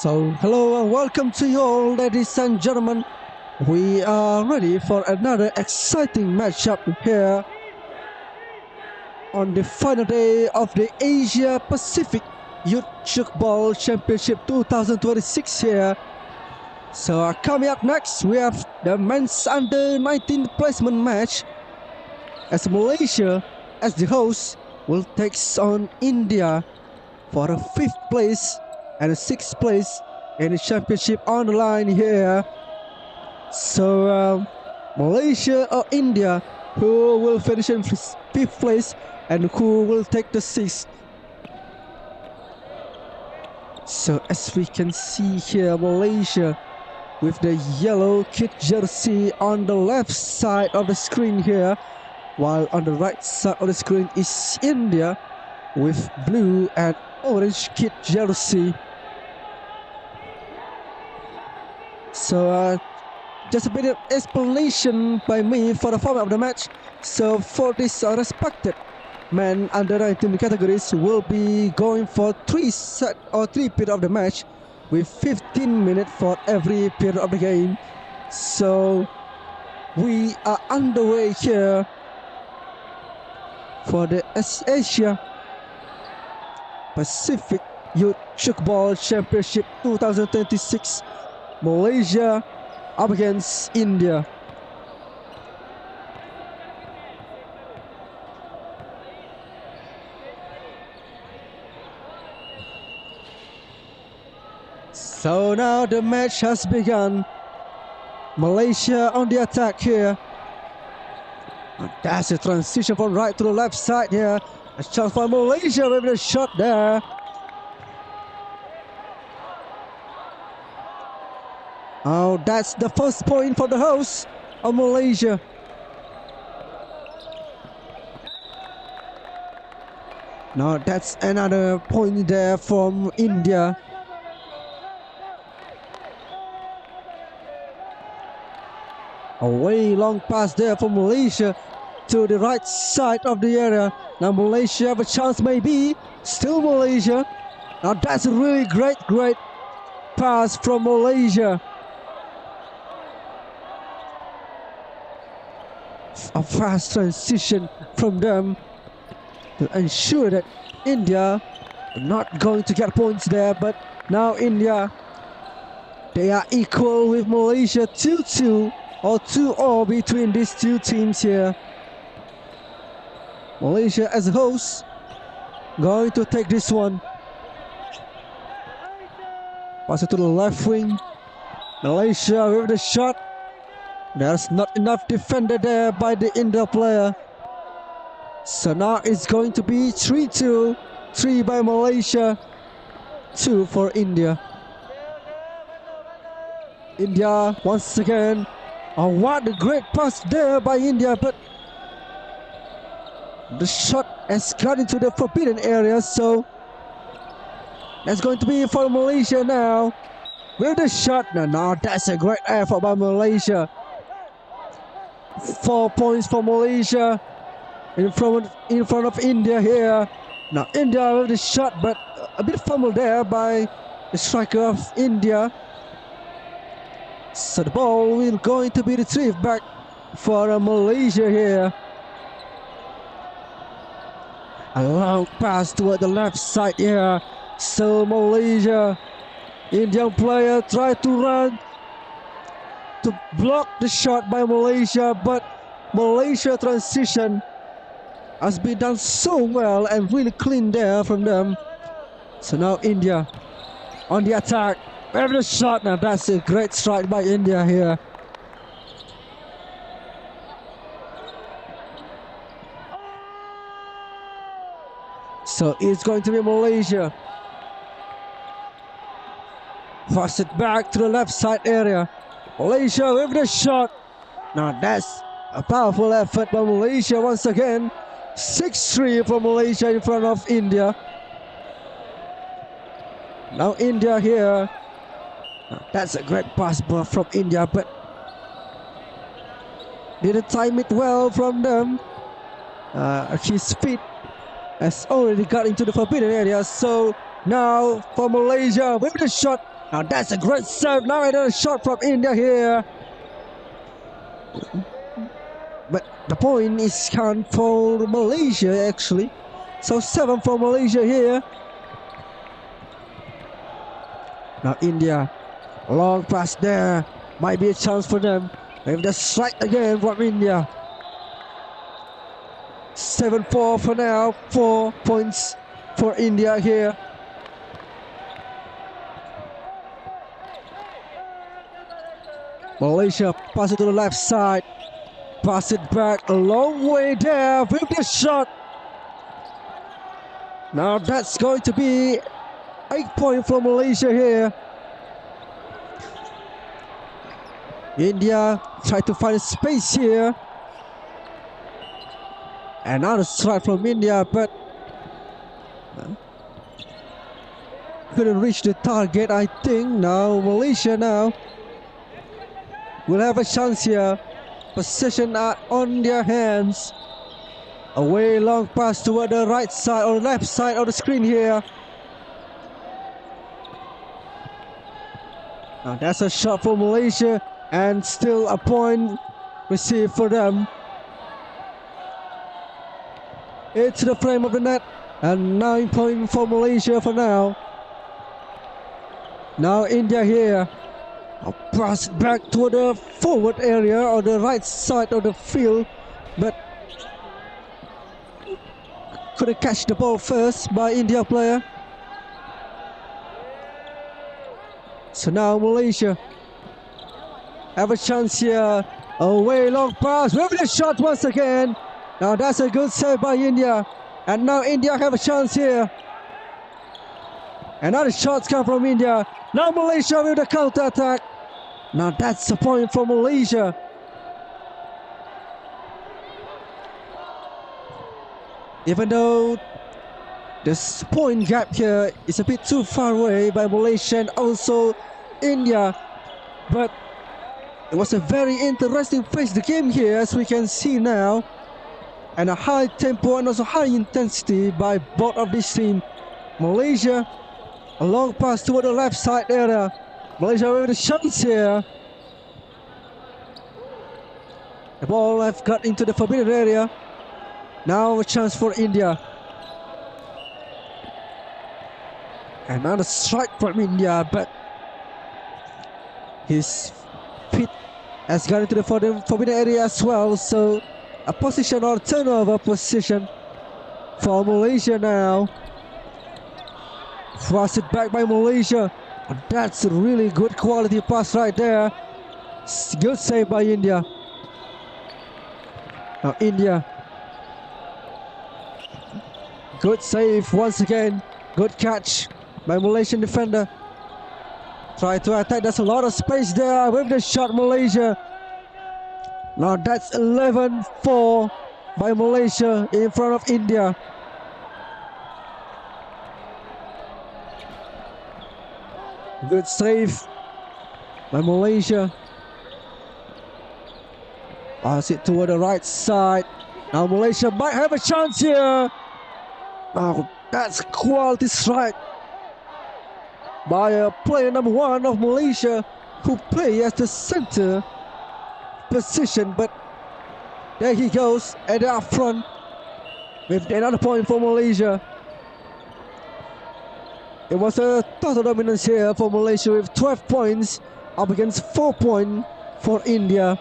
So, hello and welcome to you all, ladies and gentlemen. We are ready for another exciting matchup here on the final day of the Asia Pacific Youth Tchoukball Championship 2026 here. So, coming up next, we have the men's under 19 placement match, as Malaysia, as the host, will take on India for a 5th place and a 6th place in the championship on the line here. So Malaysia or India, who will finish in 5th place and who will take the 6th? So as we can see here, Malaysia with the yellow kit jersey on the left side of the screen here, while on the right side of the screen is India with blue and orange kit jersey. So just a bit of explanation by me for the format of the match. So for this respected men under 19 categories, will be going for 3 period of the match with 15 minutes for every period of the game. So we are underway here for the Asia Pacific Youth Tchoukball Championship 2026. Malaysia up against India. So now the match has begun. Malaysia on the attack here. And that's a transition from right to the left side here. A chance for Malaysia with a shot there. Oh, that's the first point for the host of Malaysia. Now that's another point there from India. A way long pass there from Malaysia to the right side of the area. Now Malaysia have a chance maybe. Still Malaysia. Now that's a really great pass from Malaysia. A fast transition from them to ensure that India are not going to get points there. But now India, they are equal with Malaysia, 2-2 or 2-2 between these two teams here. Malaysia as a host going to take this one. Pass it to the left wing. Malaysia with the shot. There's not enough defender there by the India player. So now it's going to be 3-2. 3 by Malaysia, 2 for India. India once again. Oh, what a great pass there by India, but the shot has got into the forbidden area, so that's going to be for Malaysia now. With the shot, now that's a great effort by Malaysia. 4 points for Malaysia in front of India here. Now India with the shot, but a bit fumbled there by the striker of India. So the ball will going to be retrieved back for Malaysia here. A long pass toward the left side here. So Malaysia, Indian player tried to run to block the shot by Malaysia, but Malaysia transition has been done so well and really clean there from them. So now India on the attack. Every shot, now that's a great strike by India here. So it's going to be Malaysia. Pass it back to the left side area. Malaysia with the shot. Now that's a powerful effort by Malaysia once again. 6-3 for Malaysia in front of India. Now India here. Now that's a great pass from India, but didn't time it well from them. His feet has already got into the forbidden area. So now for Malaysia with the shot. Now that's a great serve. Now another shot from India here. But the point is count for Malaysia actually. So 7 for Malaysia here. Now India, long pass there. Might be a chance for them. Maybe the strike again from India. 7-4 for now. 4 points for India here. Malaysia pass it to the left side. Pass it back a long way there with the shot. Now that's going to be 8 points for Malaysia here. India try to find space here. Another strike from India, but couldn't reach the target, I think. Now Malaysia will have a chance here. Possession on their hands. Away long pass toward the right side or left side of the screen here. Now that's a shot for Malaysia and still a point received for them. It's the frame of the net and 9 points for Malaysia for now. Now India here. I'll pass it back to the forward area or the right side of the field, but couldn't catch the ball first by India player. So now Malaysia have a chance here. Away long pass with the shot once again. Now that's a good save by India, and now India have a chance here. Another shot come from India. Now Malaysia with the counter attack. Now that's the point for Malaysia. Even though this point gap here is a bit too far away by Malaysia and also India, but it was a very interesting pace the game here, as we can see now, and a high tempo and also high intensity by both of these teams. Malaysia, a long pass toward the left side area. Malaysia with a chance here. The ball have got into the forbidden area. Now a chance for India. Another strike from India, but his feet has got into the forbidden area as well. So a position or turnover position for Malaysia now. Pass it back by Malaysia. That's a really good quality pass right there. Good save by India. Now India. Good save once again. Good catch by Malaysian defender. Try to attack. There's a lot of space there with the shot, Malaysia. Now that's 11-4 by Malaysia in front of India. Good save by Malaysia. Pass it toward the right side. Now Malaysia might have a chance here. Now that's quality strike by a player number 1 of Malaysia, who play as the center position, but there he goes at the up front with another point for Malaysia. It was a total dominance here for Malaysia with 12 points up against 4 points for India.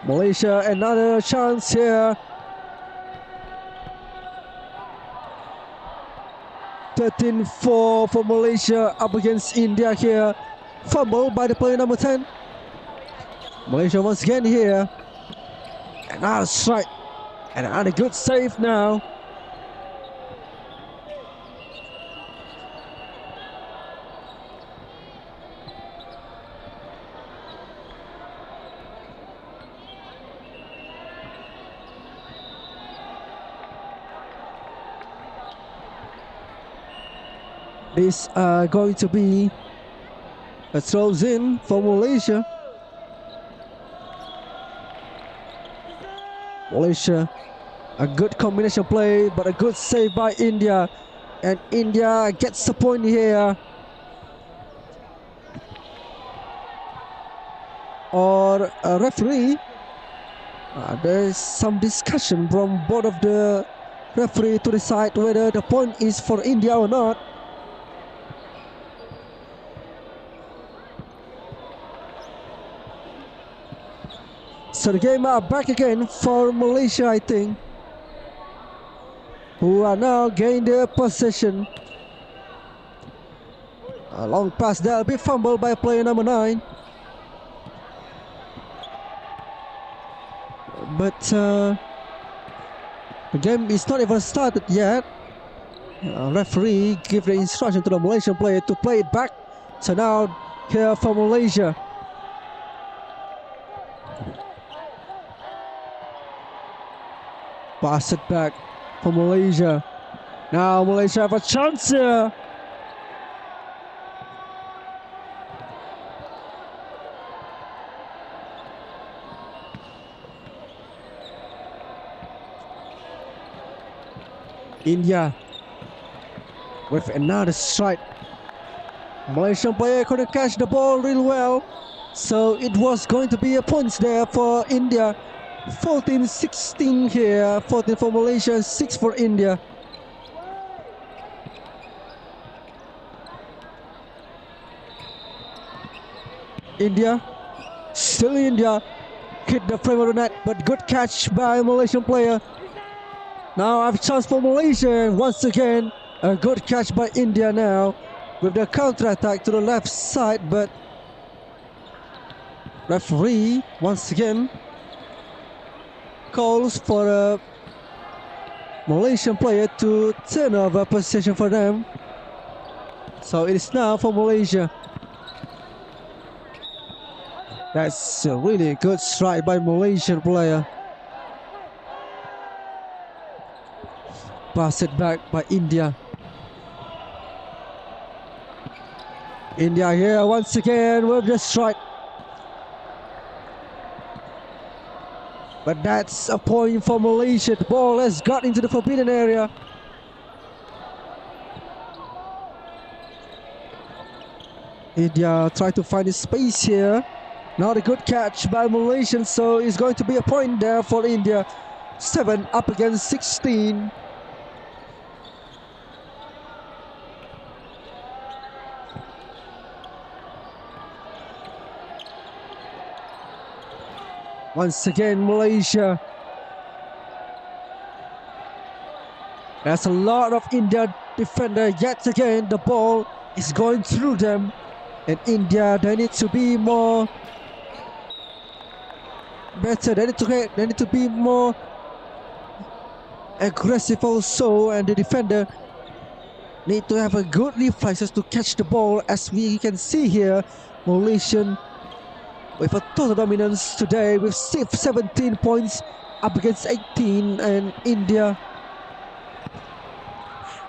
Malaysia another chance here. 13-4 for Malaysia up against India here. Fumble by the player number 10. Malaysia once again here. Another strike. And another good save now. This going to be a throws in for Malaysia. Malaysia, a good combination play, but a good save by India. And India gets the point here. Or a referee. There's some discussion from both of the referee to decide whether the point is for India or not. So the game are back again for Malaysia, I think, who are now gaining the possession. A long pass there, a bit fumbled by player number 9. But the game is not even started yet. Referee give the instruction to the Malaysian player to play it back. So now here for Malaysia. Pass it back for Malaysia. Now Malaysia have a chance here. India with another strike. Malaysian player couldn't catch the ball really well, so it was going to be a points there for India. 14-16 here, 14 for Malaysia, 6 for India. India, still India, hit the frame of the net, but good catch by Malaysian player. Now I have a chance for Malaysia, and once again a good catch by India now with the counter attack to the left side, but referee once again calls for a Malaysian player to turn over possession for them. So it is now for Malaysia. That's a really good strike by Malaysian player. Pass it back by India. India here once again with the strike. But that's a point for Malaysia. The ball has got into the forbidden area. India try to find his space here. Not a good catch by Malaysian, so it's going to be a point there for India. 7 up against 16. Once again, Malaysia. There's a lot of India defender. Yet again, the ball is going through them. And India, they need to be more better. They need to be more aggressive also. And the defender need to have a good reflexes to catch the ball. As we can see here, Malaysian with a total dominance today with 17 points up against 18, and India,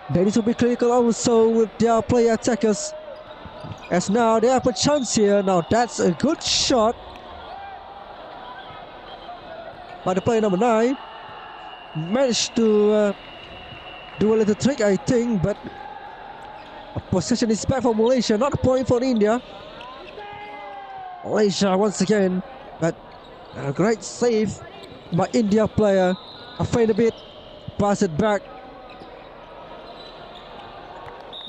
they need to be clinical also with their player attackers, as now they have a chance here. Now that's a good shot by the player number 9. Managed to do a little trick, I think, but possession is back for Malaysia, not a point for India. Malaysia once again, but a great save by India player. A feint a bit, pass it back.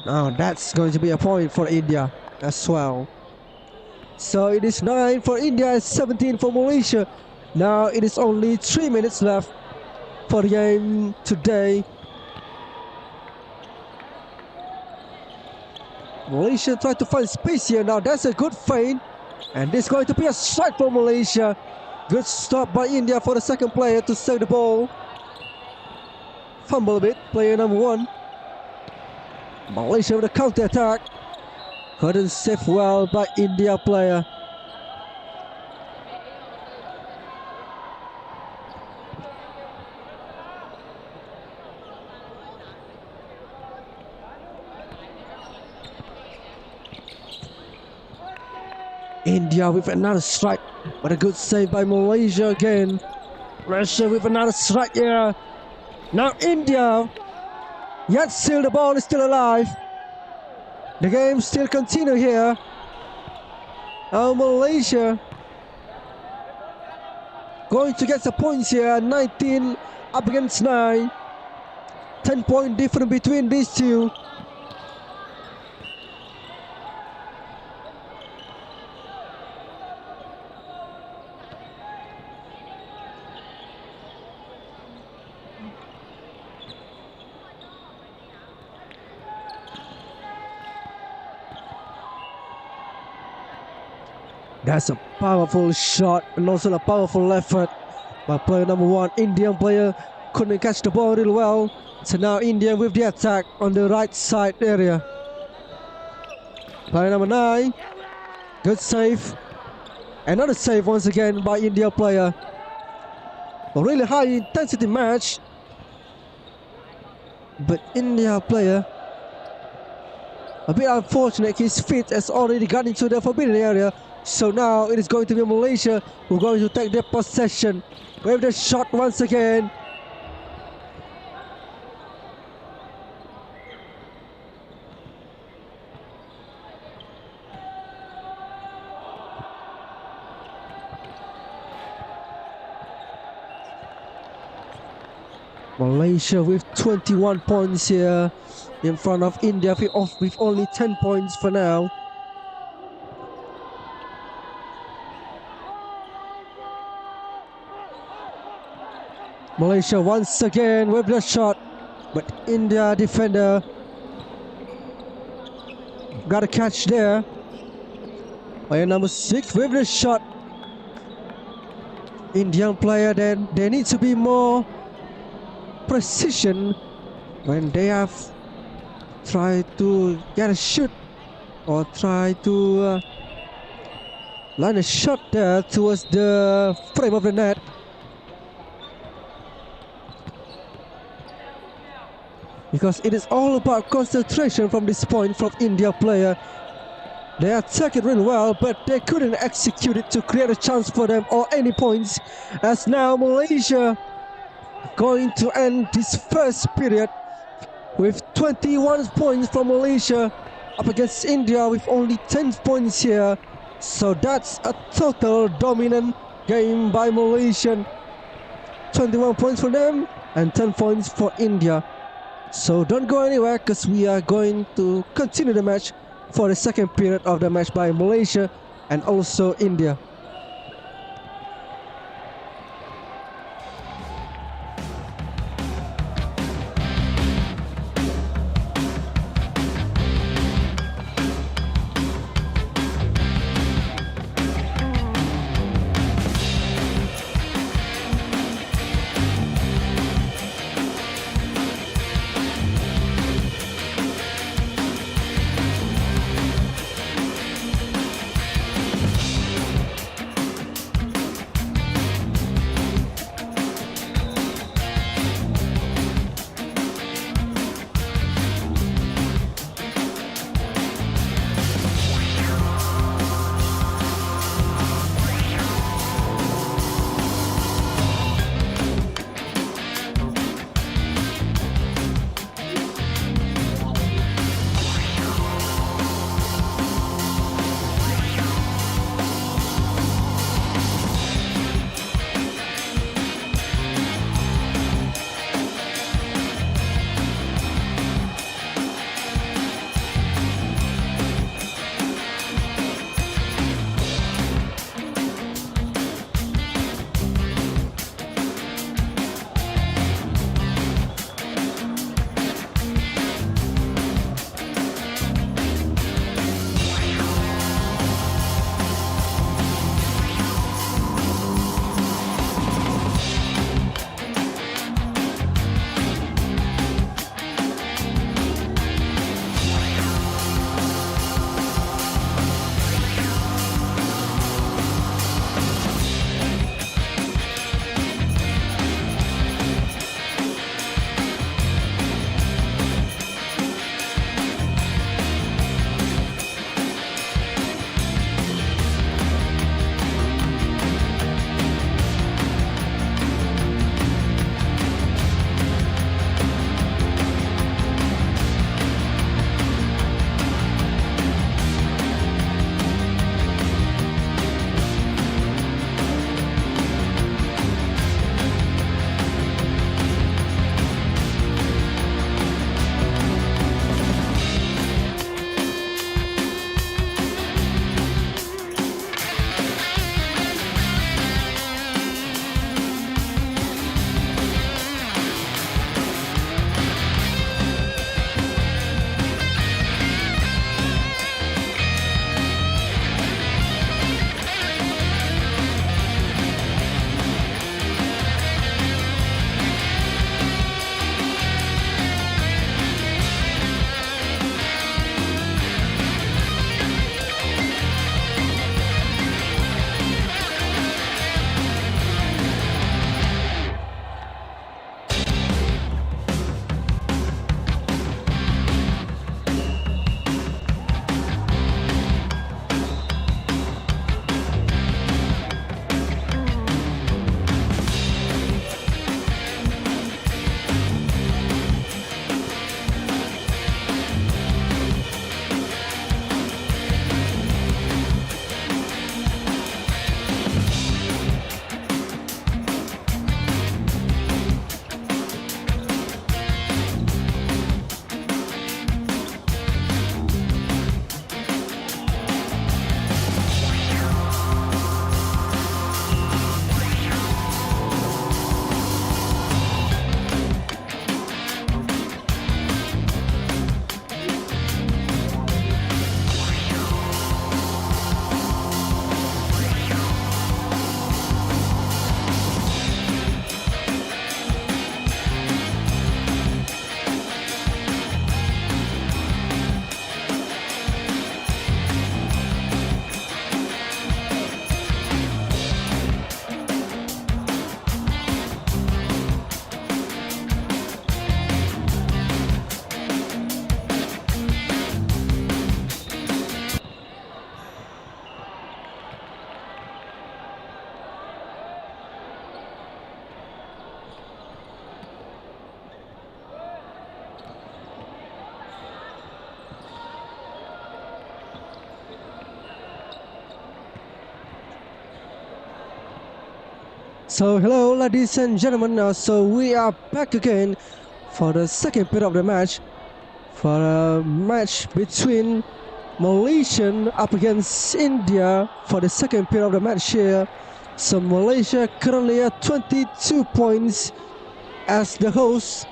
Now that's going to be a point for India as well. So it is 9 for India and 17 for Malaysia. Now it is only 3 minutes left for the game today. Malaysia try to find space here. Now that's a good feint. And this is going to be a strike for Malaysia. Good stop by India for the second player to save the ball. Fumble a bit, player number 1. Malaysia with a counter attack. Couldn't save well by India player. India with another strike, but a good save by Malaysia again. Malaysia with another strike here. Now India Yet still the ball is still alive. The game still continue here. Malaysia going to get the points here. 19 up against 9. 10-point difference between these two. That's a powerful shot and also a powerful effort by player number 1. Indian player couldn't catch the ball real well. So now India with the attack on the right side area. Player number 9. Good save. Another save once again by India player. A really high intensity match. But India player a bit unfortunate. His feet has already got into the forbidden area. So now it is going to be Malaysia who are going to take their possession with the shot once again. Malaysia with 21 points here in front of India with only 10 points for now. Malaysia once again with the shot, but India defender got a catch there. Player number 6 with the shot. Indian player, then they need to be more precision when they have tried to get a shoot or try to line a shot there towards the frame of the net. Because it is all about concentration from this point from India player. They attacked it really well, but they couldn't execute it to create a chance for them or any points. As now Malaysia going to end this first period with 21 points from Malaysia up against India with only 10 points here. So that's a total dominant game by Malaysian. 21 points for them and 10 points for India. So don't go anywhere because we are going to continue the match for the second period of the match by Malaysia and also India. So hello ladies and gentlemen, so we are back again for the second period of the match, for a match between Malaysian up against India for the second period of the match here. So Malaysia currently at 22 points as the host,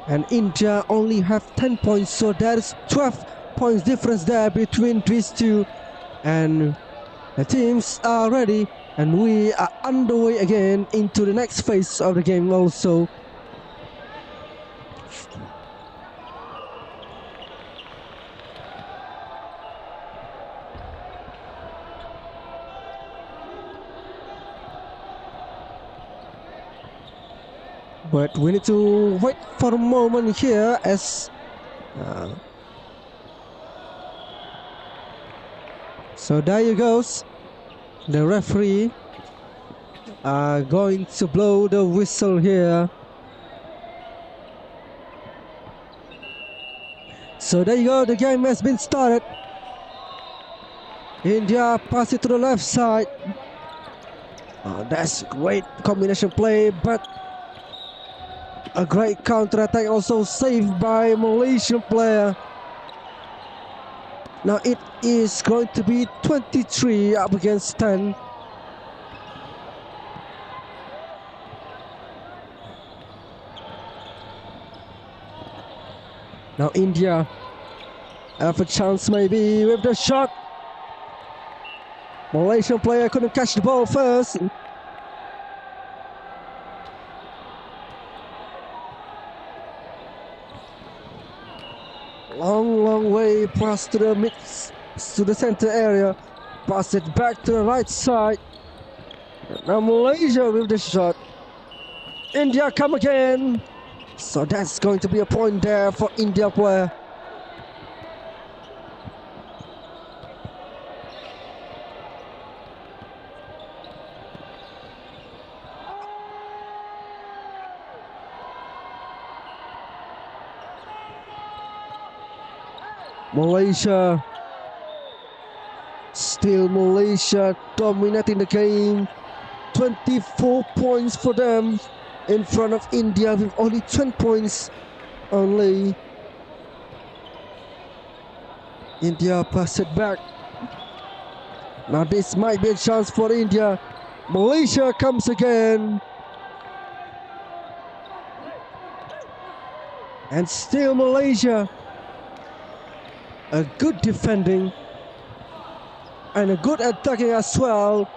and India only have 10 points, so there is 12 points difference there between these two, and the teams are ready, and we are underway again into the next phase of the game also. But we need to wait for a moment here as so there you goes. The referee are going to blow the whistle here. So there you go, the game has been started. India pass it to the left side. That's great combination play, but a great counter-attack also saved by Malaysian player. Now it is going to be 23 up against 10. Now India have a chance maybe with the shot. Malaysian player couldn't catch the ball first. Long way past to the mid, to the center area. Pass it back to the right side. Now Malaysia with the shot. India come again. So that's going to be a point there for India player. Malaysia, still Malaysia dominating the game. 24 points for them in front of India with only 10 points only. India pass it back. Now this might be a chance for India. Malaysia comes again. And still Malaysia. A good defending and a good attacking as well,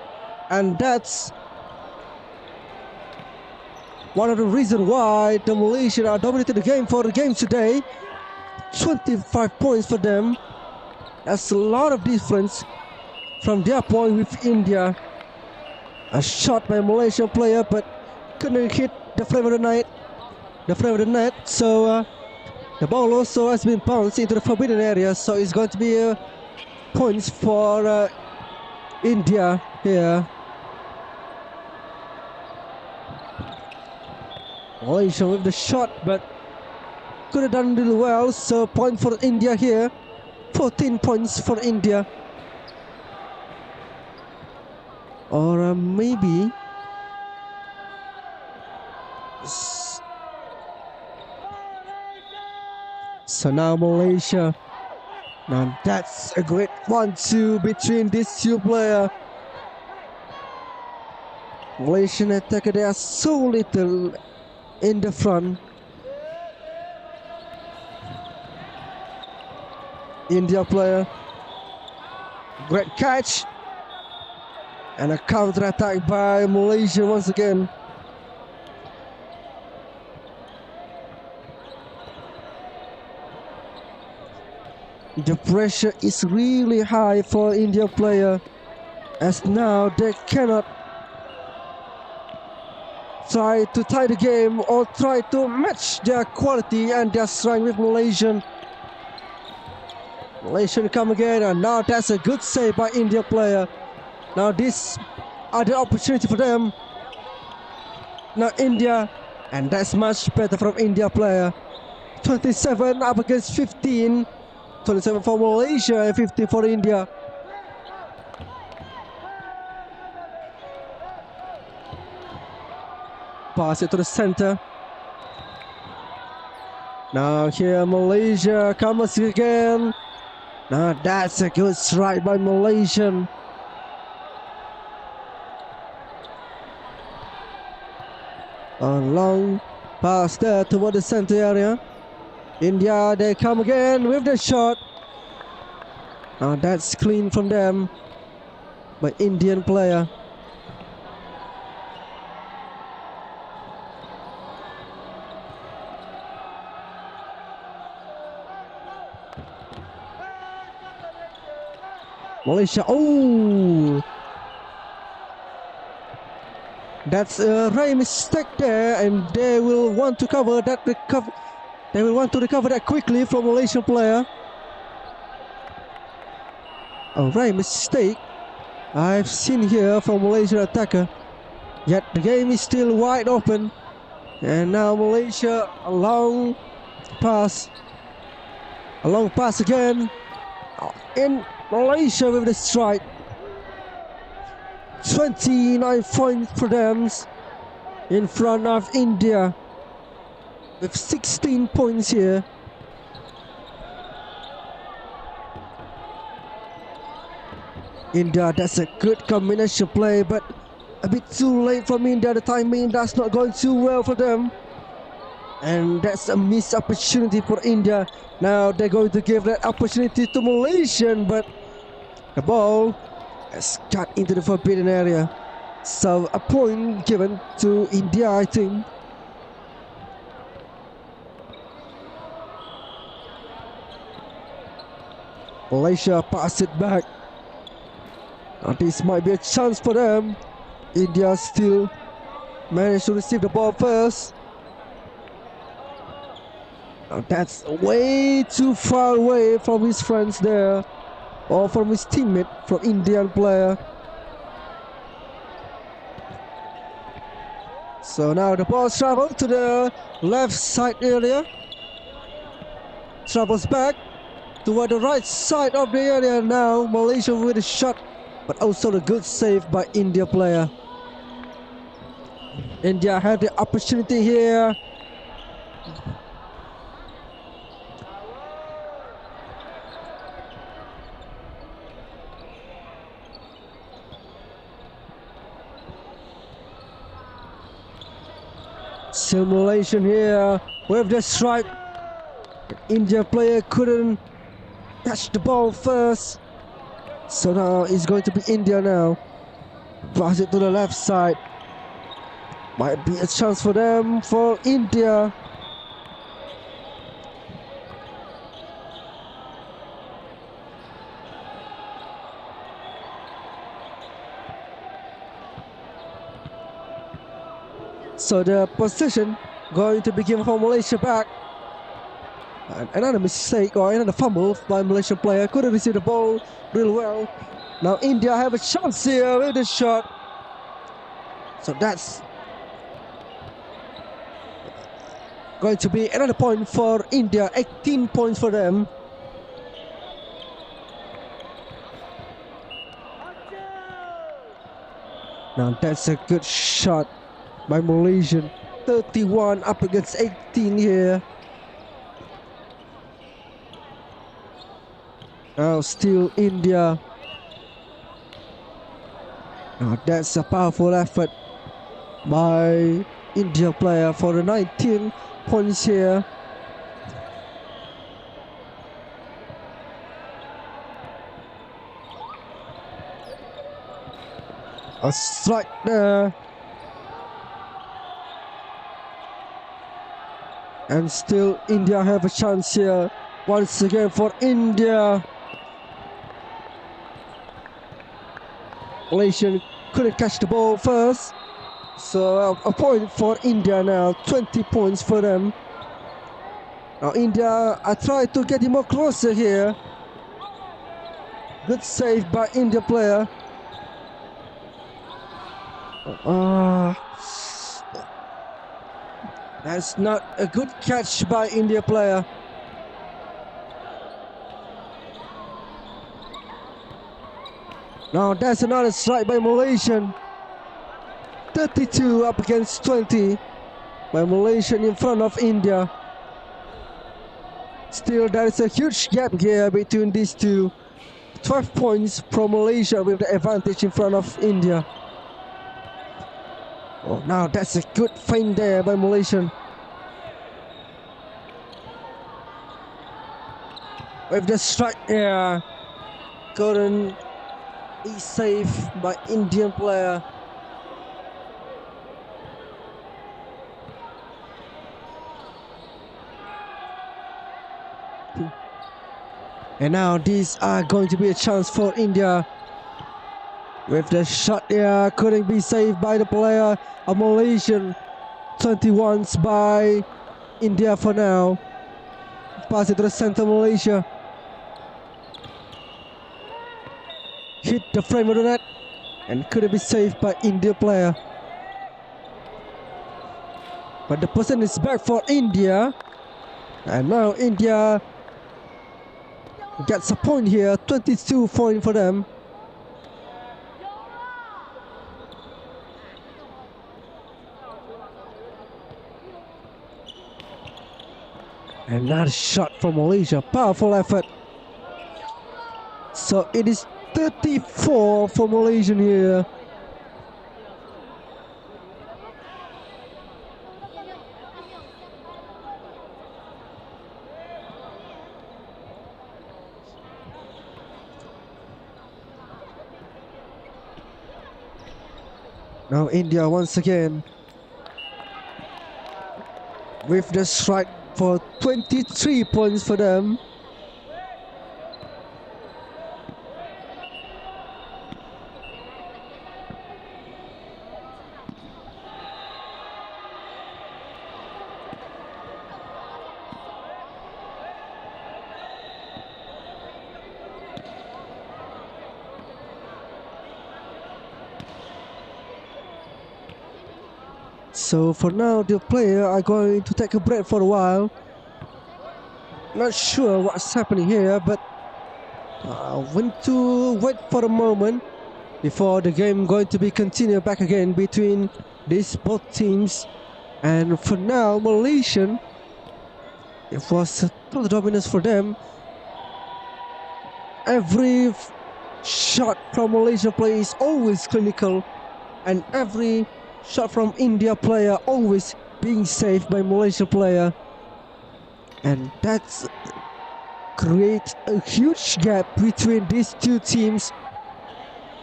and that's one of the reasons why the Malaysians are dominating the game for the game today. 25 points for them. That's a lot of difference from their point with India. A shot by a Malaysian player, but couldn't hit the frame of the net. So the ball also has been bounced into the forbidden area, so it's going to be points for India here. Malaysia with the shot, but could have done really well, so point for India here. 14 points for India. Or maybe so now Malaysia. Now that's a great 1-2 between these two players. Malaysian attacker, they are so little in the front. India player, great catch, and a counter attack by Malaysia once again. The pressure is really high for India player, as now they cannot try to tie the game or try to match their quality and their strength with Malaysian. Malaysian come again, and now that's a good save by India player. Now this other opportunity for them. Now India, and that's much better from India player. 27 up against 15. 27 for Malaysia and 15 for India. pass it to the center. Now here Malaysia comes again. Now that's a good strike by Malaysian. A long pass there toward the center area. India, they come again with the shot. Now that's clean from them by Indian player. Malaysia, oh! That's a rare mistake there, and they will want to cover that. They will want to recover that quickly from Malaysian player. A rare mistake I've seen here from Malaysian attacker. Yet the game is still wide open, and now Malaysia a long pass again. In Malaysia with the strike. 29 points for them in front of India with 16 points here. India, that's a good combination play, but a bit too late from India. The timing that's not going too well for them, and that's a missed opportunity for India. Now they're going to give that opportunity to Malaysian, but the ball has got into the forbidden area. So a point given to India, I think. Malaysia pass it back. Now this might be a chance for them. India still managed to receive the ball first. Now that's way too far away from his friends there, or from his teammate, from Indian player. So now the ball travels to the left side area. Travels back toward the right side of the area now. Malaysia with a shot, but also a good save by India player. India had the opportunity here. Simulation here with the strike. India player couldn't catch the ball first, so now it's going to be India now. Pass it to the left side. Might be a chance for them, for India. So the possession going to be given for Malaysia back. And another mistake or another fumble by Malaysian player. Couldn't receive the ball real well. Now India have a chance here with the shot. So that's going to be another point for India. 18 points for them. Now that's a good shot by Malaysian. 31 up against 18 here. Now still India. Now that's a powerful effort by India player for the 19 points here. A strike there. And still India have a chance here. Once again for India. Malaysian couldn't catch the ball first. So a point for India now. 20 points for them. Now India, I tried to get him more closer here. Good save by India player. That's not a good catch by India player. Now that's another strike by Malaysian. 32 up against 20 by Malaysia in front of India. Still, there is a huge gap here between these two. 12 points from Malaysia with the advantage in front of India. Oh, now that's a good feint there by Malaysian. With the strike there, couldn't be saved by Indian player. And now these are going to be a chance for India. With the shot here, couldn't be saved by the player of Malaysian. 21s by India for now. Pass it to the center, Malaysia. Hit the frame of the net and couldn't be saved by India player. But the person is back for India. And now India gets a point here, 22 points for them. Another shot from Malaysia, powerful effort. So it is 34 for Malaysian here. Now India once again with the strike for 23 points for them. So for now, the player are going to take a break for a while. Not sure what's happening here, but I want to wait for a moment before the game going to be continued back again between these both teams. And for now, Malaysian, it was a total dominance for them. Every shot from Malaysia player is always clinical, and every shot from India player always being saved by Malaysia player, and that's create a huge gap between these two teams,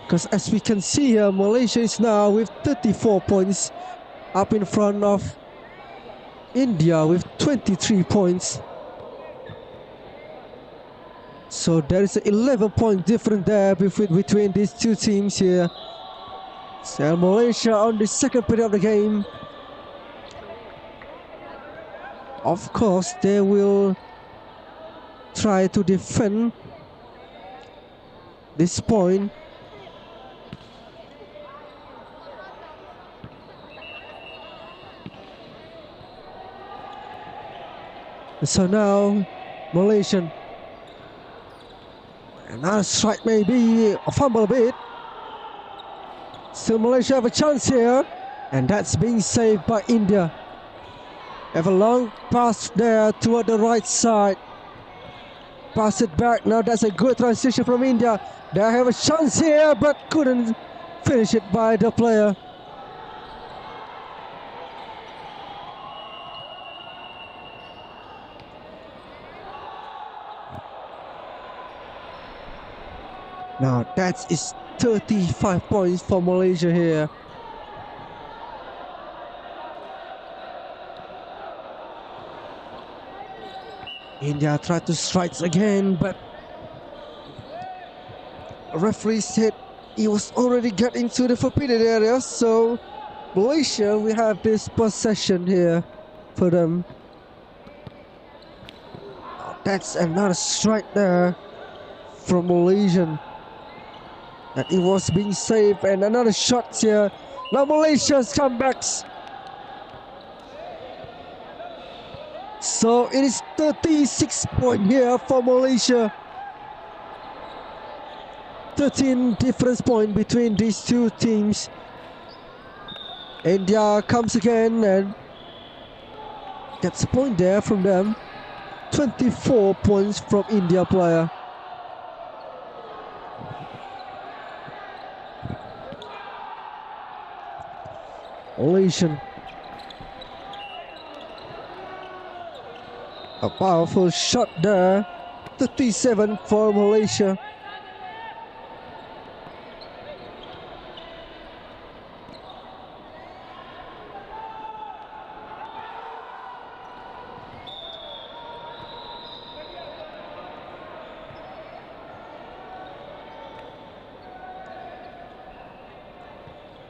because as we can see here, Malaysia is now with 34 points up in front of India with 23 points. So there is an 11-point difference there between these two teams here. So Malaysia on the second period of the game. Of course, they will try to defend this point. So now, Malaysian. Another strike, maybe a fumble a bit. Still Malaysia have a chance here, and that's being saved by India. Have a long pass there toward the right side. Pass it back, now that's a good transition from India. They have a chance here, but couldn't finish it by the player. Now that is 35 points for Malaysia here. India tried to strike again, but referee said he was already getting to the forbidden area, so Malaysia will have this possession here for them. That's another strike there from Malaysian. And it was being saved, and another shot here. Now Malaysia's comebacks. So it is 36 points here for Malaysia. 13 difference point between these two teams. India comes again and gets a point there from them. 24 points from India player. Malaysian. A powerful shot there. 37 for Malaysia.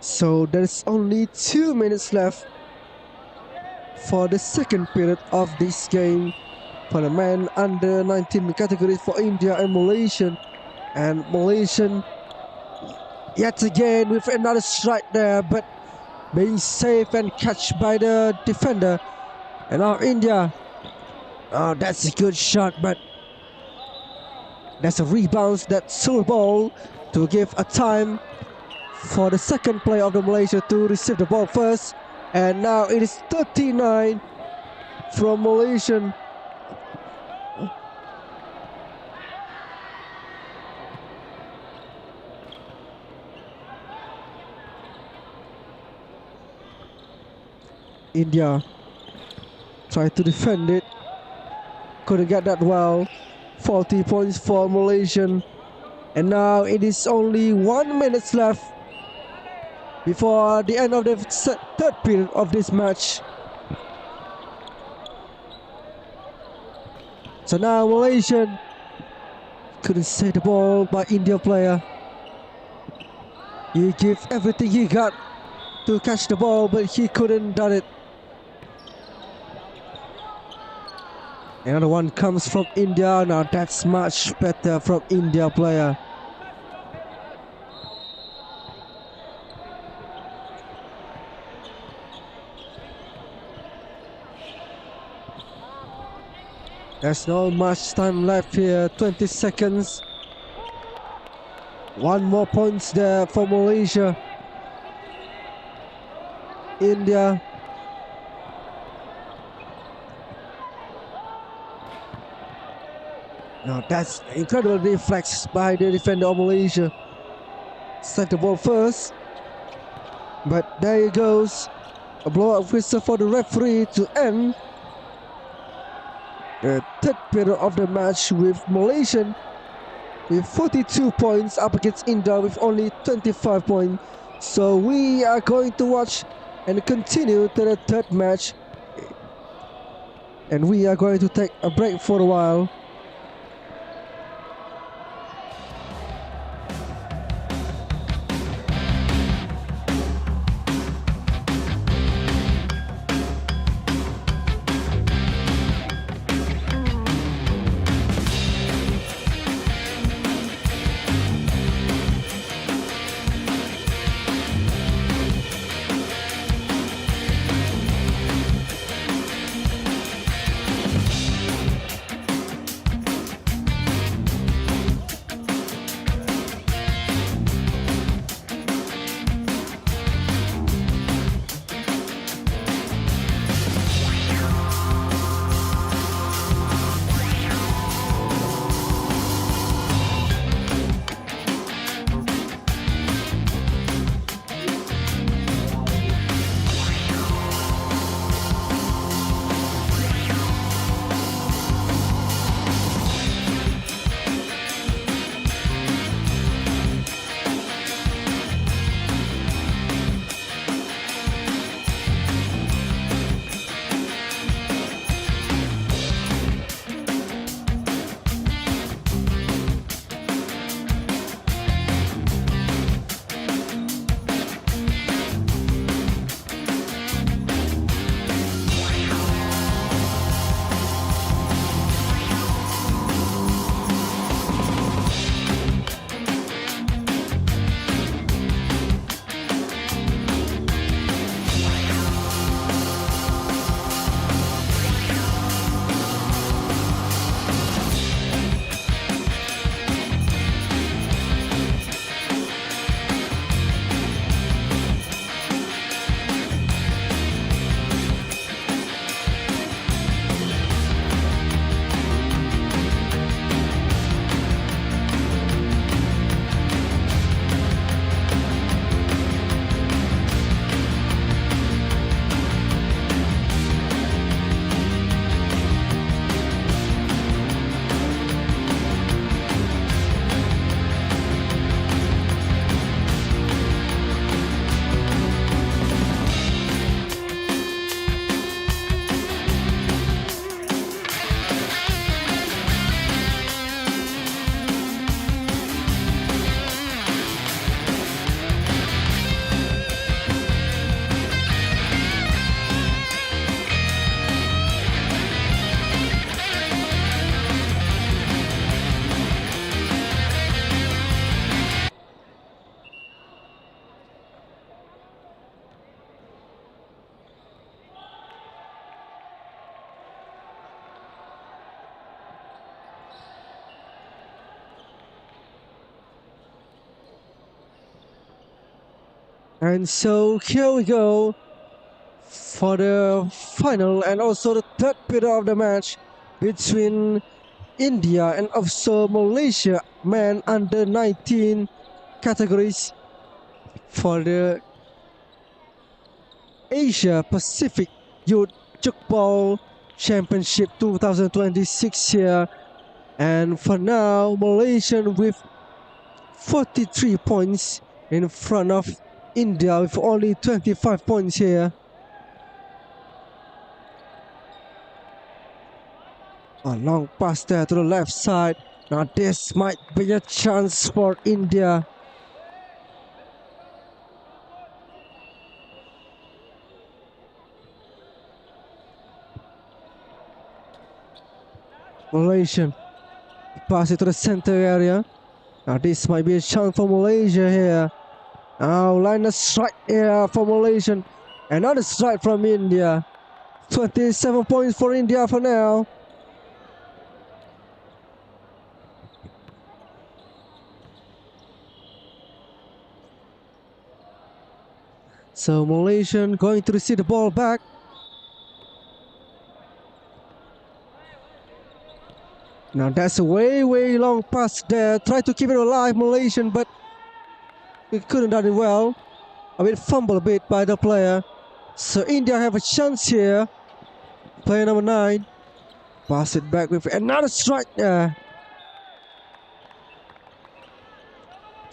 So there's only 2 minutes left for the second period of this game for the men under 19 categories for India and Malaysian. And Malaysian yet again with another strike there, but being safe and catched by the defender. And now India. Oh, that's a good shot, but that's a rebound. That Tchoukball to give a time for the second player of the Malaysia to receive the ball first. And now it is 39 from Malaysian. India tried to defend it, couldn't get that well. 40 points for Malaysian. And now it is only 1 minute left before the end of the third period of this match. So now Malaysian couldn't save the ball by India player. He gave everything he got to catch the ball, but he couldn't done it. Another one comes from India. Now that's much better from India player. There's not much time left here, 20 seconds. One more points there for Malaysia. India. Now that's incredible reflex by the defender of Malaysia. Set the ball first. But there he goes. A blow-up whistle for the referee to end the third period of the match with Malaysian with 42 points up against India with only 25 points. So we are going to watch and continue to the third match. And we are going to take a break for a while. And so here we go for the final and also the third period of the match between India and also Malaysia men under 19 categories for the Asia Pacific Youth Tchoukball Championship 2026 here. And for now, Malaysia with 43 points in front of India with only 25 points here. A long pass there to the left side. Now this might be a chance for India. Malaysian pass it to the center area. Now this might be a chance for Malaysia here. Now line a strike here for Malaysian. Another strike from India. 27 points for India for now. So Malaysian going to receive the ball back. Now that's a way long pass there. Try to keep it alive, Malaysian, but it couldn't done it well. A bit fumbled a bit by the player. So India have a chance here. Player number 9. Pass it back with another strike there.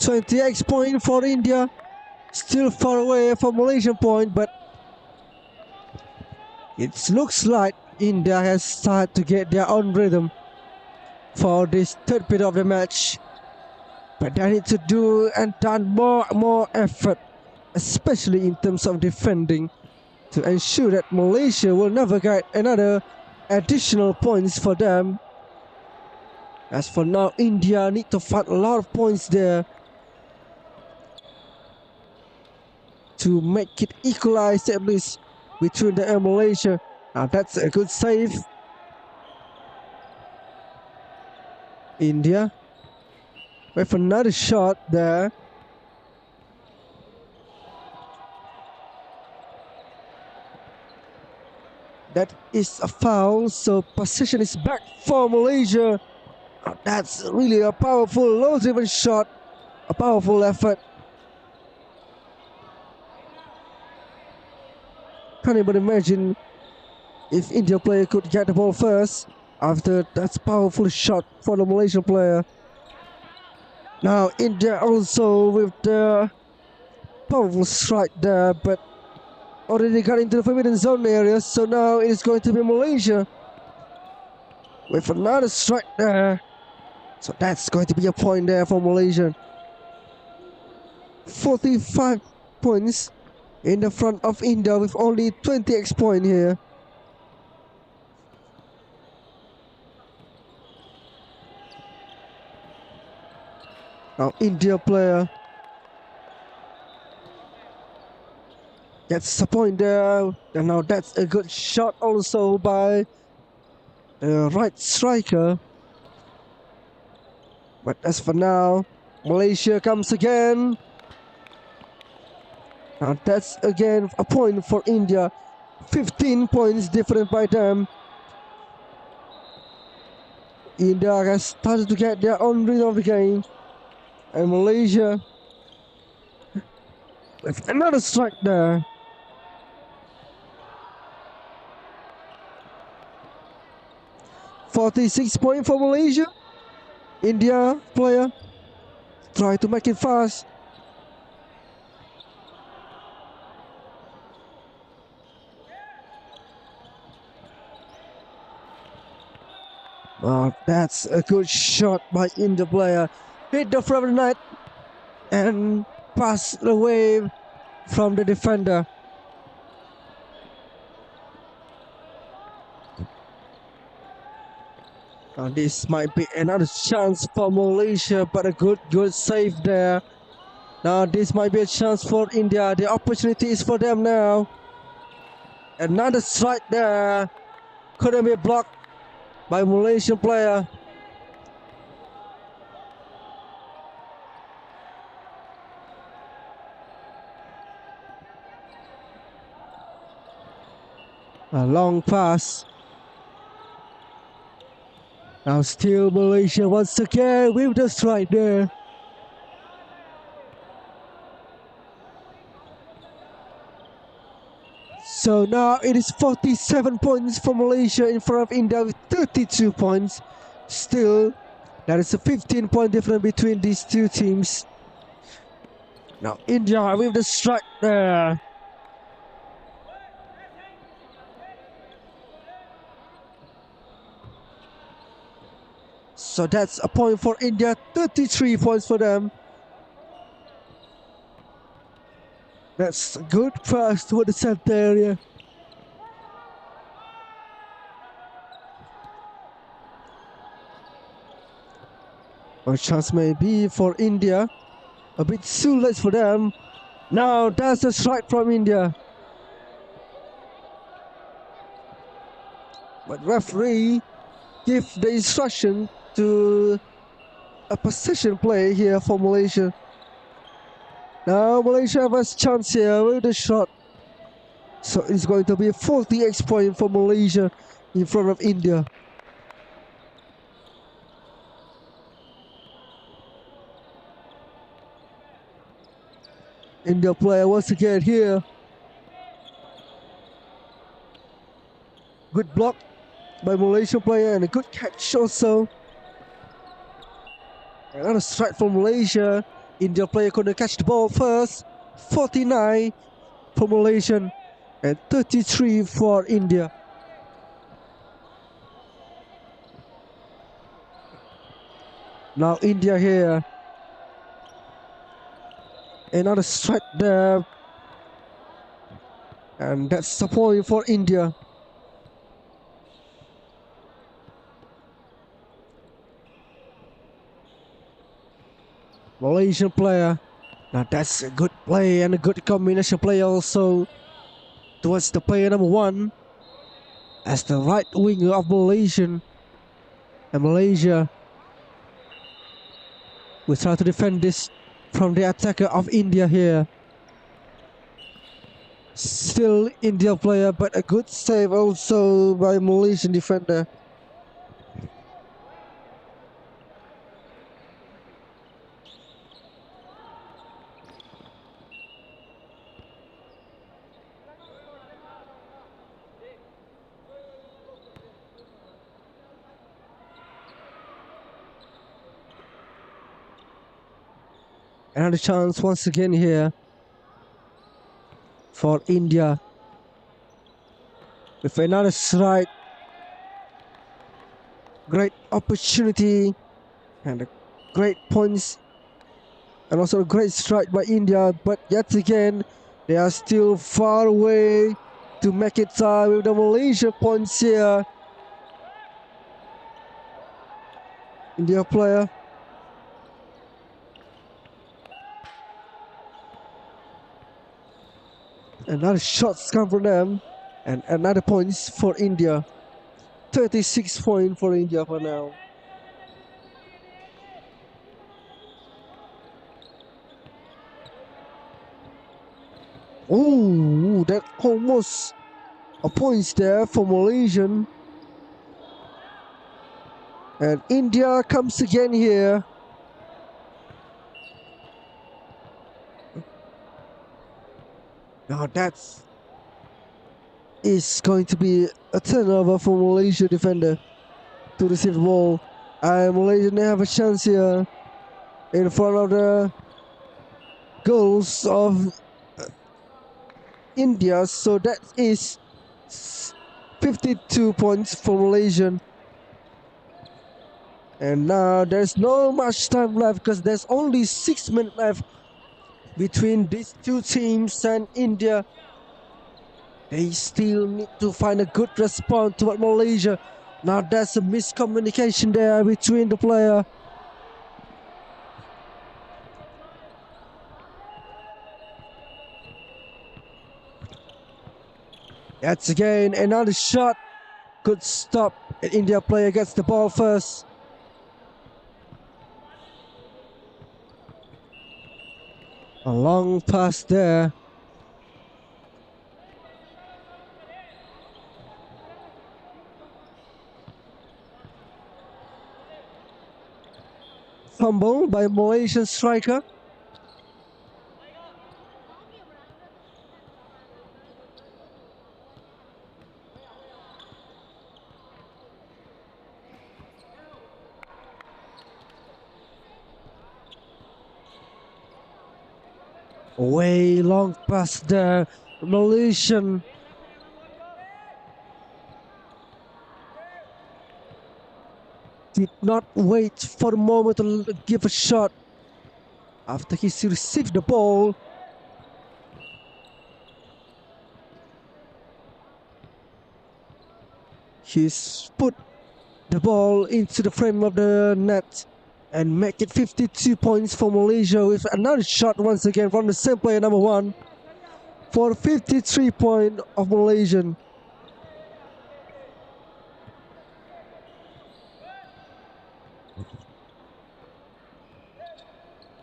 28 point for India. Still far away from Malaysian point, but it looks like India has started to get their own rhythm for this third period of the match. But they need to do and done more effort, especially in terms of defending, to ensure that Malaysia will never get another additional points for them. As for now, India need to find a lot of points there to make it equalized at least between the and Malaysia. Now that's a good save. India with another shot there. That is a foul, so possession is back for Malaysia. That's really a powerful low-driven shot, a powerful effort. Can't even imagine if India player could get the ball first after that powerful shot for the Malaysian player. Now India also with the powerful strike there, but already got into the forbidden zone area, so now it is going to be Malaysia with another strike there. So that's going to be a point there for Malaysia. 45 points in the front of India with only 20x point here. Now India player gets a point there, and now that's a good shot also by the right striker. But as for now, Malaysia comes again. Now that's again a point for India. 15 points different by them. India has started to get their own rhythm of the game. And Malaysia with another strike there. $46 point for Malaysia. India player try to make it fast. Oh, that's a good shot by India player. Hit the front of the net and pass away from the defender. Now this might be another chance for Malaysia, but a good save there. Now this might be a chance for India. The opportunity is for them now. Another strike there. Couldn't be blocked by Malaysian player. A long pass. Now still Malaysia once again with the strike there. So now it is 47 points for Malaysia in front of India with 32 points. Still, there is a 15-point difference between these two teams. Now India with the strike there. So that's a point for India, 33 points for them. That's a good pass toward the center area. A chance may be for India. A bit too late for them. Now that's a strike from India. But referee give the instruction to a possession play here for Malaysia. Now Malaysia has a chance here with the shot. So it's going to be a 48 point for Malaysia in front of India. India player once again here. Good block by Malaysian player and a good catch also. Another strike from Malaysia. India player couldn't catch the ball first. 49 for Malaysian and 33 for India. Now India here. Another strike there. And that's the point for India. Malaysian player. Now that's a good play and a good combination play also towards the player number 1 as the right winger of Malaysian. And Malaysia will try to defend this from the attacker of India here. Still India player, but a good save also by Malaysian defender. Another chance once again here for India with another strike. Great opportunity and a great points and also a great strike by India, but yet again they are still far away to make it tie with the Malaysia points here. India player. Another shots come from them and another points for India. 36 points for India for now. Oh, that almost a points there for Malaysian. And India comes again here. Now that is going to be a turnover for Malaysia defender to receive the ball. And Malaysia may have a chance here in front of the goals of India. So that is 52 points for Malaysian. And now there's no much time left because there's only 6 minutes left between these two teams and India. They still need to find a good response toward Malaysia. Now there's a miscommunication there between the player. That's again another shot. Good stop. An India player gets the ball first. A long pass there. fumble by Malaysian striker. Way long pass there, Malaysian. Did not wait for a moment to give a shot. After he received the ball, he's put the ball into the frame of the net and make it 52 points for Malaysia with another shot once again from the same player, number 1, for 53 points of Malaysian.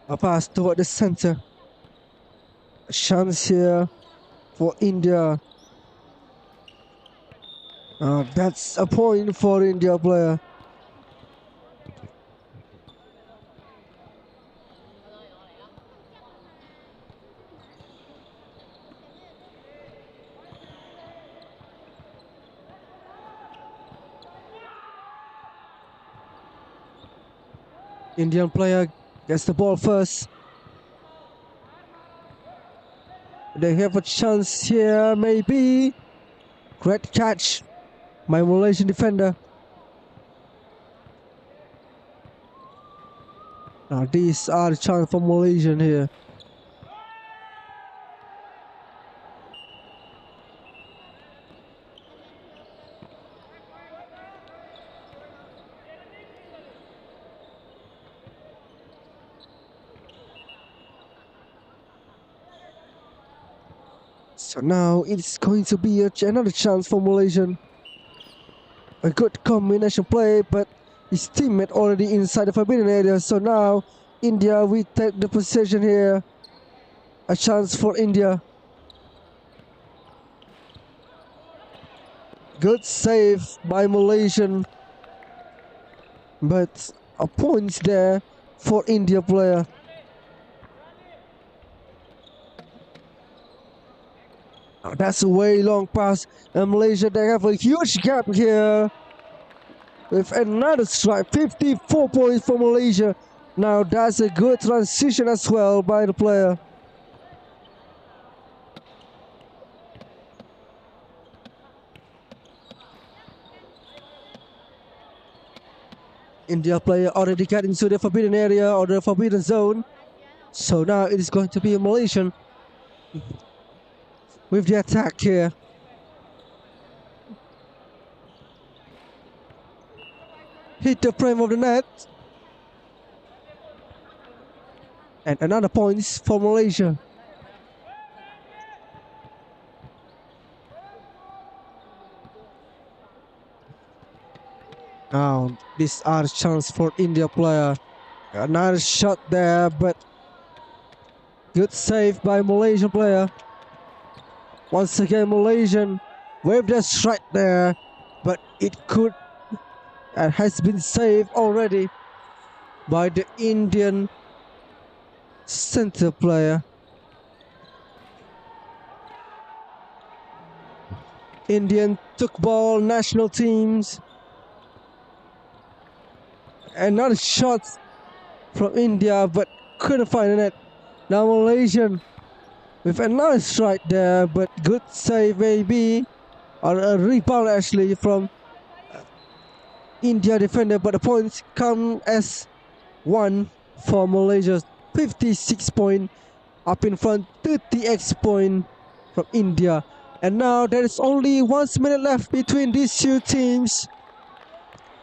A pass toward the center. A chance here for India. That's a point for India player. Indian player gets the ball first. They have a chance here, maybe. Great catch by Malaysian defender. Now these are the chance for Malaysian here. So now it's going to be another chance for Malaysian. A good combination play, but his teammate already inside the forbidden area. So now India will take the possession here. A chance for India. Good save by Malaysian, but a point there for India player. That's a way long pass, and Malaysia, they have a huge gap here with another strike. 54 points for Malaysia. Now that's a good transition as well by the player. India player already got into the forbidden area or the forbidden zone. So now it is going to be a Malaysian with the attack here. Hit the frame of the net. And another points for Malaysia. Now this are chance for India player. Another shot there, but good save by Malaysian player. Once again, Malaysian with the strike there, but it could and has been saved already by the Indian center player. Indian Tchoukball national teams. Another shot from India, but couldn't find the net. Now Malaysian with another strike there, but good save maybe, or a rebound actually from India defender, but the points come as 1 for Malaysia. 56 points up in front, 30x point from India. And now there is only 1 minute left between these two teams.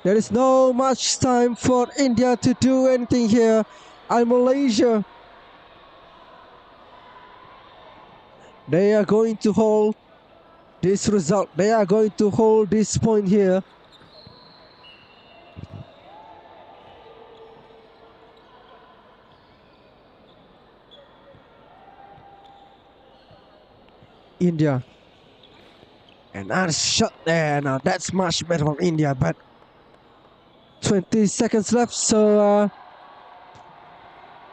There is no much time for India to do anything here. And Malaysia, they are going to hold this result. They are going to hold this point here. India. Another shot there. Now that's much better from India, but 20 seconds left, so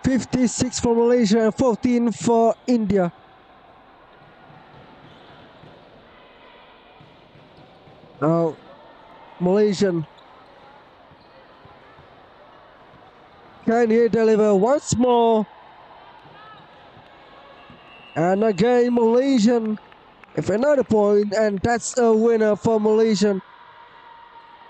56 for Malaysia and 14 for India. Now, Malaysian. Can he deliver once more? And again, Malaysian. If another point, and that's a winner for Malaysian.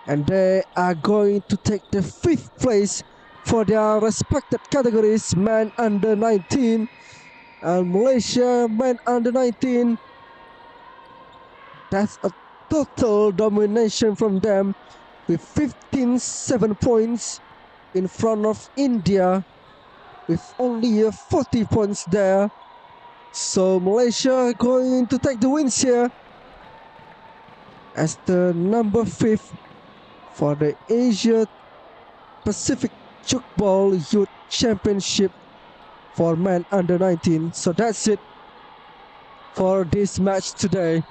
And they are going to take the 5th place for their respected categories, men under 19 and Malaysia men under 19. That's a total domination from them with 7 points in front of India with only 40 points there. So Malaysia going to take the wins here as the number 5th for the Asia Pacific Tchoukball Youth Championship for men under 19. So that's it for this match today.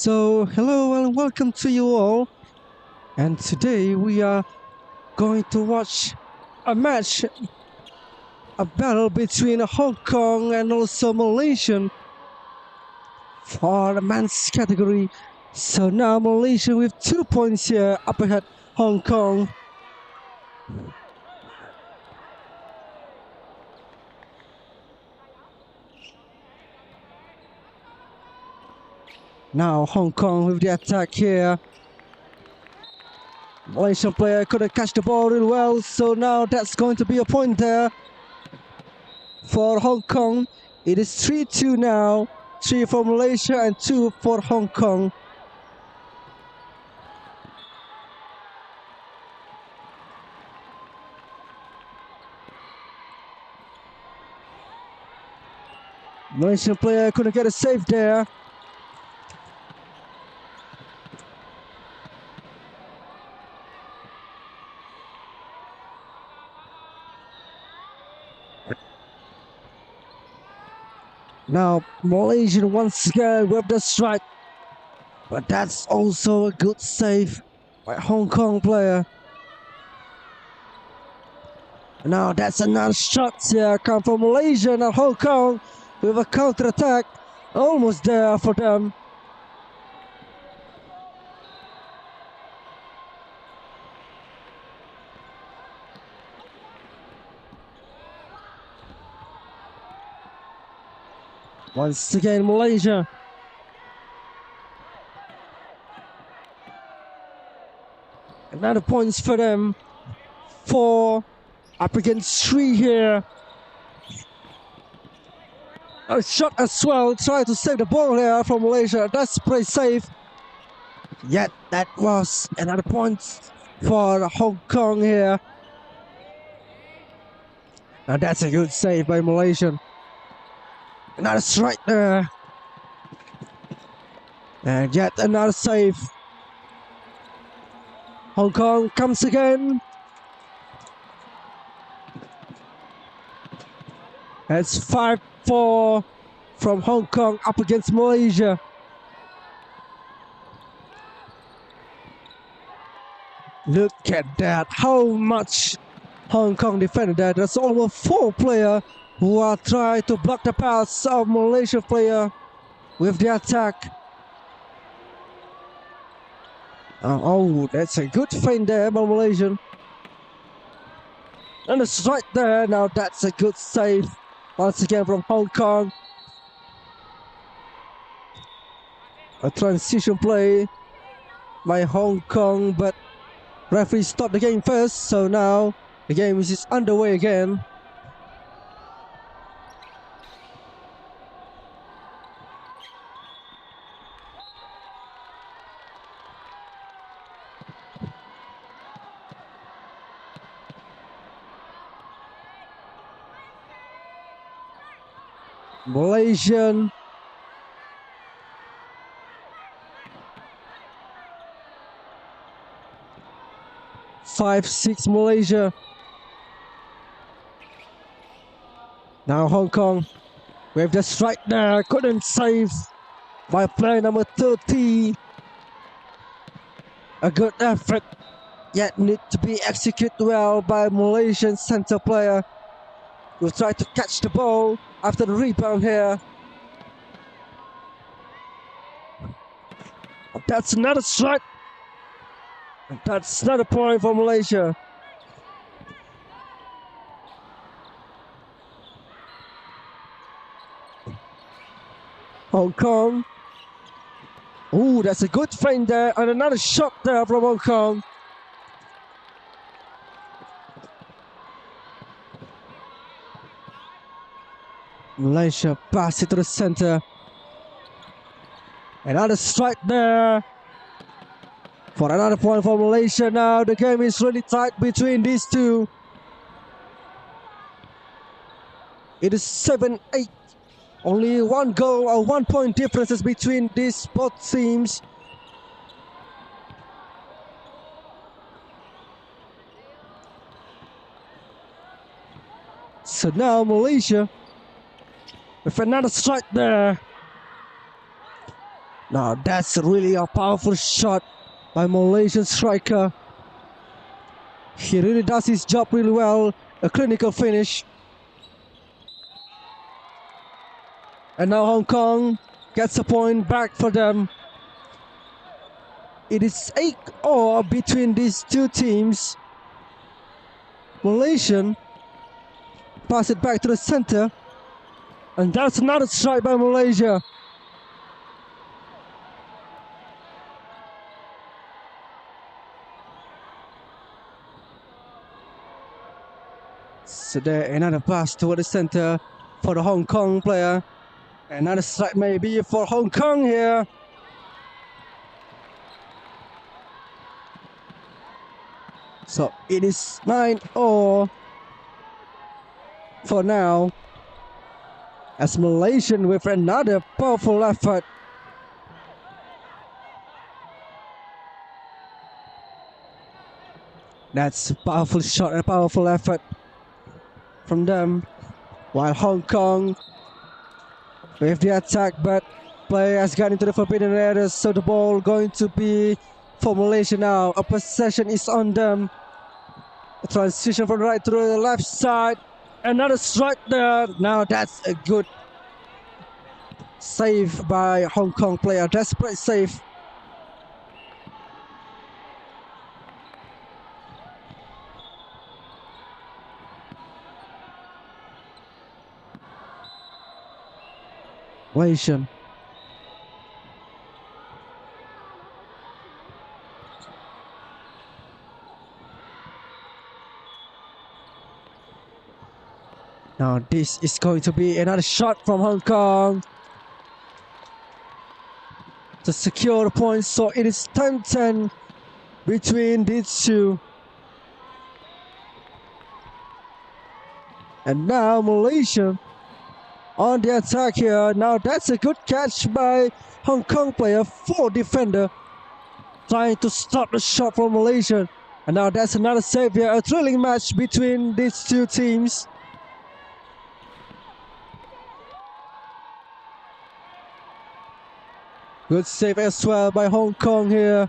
So, hello and welcome to you all. And today we are going to watch a match, a battle between Hong Kong and also Malaysia for the men's category. So now Malaysia with 2 points here up ahead Hong Kong. Now Hong Kong with the attack here. Malaysian player couldn't catch the ball really well, so now that's going to be a point there for Hong Kong. It is 3-2 now, 3 for Malaysia and 2 for Hong Kong. Malaysian player couldn't get a save there. Now Malaysian once again with the strike, but that's also a good save by Hong Kong player. Now that's another shot here, come from Malaysia. Now Hong Kong with a counter attack, almost there for them. Once again Malaysia. Another points for them. 4 up against 3 here. A shot as well, try to save the ball here from Malaysia. That's pretty safe. Yet that was another point for Hong Kong here. Now that's a good save by Malaysian. Another strike there. And yet another save. Hong Kong comes again. It's 5-4 from Hong Kong up against Malaysia. Look at that, how much Hong Kong defended that. There's almost 4 players who are trying to block the pass of Malaysia player with the attack. Oh, that's a good feint there by Malaysian. And a strike there, now that's a good save. Once again from Hong Kong. A transition play by Hong Kong, but referee stopped the game first, so now the game is underway again. Malaysian. (5-6) Malaysia. Now Hong Kong with the strike there, couldn't save by player number 30. A good effort, yet need to be executed well by Malaysian center player who tried to catch the ball after the rebound here. That's another strike. That's another point for Malaysia. Hong Kong. Oh, that's a good feint there, and another shot there from Hong Kong. Malaysia pass it to the center. Another strike there for another point for Malaysia. Now the game is really tight between these two. It is 7-8. Only 1 goal or 1 point differences between these both teams. So now Malaysia with another strike there. Now that's really a powerful shot by Malaysian striker. He really does his job really well. A clinical finish. And now Hong Kong gets a point back for them. It is 8-all between these two teams. Malaysian pass it back to the center. And that's another strike by Malaysia. So there, another pass toward the center for the Hong Kong player. Another strike maybe for Hong Kong here. So it is 9-all for now. As Malaysian with another powerful effort. That's a powerful shot and a powerful effort from them. While Hong Kong with the attack, but play has got into the forbidden area, so the ball going to be for Malaysia now. A possession is on them. A transition from the right to the left side. Another strike there. Now that's a good save by Hong Kong player. Desperate save. Malaysian. Now this is going to be another shot from Hong Kong to secure the points. So it is 10-10 between these two. And now Malaysia on the attack here. Now that's a good catch by Hong Kong player, 4 defender, trying to stop the shot from Malaysia. And now that's another save here. A thrilling match between these two teams. Good save as well by Hong Kong here.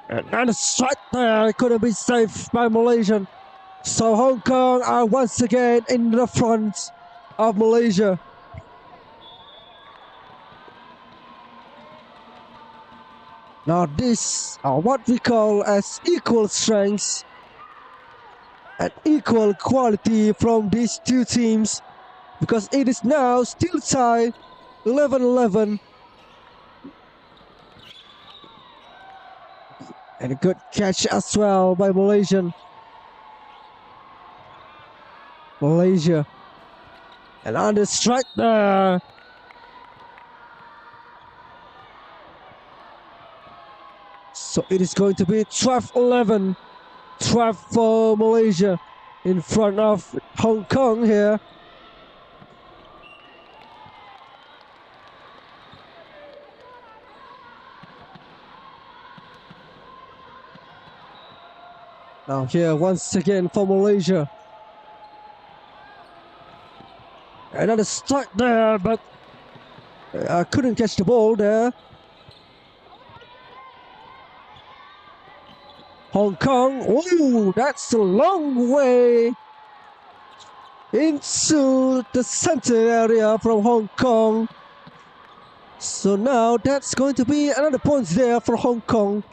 Another strike there. It couldn't be saved by Malaysian. So Hong Kong are once again in the front of Malaysia. Now these are what we call as equal strengths and equal quality from these two teams, because it is now still tied 11-11. And a good catch as well by Malaysian. Malaysia. And on the strike there. So it is going to be 12-11. 12 for Malaysia in front of Hong Kong here. Now here once again for Malaysia. Another strike there, but I couldn't catch the ball there. Hong Kong, oh, that's a long way into the center area from Hong Kong. So now that's going to be another point there for Hong Kong.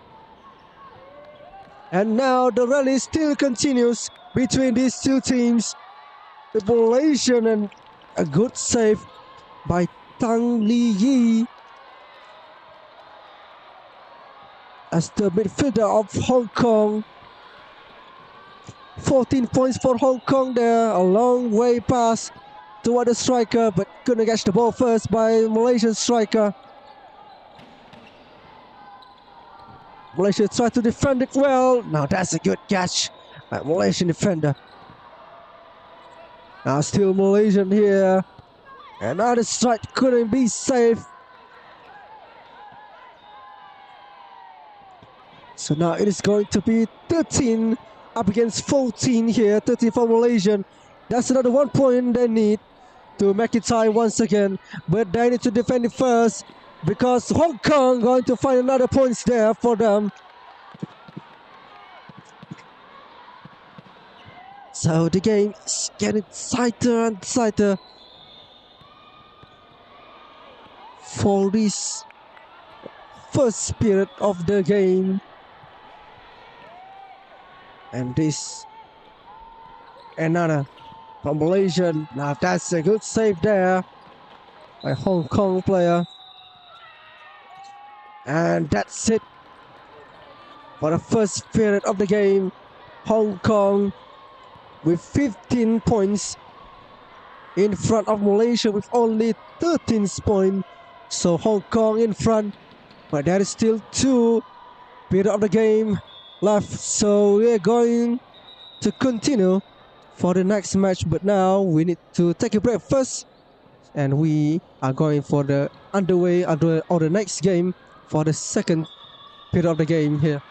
And now the rally still continues between these two teams. The Malaysian, and a good save by Tang Li Yi as the midfielder of Hong Kong. 14 points for Hong Kong there. A long way pass toward the striker, but couldn't catch the ball first by Malaysian striker. Malaysia tried to defend it well. Now that's a good catch by Malaysian defender. Now still Malaysian here. Another strike couldn't be saved. So now it is going to be 13 up against 14 here. 13 for Malaysian. That's another 1 point they need to to make it tie once again, but they need to defend it first because Hong Kong going to find another points there for them. So the game is getting tighter and tighter for this first period of the game. And this another from Malaysia. Now that's a good save there by Hong Kong player. And that's it for the first period of the game. Hong Kong with 15 points in front of Malaysia with only 13 points. So Hong Kong in front, but there is still 2 periods of the game left. So we're going to continue for the next match, but now we need to take a break first, and we are going for the underway of the next game for the second period of the game here.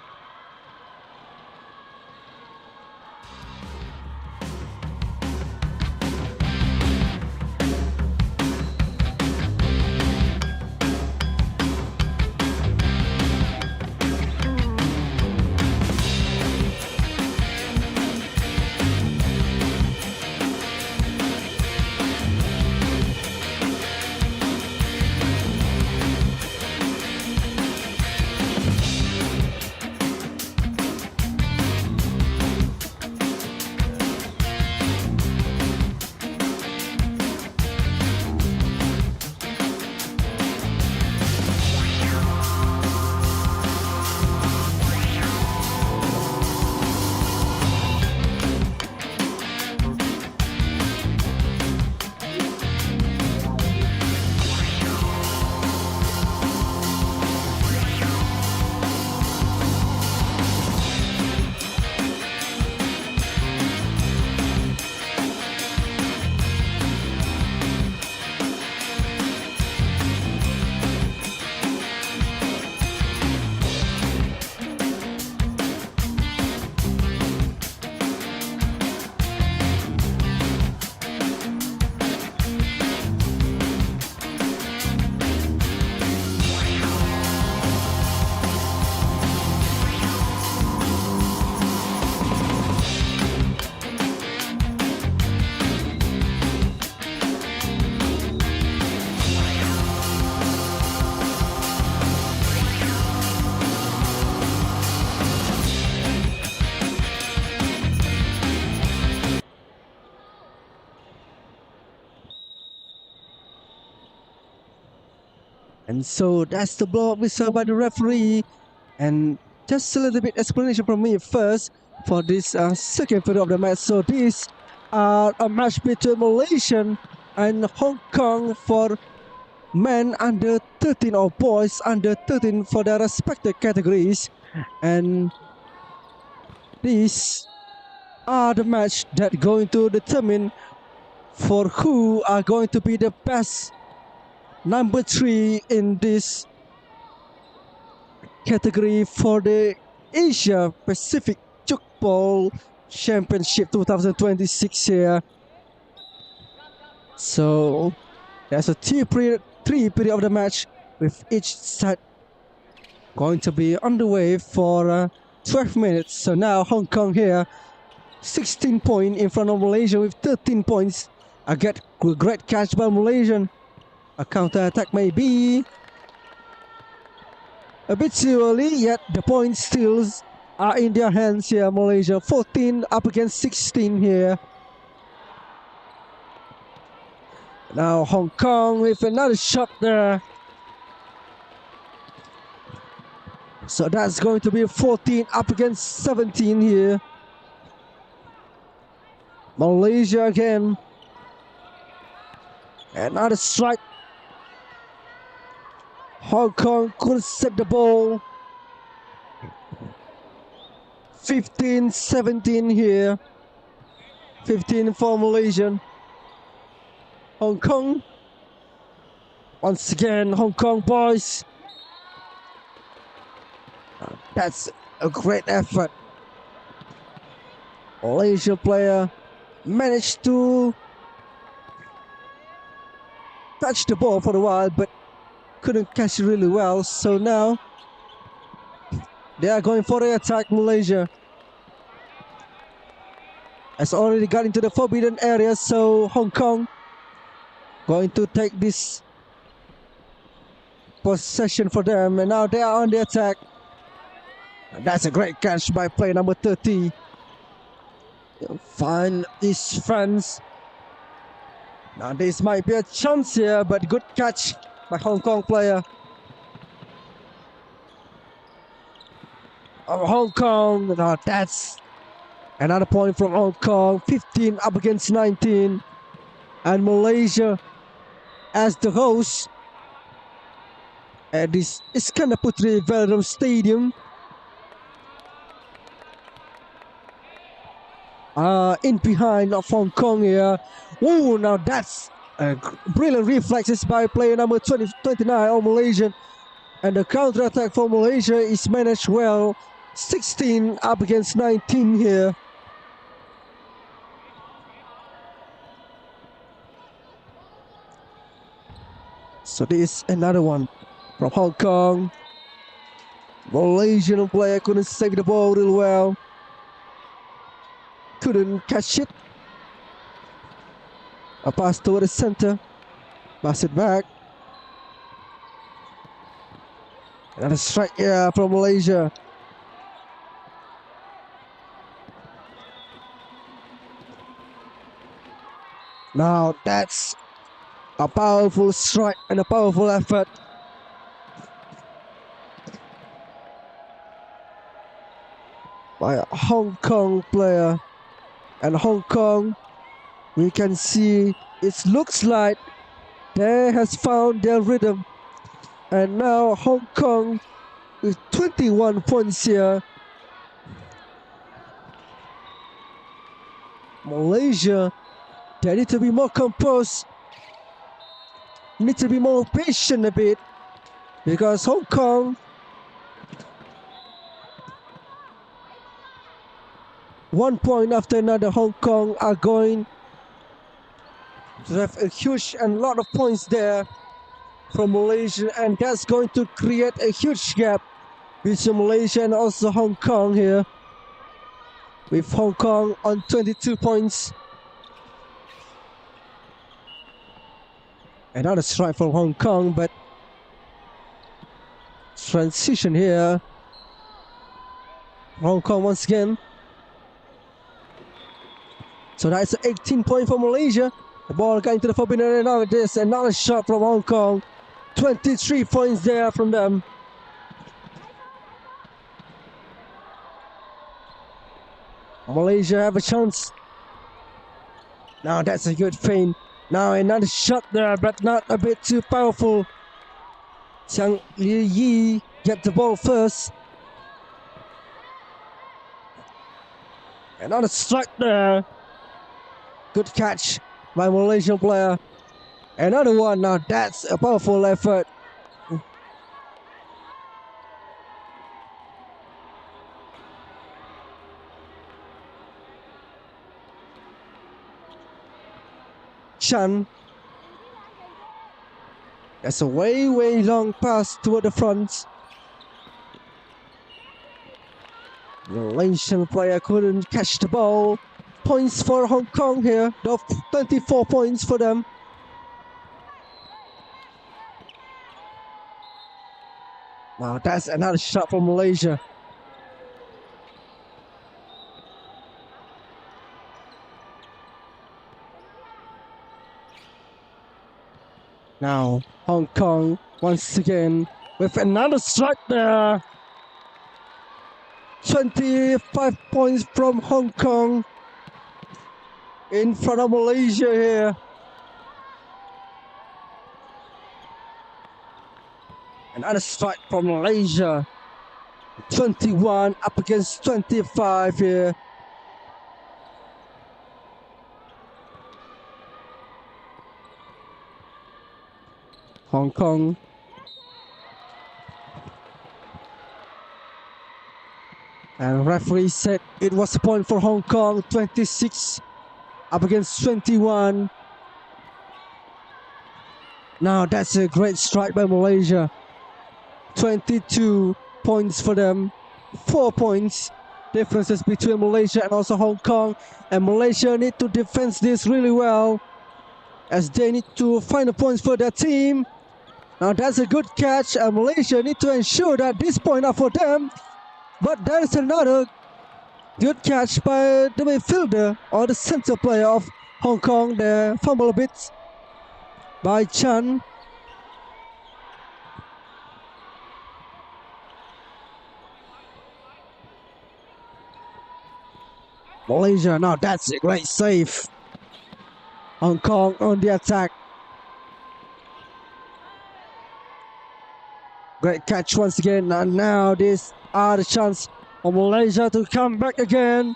And so that's the blow up whistle by the referee. And just a little bit explanation from me first for this second period of the match. So this a match between Malaysian and Hong Kong for men under 13 or boys under 13 for their respective categories. And these are the match that going to determine for who are going to be the best number 3 in this category for the Asia Pacific Tchoukball Championship 2026 here. So there's a 3 period of the match with each side going to be underway for 12 minutes. So now Hong Kong here 16 points in front of Malaysia with 13 points. A great catch by Malaysian. A counter attack may be a bit too early, yet the points still are in their hands here. Malaysia 14 up against 16 here. Now Hong Kong with another shot there. So that's going to be 14 up against 17 here. Malaysia again. Another strike. Hong Kong could set the ball. 15-17 here. 15 for Malaysian. Hong Kong. Once again, Hong Kong boys. That's a great effort. Malaysia player managed to touched the ball for a while, but couldn't catch it really well. So now they are going for the attack, Malaysia. Has already got into the forbidden area, so Hong Kong going to take this possession for them, and now they are on the attack. And that's a great catch by player number 30. Find his friends. Now this might be a chance here, but good catch by Hong Kong player. Hong Kong, now that's another point from Hong Kong. 15 up against 19. And Malaysia as the host at this Iskandar Puteri Velodrome Stadium. In behind of Hong Kong here. Oh, now that's a brilliant reflexes by player number 29 of Malaysia. And the counter attack for Malaysia is managed well. 16 up against 19 here. So this is another one from Hong Kong. Malaysian player couldn't save the ball real well. Couldn't catch it. A pass toward the center. Pass it back. Another strike here from Malaysia. Now that's a powerful strike and a powerful effort. By a Hong Kong player. And Hong Kong, we can see it looks like they has found their rhythm. And now Hong Kong with 21 points here. Malaysia, they need to be more composed. Need to be more patient a bit. Because Hong Kong, one point after another, Hong Kong are going to have a huge and lot of points there from Malaysia, and that's going to create a huge gap between Malaysia and also Hong Kong here, with Hong Kong on 22 points. Another strike from Hong Kong, but transition here. Hong Kong once again. So that's 18 points for Malaysia. The ball going to the forbidden area now. There's another shot from Hong Kong. 23 points there from them. Malaysia have a chance. Now that's a good feint. Now another shot there, but not a bit too powerful. Xiang Liu Yi get the ball first. Another strike there. Good catch by Malaysian player. Another one. Now that's a powerful effort. Chan. That's a way long pass toward the front. The Malaysian player couldn't catch the ball. Points for Hong Kong here. 24 points for them. Wow, that's another shot from Malaysia. Now Hong Kong once again with another strike there. 25 points from Hong Kong in front of Malaysia here. Another strike from Malaysia. 21 up against 25 here. Hong Kong. And referee said it was a point for Hong Kong. 26 up against 21. Now that's a great strike by Malaysia. 22 points for them. 4 points differences between Malaysia and also Hong Kong. And Malaysia need to defend this really well, as they need to find the points for their team. Now that's a good catch, and Malaysia need to ensure that this point are for them. But there's another good catch by the midfielder or the center player of Hong Kong. They fumble a bit by Chan. Malaysia, now that's a great save. Hong Kong on the attack. Great catch once again, and now this are the chance for Malaysia to come back again.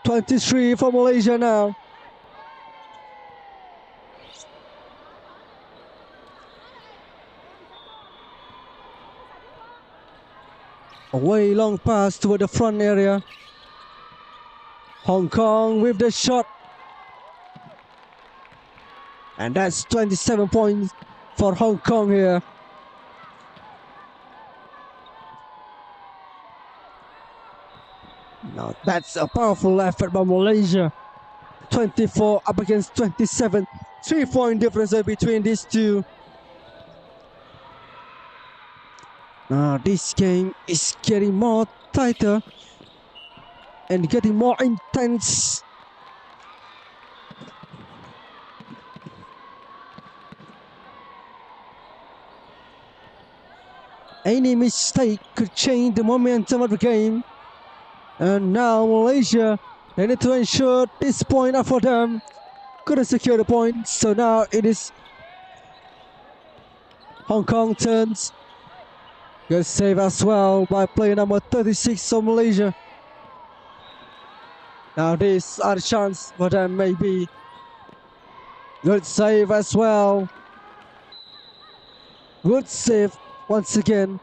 23 for Malaysia now. A way long pass toward the front area. Hong Kong with the shot. And that's 27 points for Hong Kong here. Now that's a powerful effort by Malaysia. 24 up against 27. 3-point difference between these two. Now this game is getting more tighter and getting more intense. Any mistake could change the momentum of the game. And now Malaysia, they need to ensure this point are for them. Couldn't secure the point, so now it is Hong Kong turns. Good save as well by player number 36 of Malaysia. Now this are the chance for them maybe. Good save as well. Good save once again.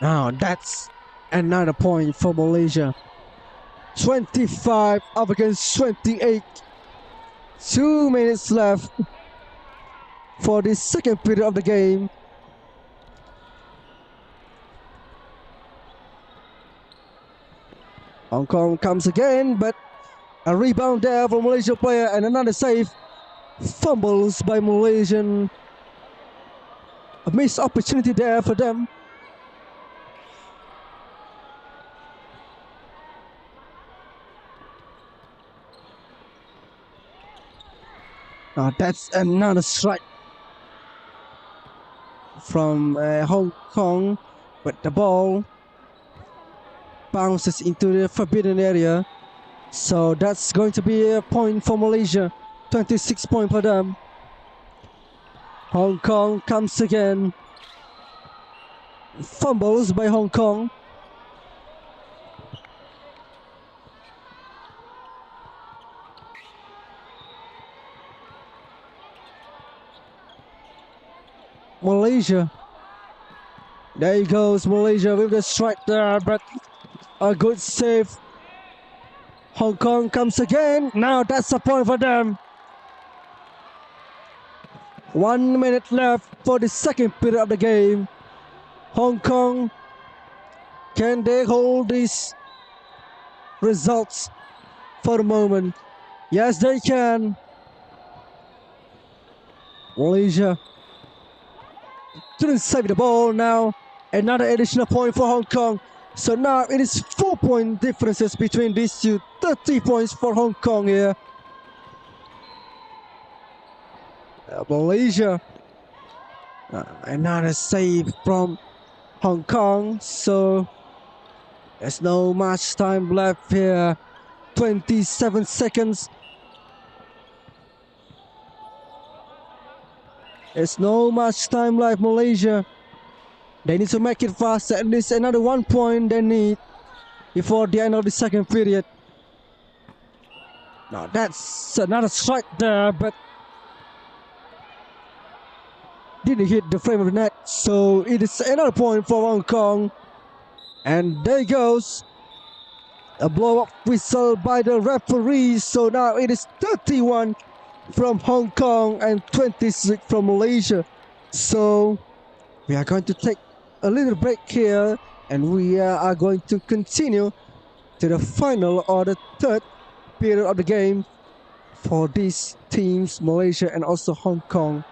Now that's another point for Malaysia. 25 up against 28. 2 minutes left for the second period of the game. Hong Kong comes again, but a rebound there for Malaysia player and another save. Fumbles by Malaysian. A missed opportunity there for them. Now that's another strike from Hong Kong, but the ball bounces into the forbidden area. So that's going to be a point for Malaysia. 26 points for them. Hong Kong comes again. Fumbles by Hong Kong. Malaysia. There he goes, Malaysia with the strike there, but a good save. Hong Kong comes again. Now that's a point for them. 1 minute left for the second period of the game. Hong Kong, can they hold these results for the moment? Yes, they can. Malaysia didn't save the ball. Now another additional point for Hong Kong. So now it is 4-point differences between these two. 30 points for Hong Kong here. Malaysia. Another save from Hong Kong. So there's no much time left here. 27 seconds. There's no much time left, Malaysia. They need to make it fast. At least another 1 point they need before the end of the second period. Now that's another strike there, but didn't hit the frame of the net. So it is another point for Hong Kong. And there goes a blow-up whistle by the referee. So now it is 31 from Hong Kong and 26 from Malaysia. So we are going to take a little break here, and we are going to continue to the final or the third period of the game for these teams, Malaysia and also Hong Kong.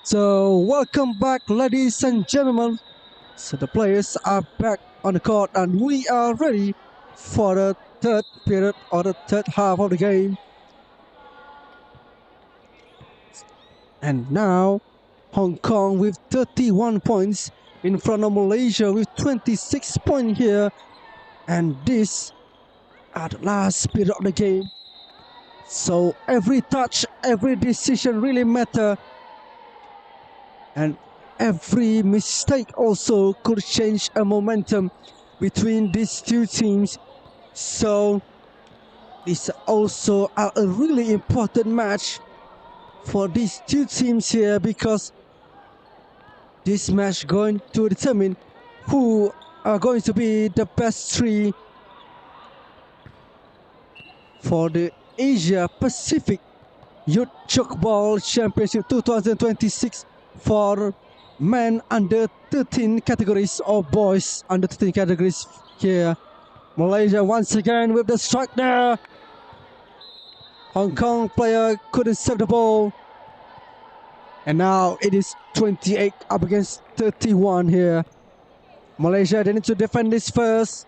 So welcome back, ladies and gentlemen. So the players are back on the court and we are ready for the third period or the third half of the game. And now Hong Kong with 31 points in front of Malaysia with 26 points here. And this at the last period of the game. So every touch, every decision really matter. And every mistake also could change a momentum between these two teams. So it's also a really important match for these two teams here, because this match going to determine who are going to be the best three for the Asia Pacific Youth Tchoukball Championship 2026 for men under 13 categories or boys under 13 categories here. Malaysia once again with the strike there. Hong Kong player couldn't serve the ball. And now it is 28 up against 31 here. Malaysia, they need to defend this first.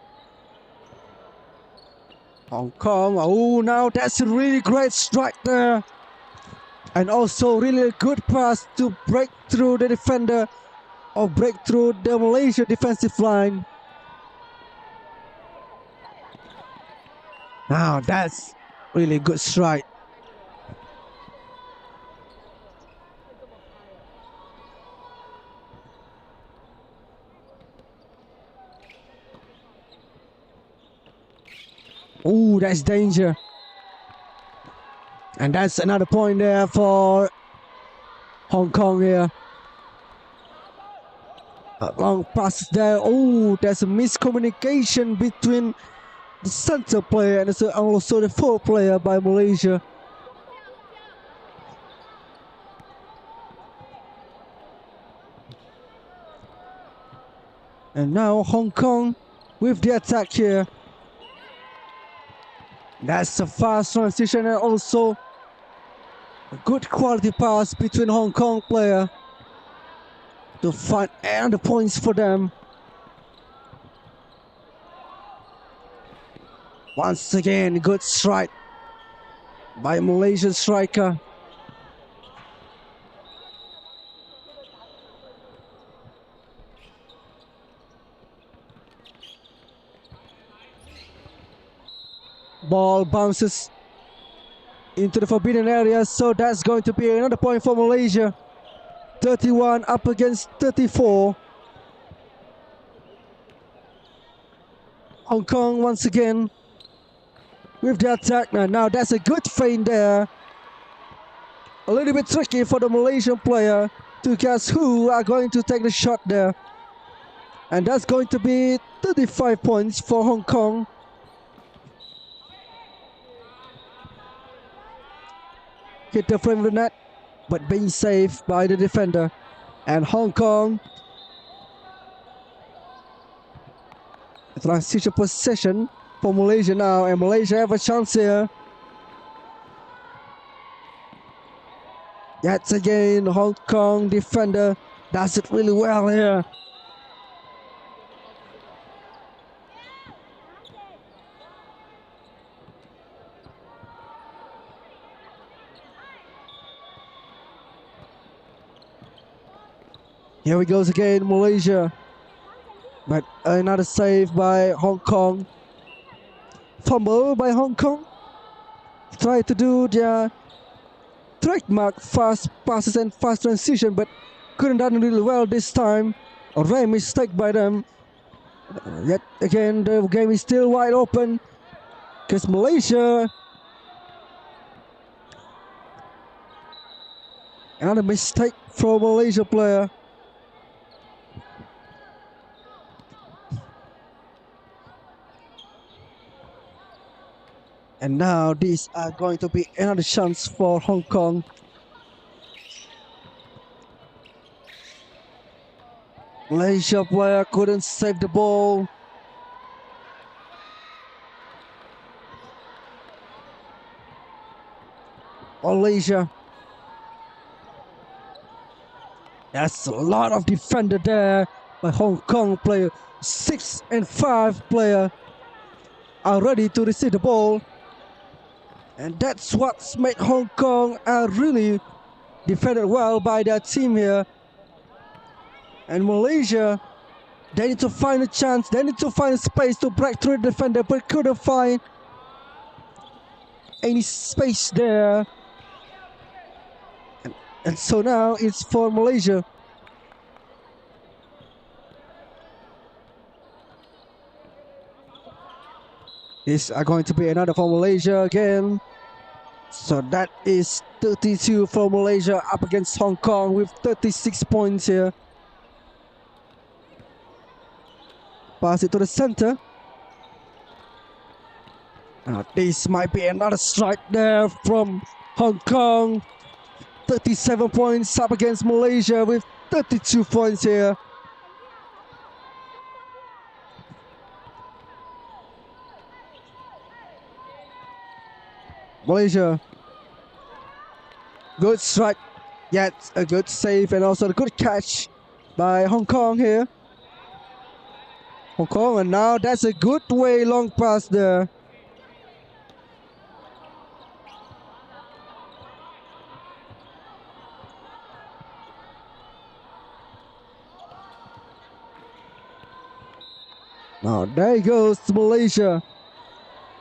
Hong Kong, oh, now that's a really great strike there. And also really good pass to break through the defender or break through the Malaysia defensive line. Now that's really good strike. Oh, that's danger. And that's another point there for Hong Kong here. A long pass there. Oh, there's a miscommunication between the center player and also the fourth player by Malaysia. And now Hong Kong with the attack here. That's a fast transition and also a good quality pass between Hong Kong player to find and the points for them. Once again, good strike by Malaysian striker. Ball bounces into the forbidden area, so that's going to be another point for Malaysia. 31 up against 34. Hong Kong once again with the attack. Now that's a good feint there. A little bit tricky for the Malaysian player to guess who are going to take the shot there. And that's going to be 35 points for Hong Kong. Hit the front of the net, but being saved by the defender. And Hong Kong, transition possession for Malaysia now, and Malaysia have a chance here. Yet again, Hong Kong defender does it really well here. Here he goes again, Malaysia. But another save by Hong Kong. Fumble by Hong Kong. Try to do their trademark fast passes and fast transition, but couldn't done really well this time. A rare mistake by them. Yet again, the game is still wide open because Malaysia. Another mistake from Malaysia player. And now these are going to be another chance for Hong Kong. Malaysia player couldn't save the ball. Malaysia. That's a lot of defender there by Hong Kong player. 6 and 5 player are ready to receive the ball. And that's what's made Hong Kong really defended well by their team here. And Malaysia, they need to find a chance, they need to find a space to break through the defender, but couldn't find any space there. And so now it's for Malaysia. These are going to be another for Malaysia again. So that is 32 for Malaysia up against Hong Kong with 36 points here. Pass it to the center. Now this might be another strike there from Hong Kong. 37 points up against Malaysia with 32 points here. Malaysia. Good strike, yet a good save and also a good catch by Hong Kong here. Hong Kong, and now that's a good way long pass there. Now there goes Malaysia.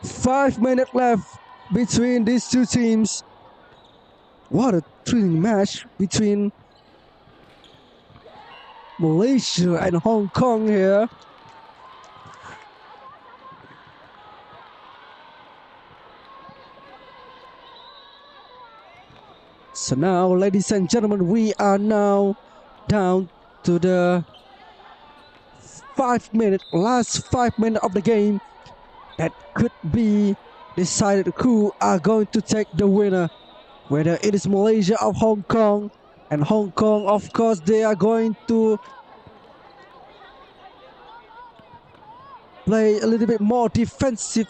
5 minutes left between these two teams. What a thrilling match between Malaysia and Hong Kong here. So now, ladies and gentlemen, we are now down to the last 5 minutes of the game. that could be decided who are going to take the winner, whether it is Malaysia or Hong Kong. And Hong Kong, of course, they are going to play a little bit more defensive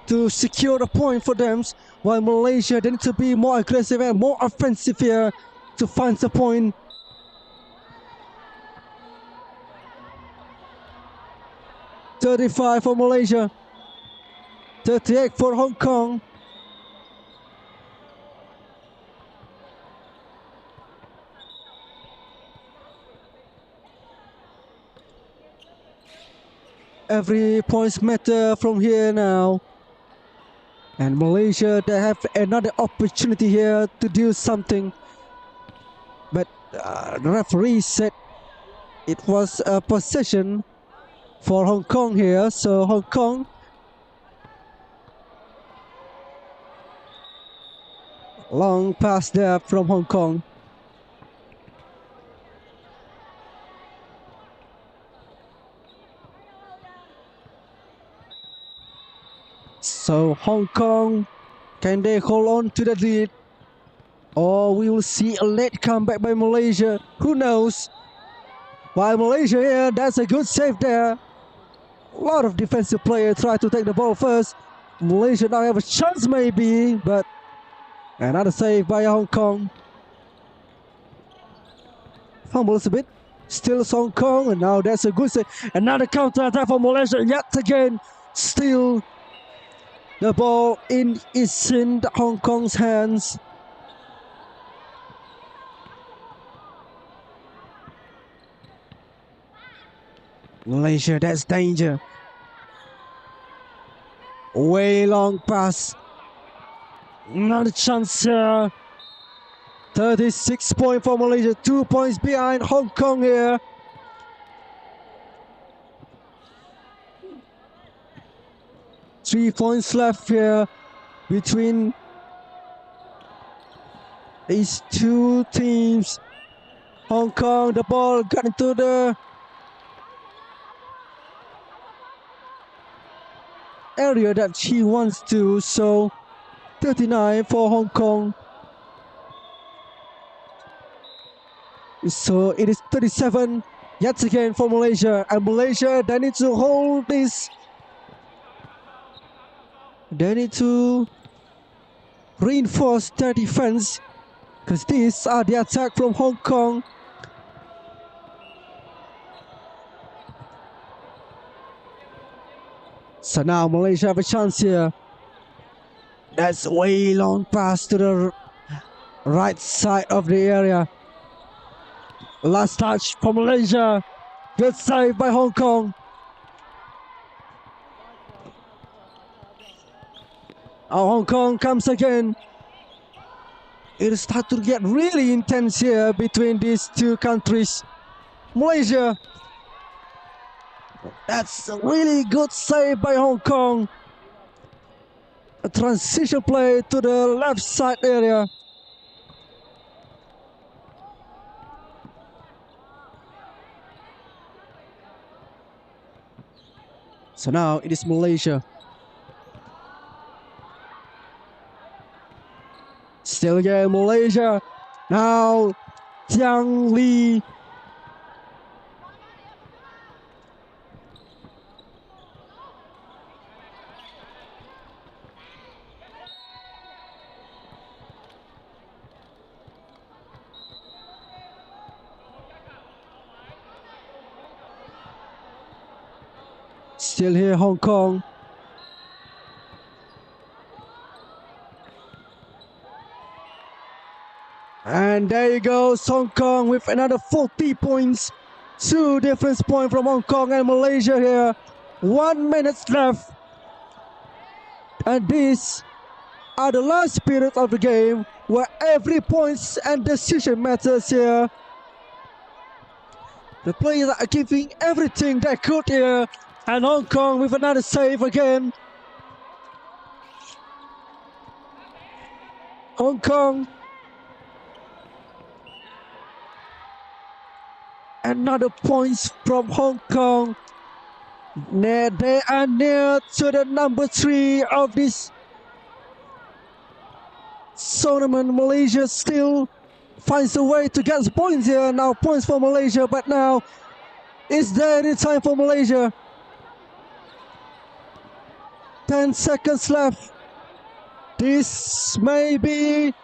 to secure the point for them, while Malaysia they need to be more aggressive and more offensive here to find the point. .35 for Malaysia, 38 for Hong Kong. Every points matter from here now. And Malaysia, they have another opportunity here to do something. But the referee said it was a possession for Hong Kong here. So Hong Kong, long pass there from Hong Kong. So Hong Kong, can they hold on to the lead? Or we will see a late comeback by Malaysia. Who knows? While Malaysia here, that's a good save there. A lot of defensive players try to take the ball first. Malaysia now have a chance maybe, but another save by Hong Kong. Fumbles a bit. Still Hong Kong, and now that's a good save. Another counter attack for Malaysia yet again. Still the ball is in Hong Kong's hands. Malaysia, that's danger. Way long pass. Another chance here. 36 points for Malaysia, 2 points behind Hong Kong here. Three points left here between these two teams. Hong Kong, the ball got into the area that she wants to, so 39 for Hong Kong. So it is 37 yet again for Malaysia, and Malaysia, they need to hold this. They need to reinforce their defense, because these are the attack from Hong Kong. So now Malaysia have a chance here. That's way long pass to the right side of the area. Last touch for Malaysia. Good save by Hong Kong. Hong Kong comes again. It starts to get really intense here between these two countries. Malaysia. That's a really good save by Hong Kong. A transition play to the left side area. So now it is Malaysia. Still again Malaysia. Now Jiang Li. Still here Hong Kong. And there you go, Hong Kong with another 40 points. 2 difference points from Hong Kong and Malaysia here. 1 minute left. And these are the last period of the game where every points and decision matters here. The players are giving everything they could here. And Hong Kong with another save again. Hong Kong. Another points from Hong Kong. They are near to the number 3 of this tournament. Malaysia still finds a way to get points here. Now points for Malaysia, but now is there any time for Malaysia? 10 seconds left. This may be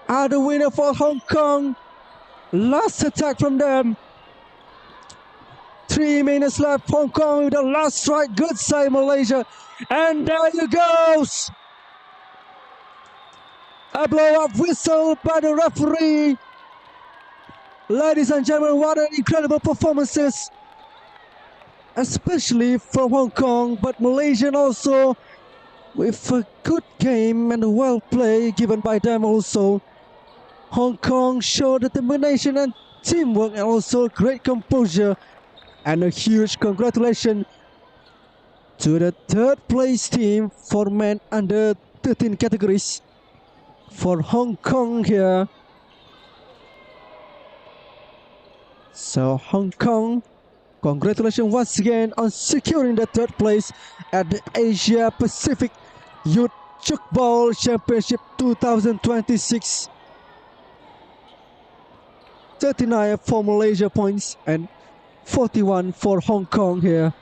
the winner for Hong Kong. Last attack from them. 3 minutes left. Hong Kong with the last strike. Good save, Malaysia. And there you goes. A blow-up whistle by the referee. Ladies and gentlemen, what an incredible performances. Especially from Hong Kong, but Malaysian also with a good game and a well play given by them also. Hong Kong showed determination and teamwork and also great composure. And a huge congratulations to the third place team for men under 13 categories for Hong Kong here. So Hong Kong, congratulations once again on securing the third place at the Asia Pacific Youth Tchoukball Championship 2026. 39 for Malaysia points and 41 for Hong Kong here.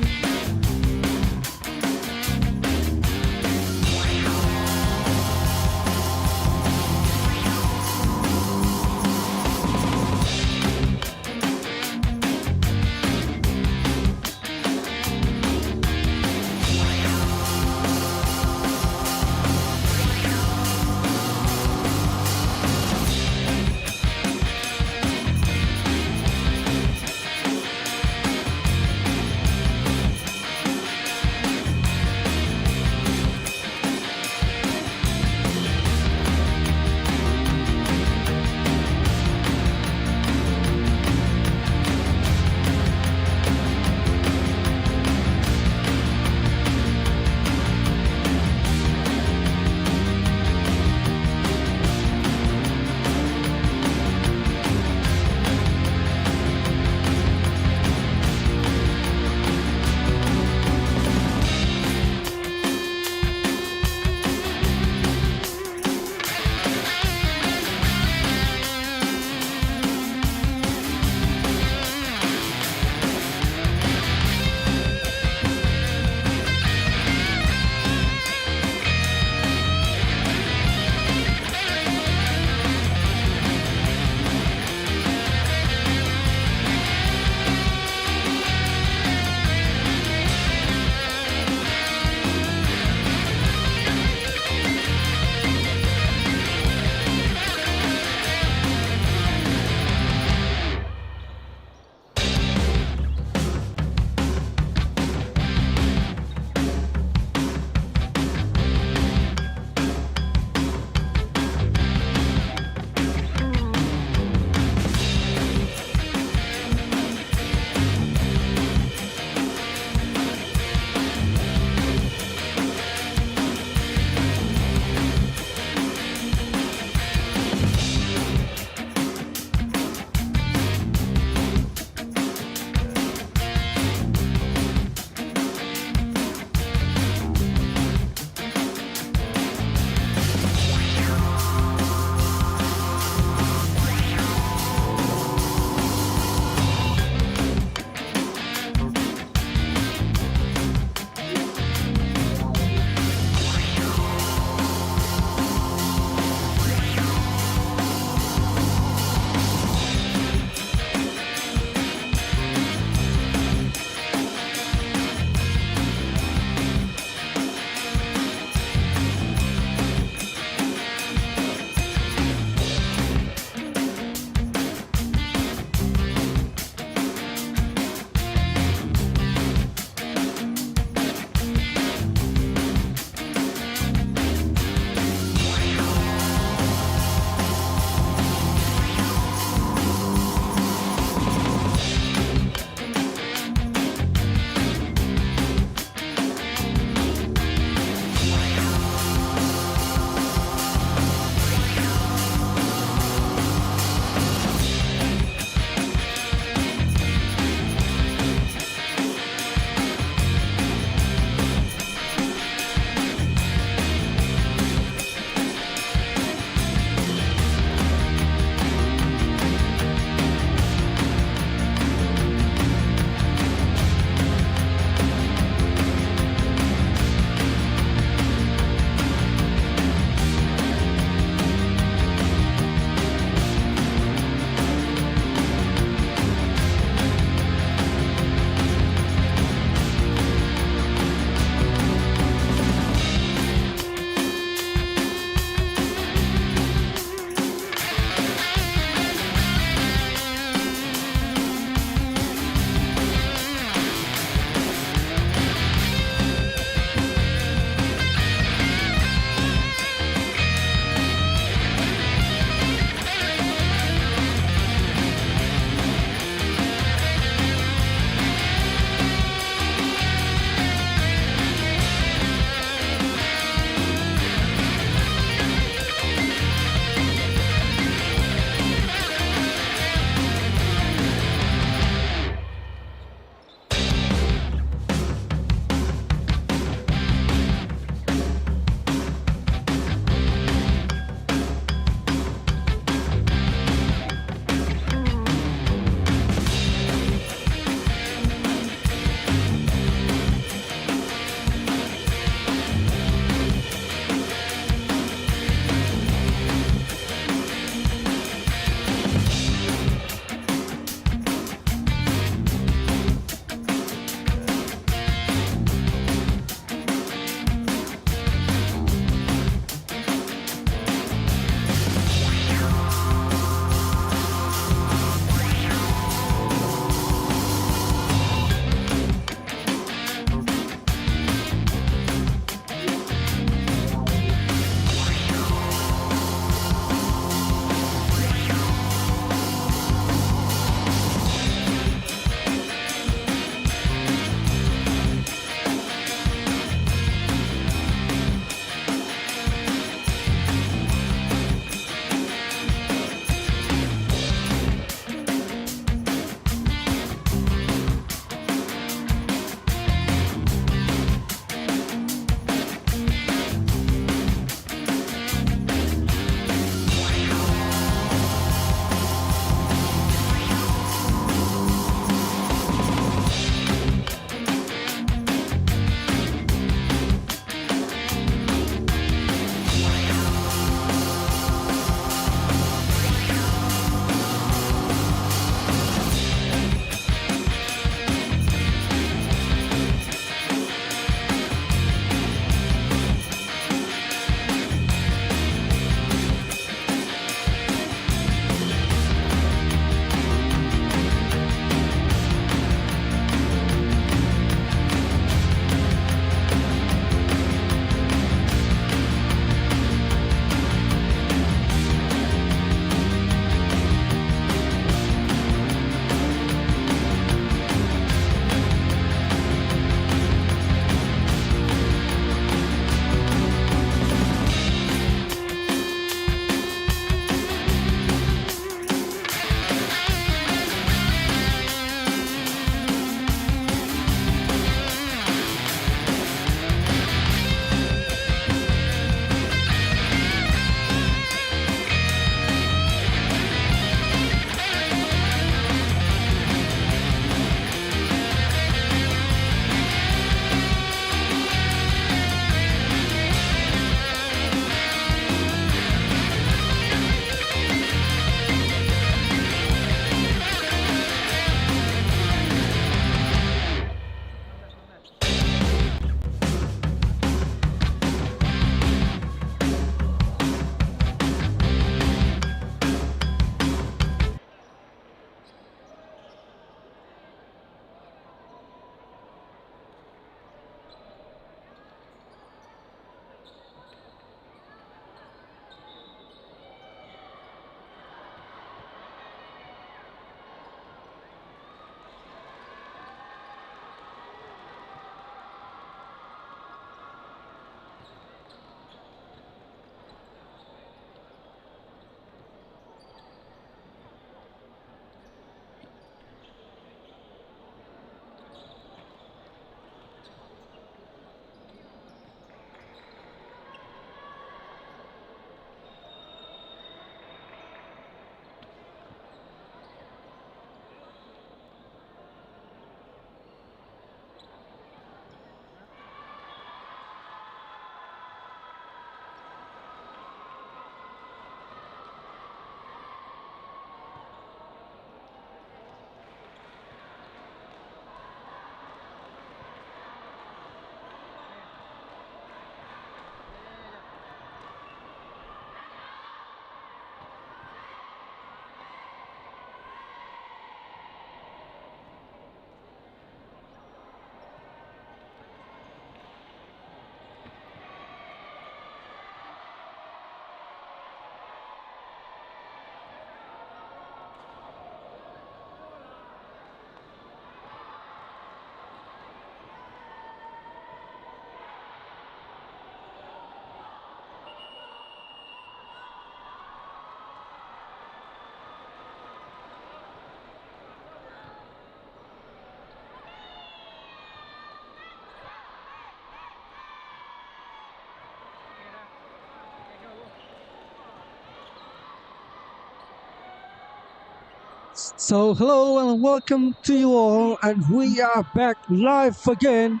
So hello and welcome to you all, and we are back live again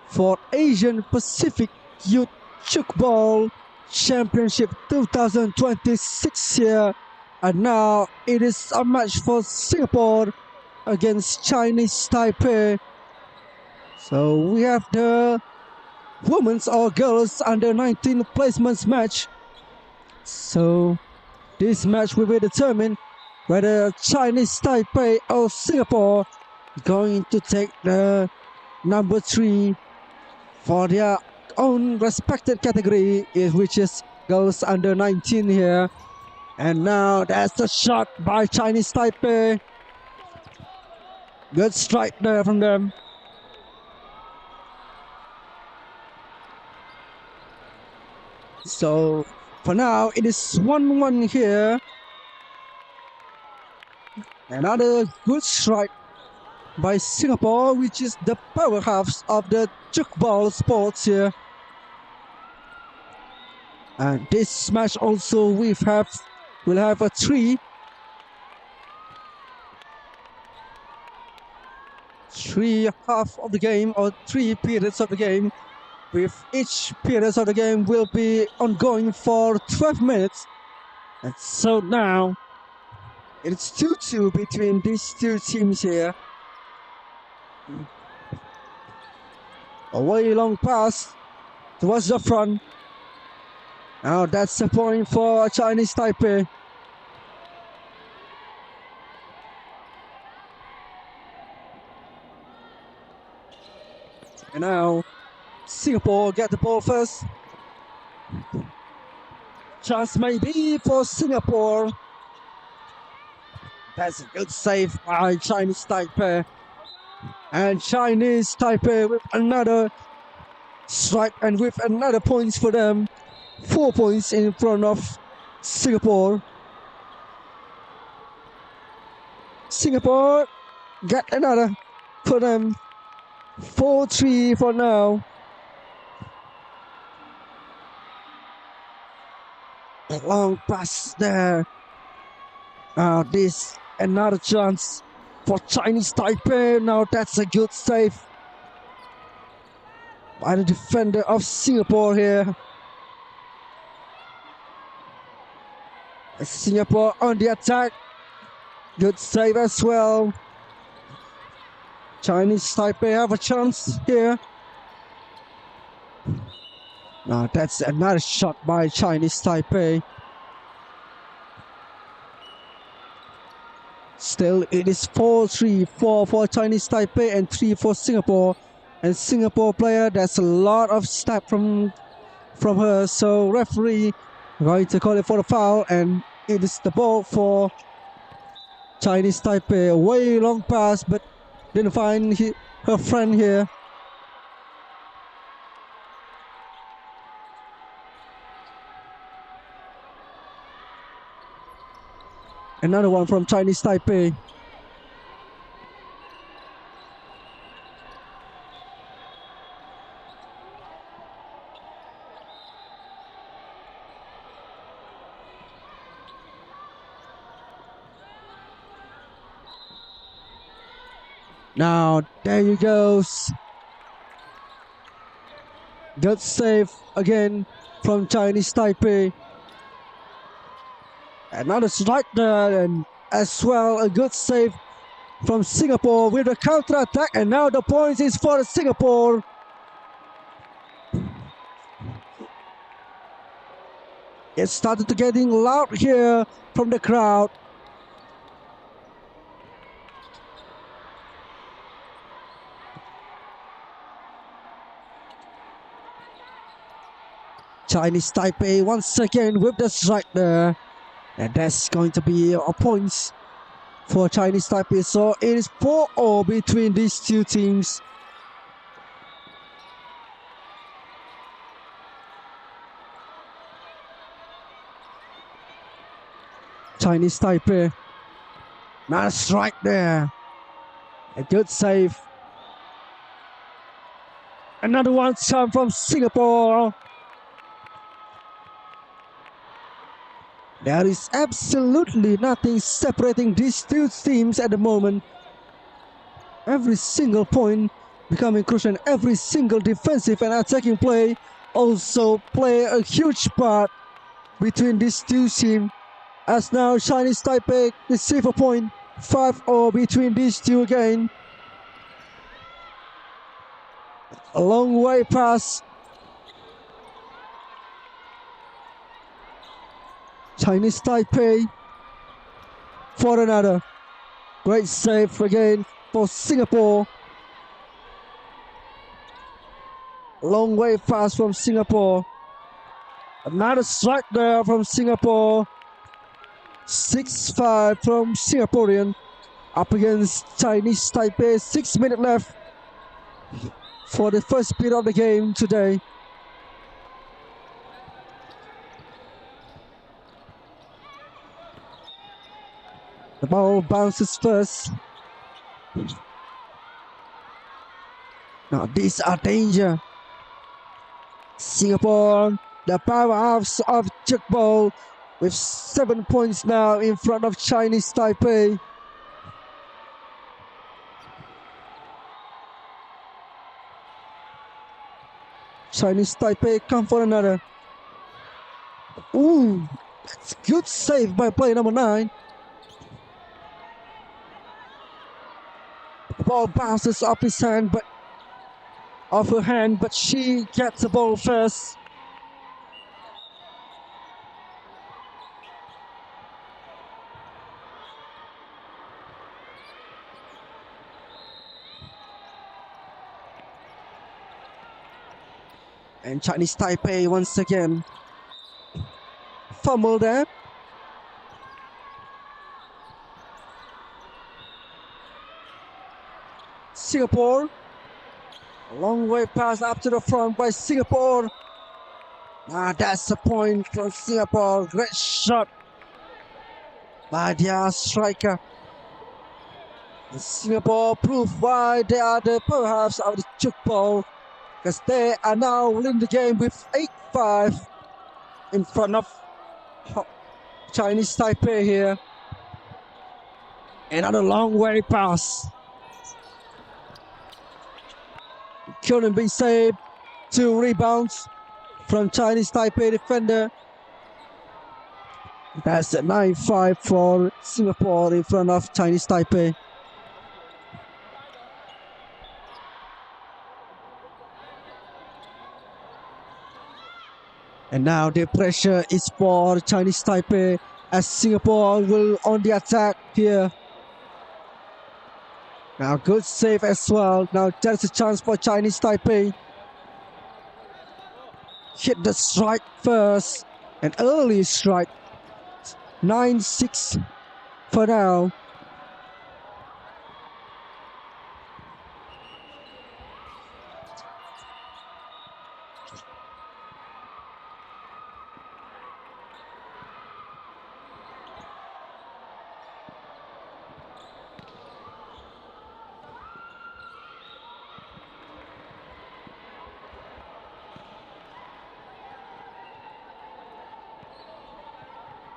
for Asian Pacific Youth Tchoukball Championship 2026 here, and now it is a match for Singapore against Chinese Taipei. So we have the women's or girls under 19 placements match. So this match will be determined whether Chinese Taipei or Singapore going to take the number 3 for their own respected category, which is girls under 19 here. And now that's the shot by Chinese Taipei. Good strike there from them. So for now it is 1-1 here. Another good strike by Singapore, which is the powerhouse of the Tchoukball sports here. And this match also will have a 3 half of the game, or 3 periods of the game, with each period of the game will be ongoing for 12 minutes. And so now it's 2-2 between these two teams here. A way long pass towards the front. Now that's a point for Chinese Taipei. And now Singapore get the ball first. Chance maybe for Singapore. That's a good save by Chinese Taipei. And Chinese Taipei with another strike and with another points for them. 4 points in front of Singapore. Singapore get another for them. 4-3 for now. A long pass there. This another chance for Chinese Taipei. Now that's a good save by the defender of Singapore here. Singapore on the attack. Good save as well. Chinese Taipei have a chance here. Now that's another shot by Chinese Taipei. Still it is 4-3, 4 for Chinese Taipei and 3 for Singapore. And Singapore player, that's a lot of step from her. So referee going to call it for the foul, and it is the ball for Chinese Taipei. A way long pass, but didn't find her friend here. Another one from Chinese Taipei. Now, there you goes. Good save again from Chinese Taipei. Another strike there, and as well a good save from Singapore with a counter-attack, and now the point is for Singapore. It started to getting loud here from the crowd. Chinese Taipei once again with the strike there. And that's going to be a points for Chinese Taipei. So it is 4-4 between these two teams. Chinese Taipei. Nice strike there. A good save. Another one come from Singapore. There is absolutely nothing separating these two teams at the moment. Every single point becoming crucial. Every single defensive and attacking play also play a huge part between these two teams. As now Chinese Taipei receive a point, 5-0 between these two again. A long way pass. Chinese Taipei for another. Great save again for Singapore. Long way pass from Singapore. Another strike there from Singapore. 6-5 from Singaporean up against Chinese Taipei. 6 minutes left for the first period of the game today. The ball bounces first. Now these are danger. Singapore, the powerhouse of Tchoukball, with 7 points now in front of Chinese Taipei. Chinese Taipei come for another. Ooh, that's good save by player number 9. The ball bounces off his hand, but off her hand, but she gets the ball first. And Chinese Taipei once again fumble there. Singapore, a long way pass up to the front by Singapore. That's the point from Singapore. Great shot by their striker. And Singapore prove why they are the powerhouse of the Tchoukball, because they are now winning the game with 8-5 in front of Chinese Taipei here. Another long way pass. Couldn't be saved. 2 rebounds from Chinese Taipei defender. That's a 9-5 for Singapore in front of Chinese Taipei. And now the pressure is for Chinese Taipei as Singapore will on the attack here. Now good save as well. Now there's a chance for Chinese Taipei. Hit the strike first. An early strike. 9-6 for now.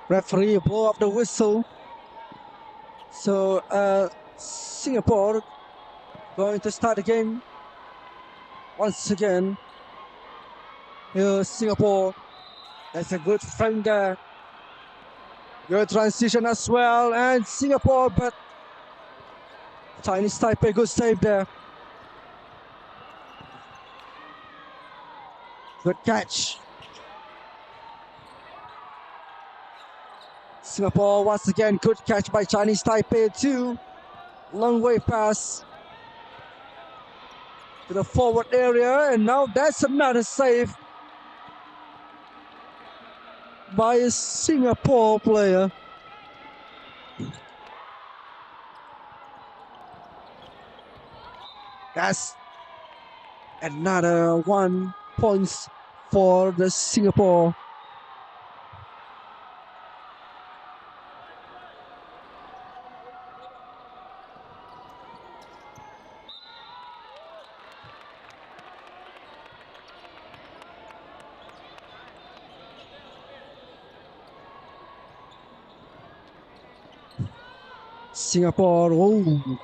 Referee blow up the whistle. So Singapore going to start the game once again. Here Singapore. That's a good friend there. Good transition as well. And Singapore, but Chinese Taipei, good save there. Good catch. Singapore once again, good catch by Chinese Taipei too. Long way pass to the forward area, and now that's another save by a Singapore player. That's another 1 point for the Singapore. Singapore, oh,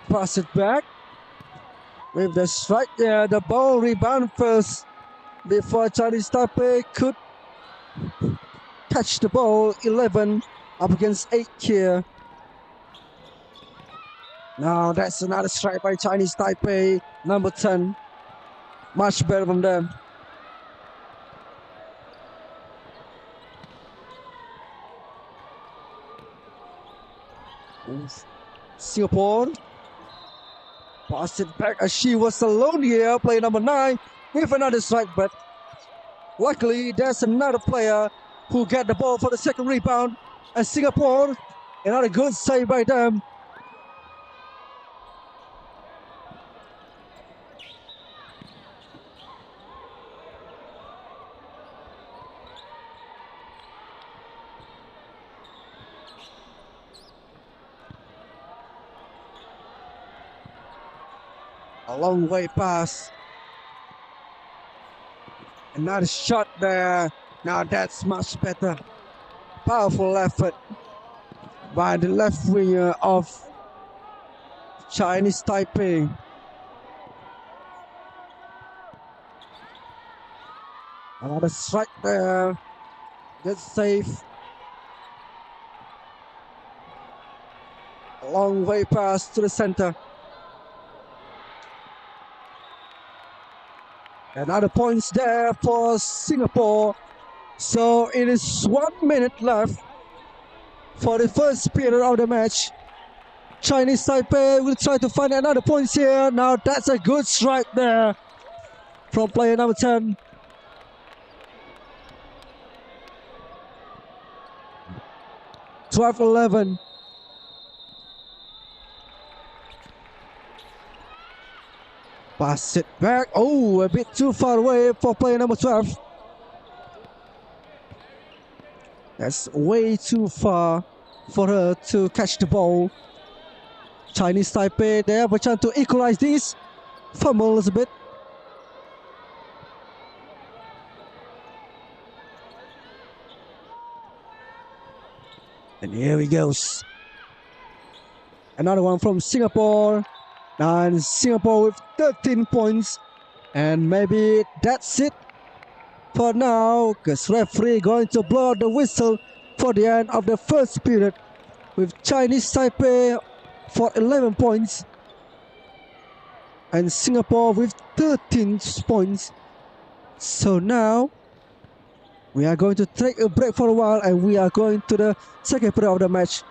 pass it back. With the strike there, the ball rebound first before Chinese Taipei could catch the ball. 11 up against 8 here. Now that's another strike by Chinese Taipei, number 10. Much better from them. Singapore pass it back as she was alone here, player number 9 with another strike, but luckily there's another player who get the ball for the second rebound, and Singapore, another good save by them. A long way pass. Another shot there. Now that's much better. Powerful effort by the left winger of Chinese Taipei. Another strike there. Good save. A long way pass to the center. Another points there for Singapore. So it is 1 minute left for the first period of the match. Chinese Taipei will try to find another points here. Now that's a good strike there from player number 10. (12-11). Pass it back. Oh, a bit too far away for player number 12. That's way too far for her to catch the ball. Chinese Taipei, they have a chance to equalize this. Fumble a bit. And here he goes. Another one from Singapore. And Singapore with 13 points. And maybe that's it for now, because referee going to blow the whistle for the end of the first period with Chinese Taipei for 11 points and Singapore with 13 points. So now we are going to take a break for a while and we are going to the second period of the match.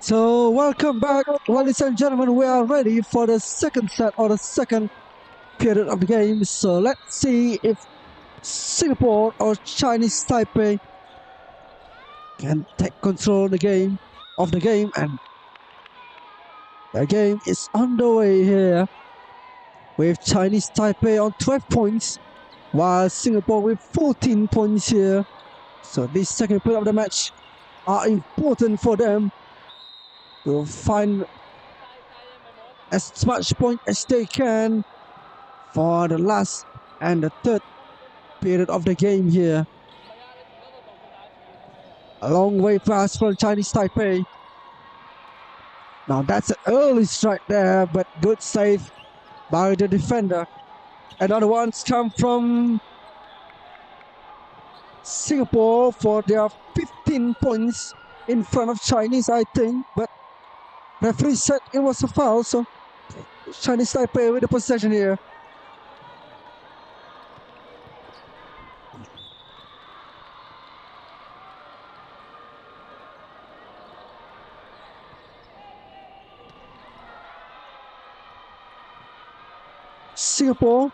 So welcome back, ladies and gentlemen. We are ready for the second set or the second period of the game. So let's see if Singapore or Chinese Taipei can take control of the game, and the game is underway here with Chinese Taipei on 12 points, while Singapore with 14 points here. So this second period of the match are important for them to find as much point as they can for the last and the third period of the game here. A long way pass from Chinese Taipei. Now that's an early strike there, but good save by the defender. Another one's come from Singapore for their 15 points in front of Chinese, I think, but referee said it was a foul, so Chinese Taipei with the possession here. Singapore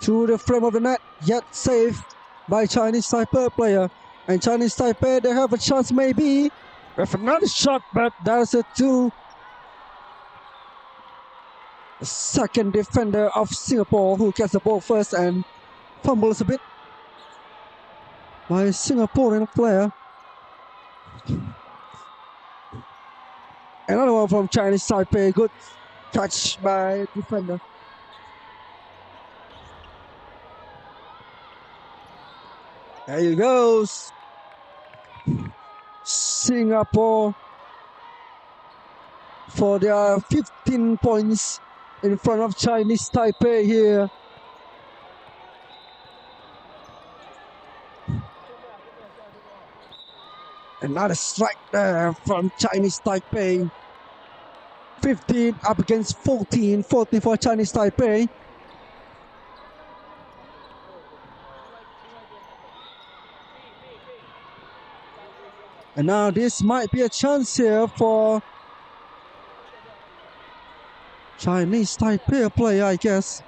through the frame of the net, yet saved by Chinese Taipei player. And Chinese Taipei, they have a chance maybe with another shot, but there's a two. The second defender of Singapore who gets the ball first and fumbles a bit by a Singaporean player. Another one from Chinese Taipei, good catch by defender. There he goes. Singapore for their 15 points in front of Chinese Taipei here. Another strike there from Chinese Taipei. 15 up against 14 for Chinese Taipei. And now this might be a chance here for Chinese Taipei player, I guess.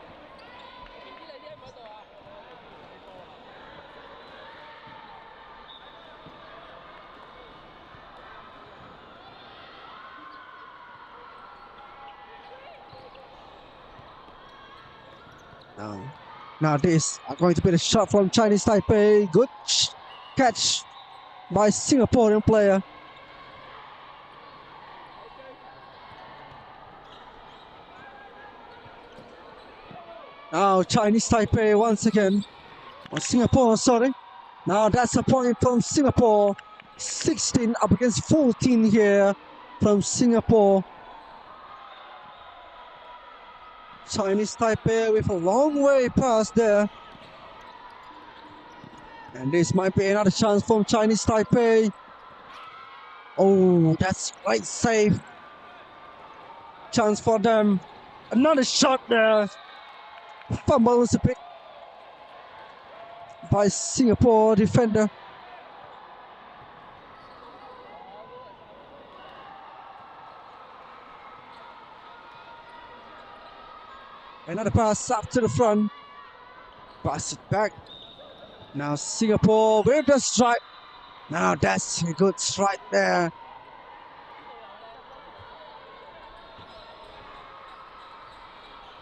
Now this are going to be the shot from Chinese Taipei. Good catch by Singaporean player. Now Chinese Taipei once again. Or Singapore, sorry. Now that's a point from Singapore. 16 up against 14 here from Singapore. Chinese Taipei with a long way pass there. And this might be another chance from Chinese Taipei. Oh, that's great save. Chance for them. Another shot there. Fumbles a bit by Singapore defender. Another pass up to the front. Pass it back. Now Singapore with the strike. Now that's a good strike there.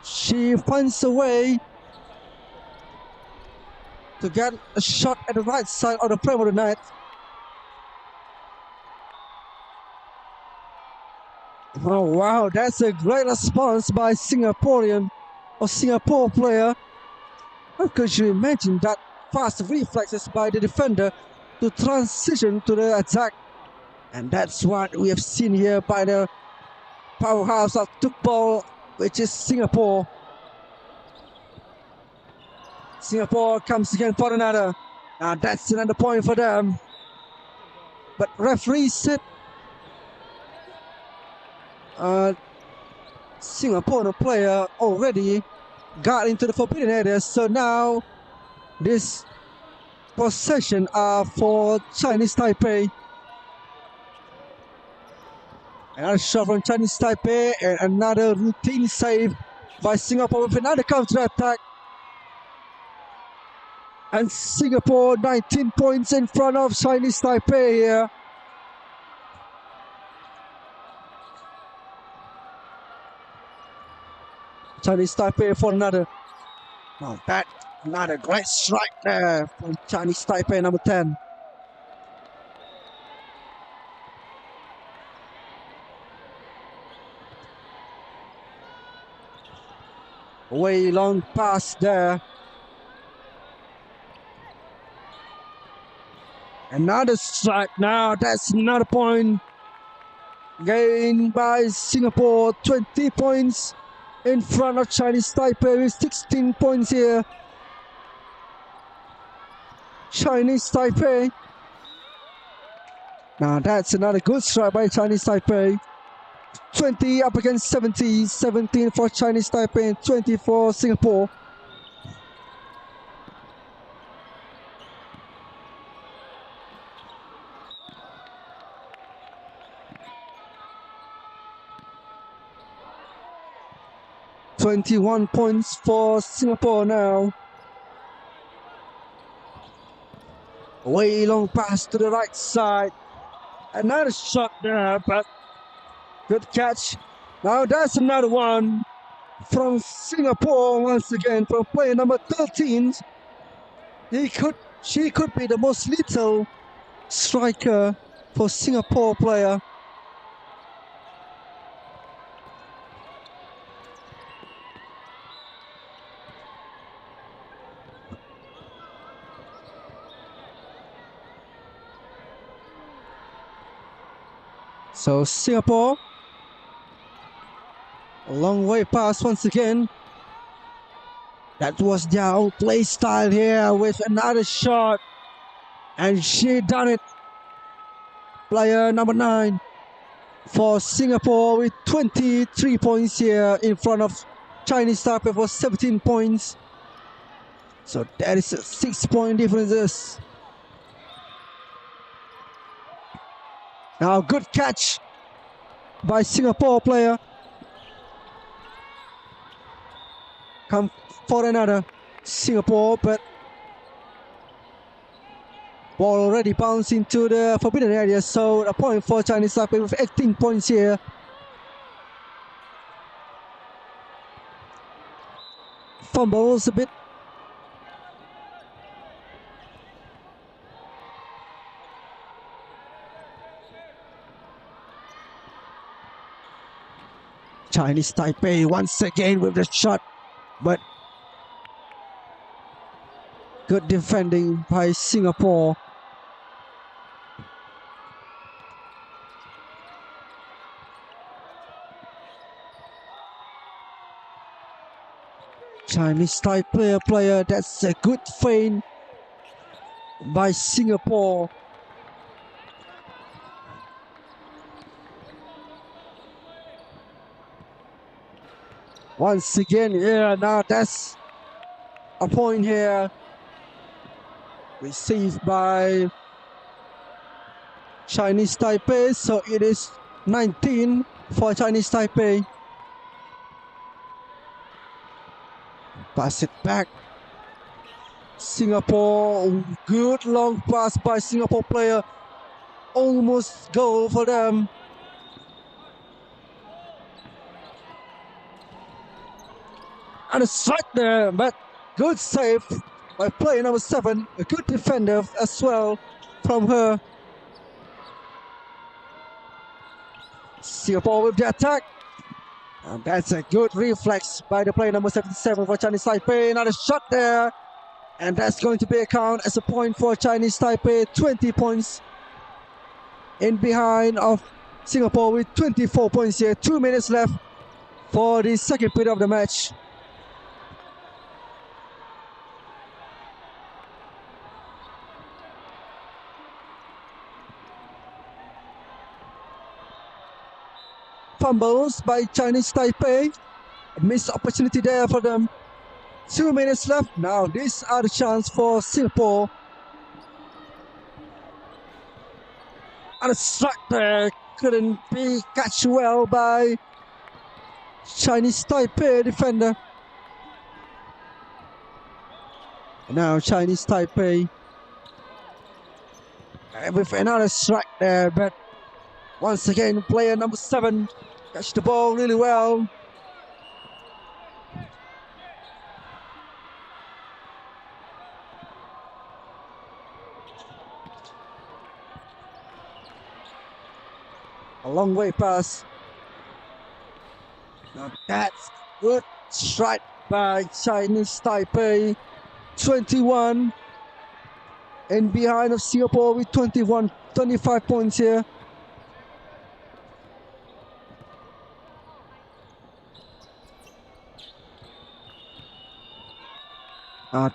She finds a way to get a shot at the right side of the frame of the net. Oh wow, that's a great response by Singaporean or Singapore player. How could you imagine that fast reflexes by the defender to transition to the attack? And that's what we have seen here by the powerhouse of Tchoukball, which is Singapore. Singapore comes again for another. Now that's another point for them. But referee said Singaporean player already got into the forbidden area. So now this possession are for Chinese Taipei. Another shot from Chinese Taipei and another routine save by Singapore with another counter-attack. And Singapore 19 points in front of Chinese Taipei here. Chinese Taipei for another. Oh, that another great strike there from Chinese Taipei number 10. Way long pass there. Another strike now. That's another point. Gained by Singapore. 20 points in front of Chinese Taipei with 16 points here. Chinese Taipei. Now that's another good strike by Chinese Taipei. 20 up against 70. 17 for Chinese Taipei and 20 for Singapore. $21 points for Singapore now. Way long pass to the right side. Another shot there, but good catch. Now that's another one from Singapore once again from player number 13. She could be the most lethal striker for Singapore player. So Singapore, a long way pass once again. That was their own play style here with another shot. And she done it. Player number 9 for Singapore with 23 points here in front of Chinese Taipei for 17 points. So that is a 6-point difference. Now good catch by Singapore player. Come for another Singapore, but ball already bounced into the forbidden area, so a point for Chinese Taipei with 18 points here. Fumbles a bit. Chinese Taipei once again with the shot, but good defending by Singapore. Chinese Taipei player, that's a good feint by Singapore. Once again, yeah, now that's a point here. Received by Chinese Taipei, so it is 19 for Chinese Taipei. Pass it back. Singapore, good long pass by Singapore player. Almost goal for them. And a strike there, but good save by player number 7. A good defender as well from her. Singapore with the attack. And that's a good reflex by the player number 77 for Chinese Taipei. Another shot there. And that's going to be a count as a point for Chinese Taipei. 20 points in behind of Singapore with 24 points here. 2 minutes left for the second period of the match. Fumbles by Chinese Taipei. A missed opportunity there for them. 2 minutes left. Now these are the chance for Singapore. And a strike there. couldn't be catch well by Chinese Taipei defender. Now Chinese Taipei with another strike there, but once again player number 7 catch the ball really well. A long way pass. Now that's good strike by Chinese Taipei. 21 and behind of Singapore with 25 points here.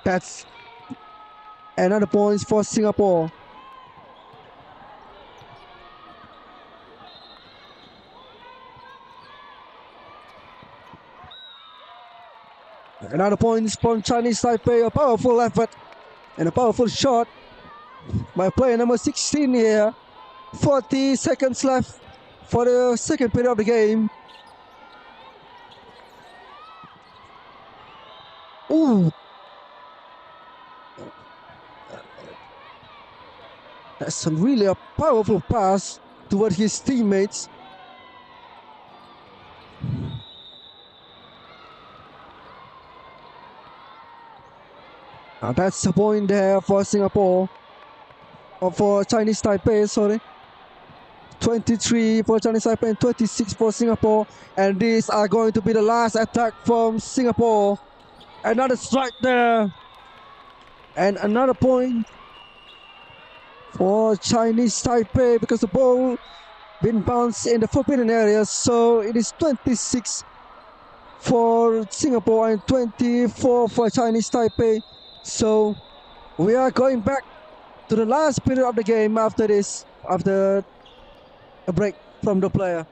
That's another point for Singapore. Another point from Chinese Taipei. A powerful effort and a powerful shot by player number 16 here. 40 seconds left for the second period of the game. Ooh. That's really a powerful pass toward his teammates. That's a point there for Singapore. Or for Chinese Taipei, sorry. 23 for Chinese Taipei and 26 for Singapore. And these are going to be the last attack from Singapore. Another strike there. And another point for Chinese Taipei because the ball been bounced in the forbidden area. So it is 26 for Singapore and 24 for Chinese Taipei. So we are going back to the last period of the game after this, after a break from the player.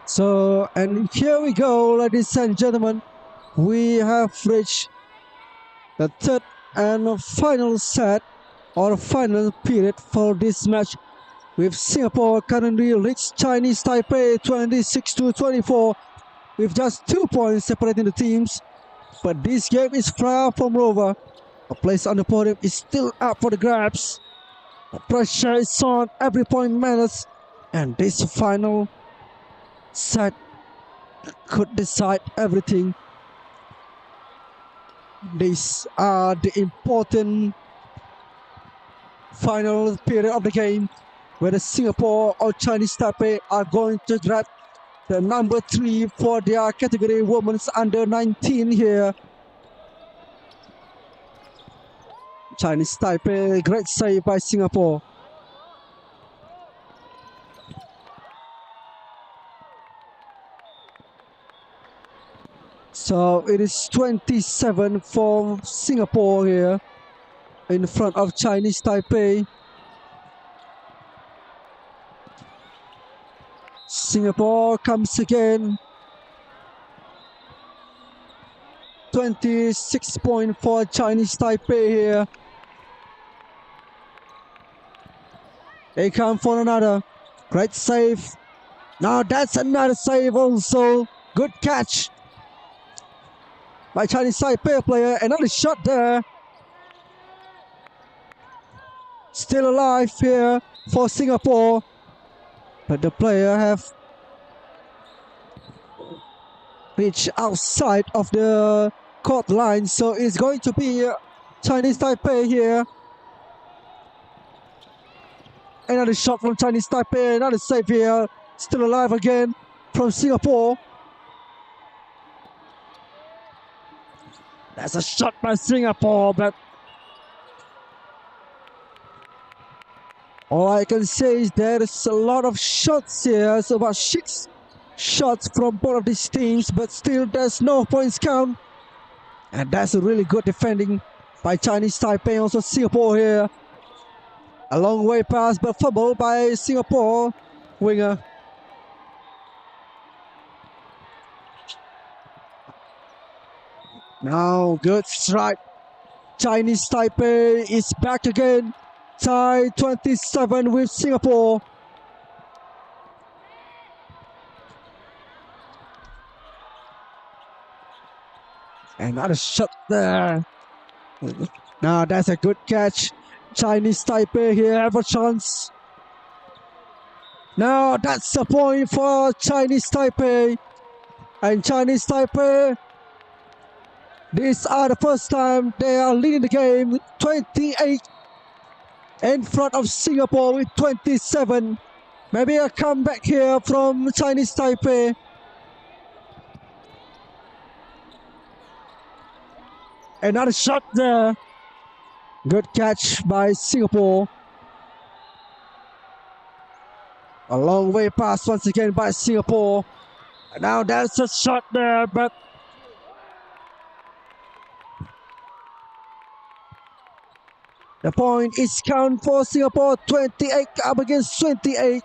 So, and here we go, ladies and gentlemen. We have reached the third and final set or final period for this match with Singapore currently leads Chinese Taipei 26-24 with just 2 points separating the teams. But this game is far from over. A place on the podium is still up for the grabs. The pressure is on, every point matters, and this final set could decide everything. These are the important final period of the game, whether Singapore or Chinese Taipei are going to grab the number 3 for their category, women's under 19 here. Chinese Taipei, great save by Singapore. So it is 27 for Singapore here in front of Chinese Taipei. Singapore comes again. 26 points for Chinese Taipei here. They come for another. Great save. Now that's another save also. Good catch by Chinese Taipei player. Another shot there. Still alive here for Singapore. But the player have reached outside of the court line. So it's going to be Chinese Taipei here. Another shot from Chinese Taipei. Another save here. Still alive again from Singapore. That's a shot by Singapore, but all I can say is there is a lot of shots here. It's about 6 shots from both of these teams, but still there's no points count. And that's a really good defending by Chinese Taipei. Also Singapore here. A long way pass, but fumble by Singapore winger. Now good strike. Chinese Taipei is back again. Tie 27 with Singapore. Another shot there. Now that's a good catch. Chinese Taipei here have a chance. Now that's a point for Chinese Taipei. And Chinese Taipei, these are the first time they are leading the game 28 in front of Singapore with 27. Maybe a comeback here from Chinese Taipei. Another shot there. Good catch by Singapore. A long way pass once again by Singapore. And now there's a shot there, but the point is count for Singapore. 28 up against 28.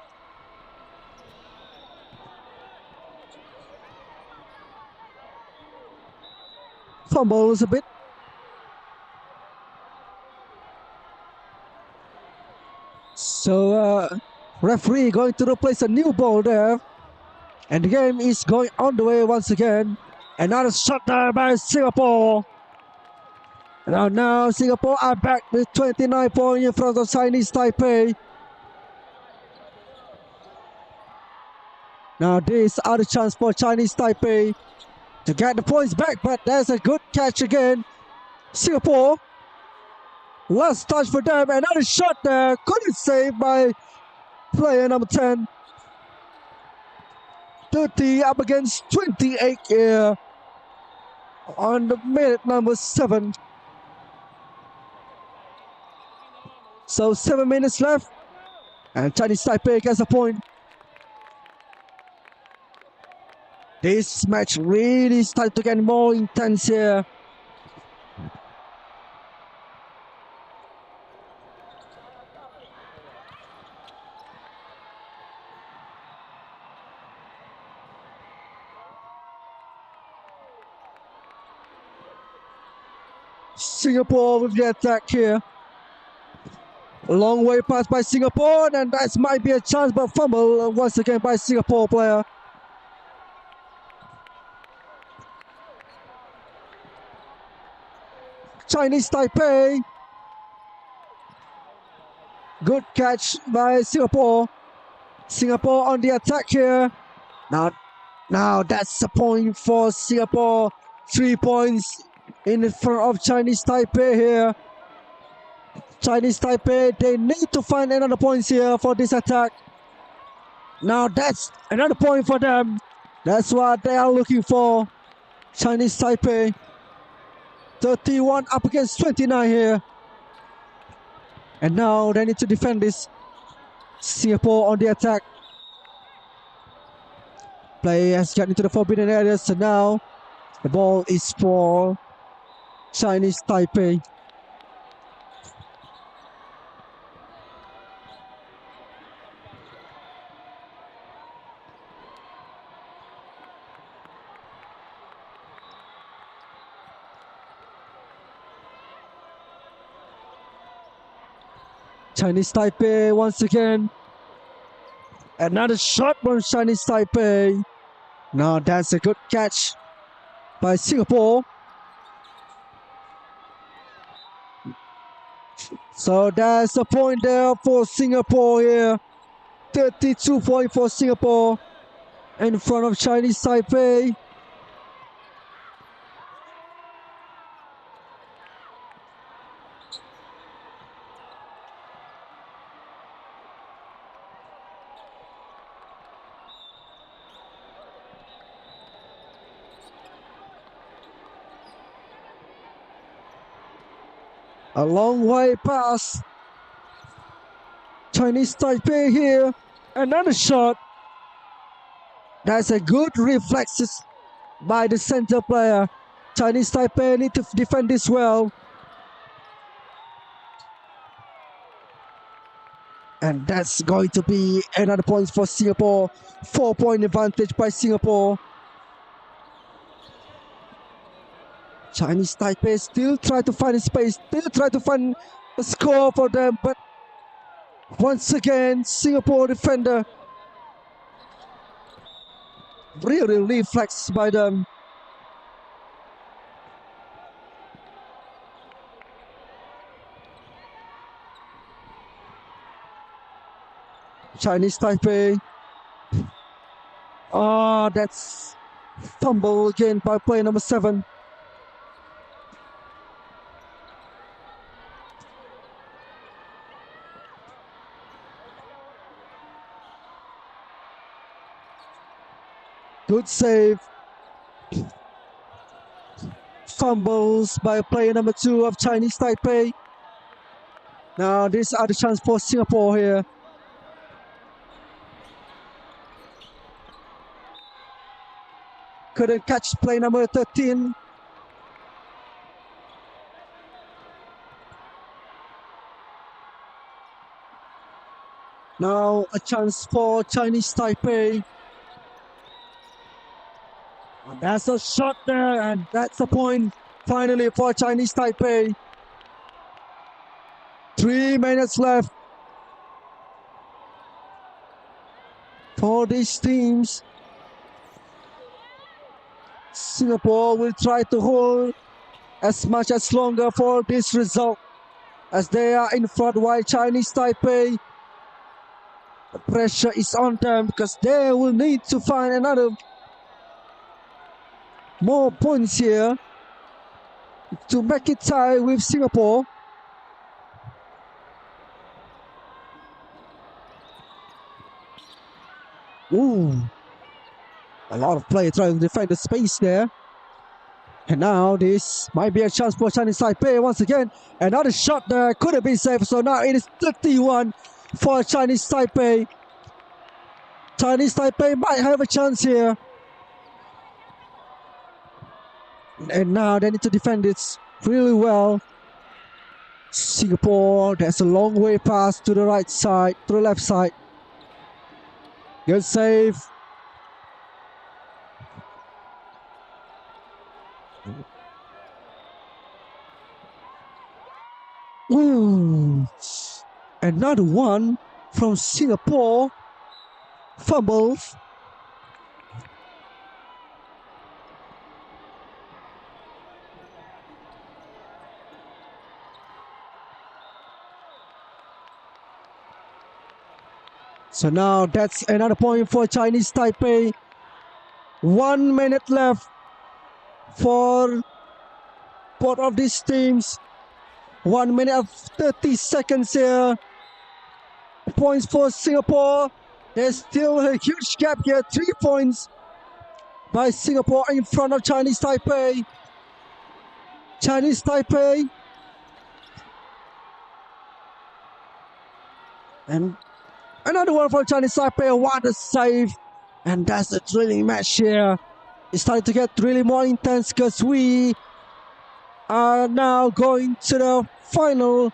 Fumbles a bit. So referee going to replace a new ball there. And the game is going on the way once again. Another shot there by Singapore. Now Singapore are back with 29 points in front of Chinese Taipei. Now this are the chance for Chinese Taipei to get the points back, but there's a good catch again. Singapore, last touch for them, another shot there, couldn't save by player number 10. 30 up against 28 here on the minute number 7. So 7 minutes left, and Chinese Taipei gets a point. This match really started to get more intense here. Singapore with the attack here. Long way pass by Singapore, and that might be a chance, but fumble once again by Singapore player. Chinese Taipei. Good catch by Singapore. Singapore on the attack here. Now that's a point for Singapore. 3 points in front of Chinese Taipei here. Chinese Taipei, they need to find another point here for this attack. Now that's another point for them. That's what they are looking for. Chinese Taipei. 31 up against 29 here. And now they need to defend this. Singapore on the attack. Play has got into the forbidden area, so now the ball is for Chinese Taipei. Chinese Taipei once again. Another shot from Chinese Taipei. Now that's a good catch by Singapore. So that's a point there for Singapore here. 32 points for Singapore in front of Chinese Taipei. A long way pass. Chinese Taipei here. Another shot. That's a good reflexes by the center player. Chinese Taipei need to defend this well. And that's going to be another point for Singapore. 4-point advantage by Singapore. Chinese Taipei still try to find a space, still try to find a score for them, but once again, Singapore defender really reflex by them. Chinese Taipei. That's fumble again by player number 7. Good save. Fumbles by player number 2 of Chinese Taipei. Now these are the chance for Singapore here. Couldn't catch play number 13. Now a chance for Chinese Taipei. That's a shot there, and that's a point finally for Chinese Taipei. 3 minutes left for these teams. Singapore will try to hold as much as longer for this result as they are in front, while Chinese Taipei, the pressure is on them because they will need to find another more points here to make it tie with Singapore. Ooh, a lot of players trying to defend the space there. And now this might be a chance for Chinese Taipei once again. Another shot there could have been saved. So now it is 31 for Chinese Taipei. Chinese Taipei might have a chance here. And now they need to defend it really well. Singapore, there's a long way pass to the right side, to the left side. Good save. Ooh. Another one from Singapore. Fumbles. So now that's another point for Chinese Taipei. 1 minute left for both of these teams. 1 minute of 30 seconds here. Points for Singapore. There's still a huge gap here. 3 points by Singapore in front of Chinese Taipei. Chinese Taipei. And another one for Chinese Taipei. What a save. And that's a thrilling match here. It's starting to get really more intense because we are now going to the final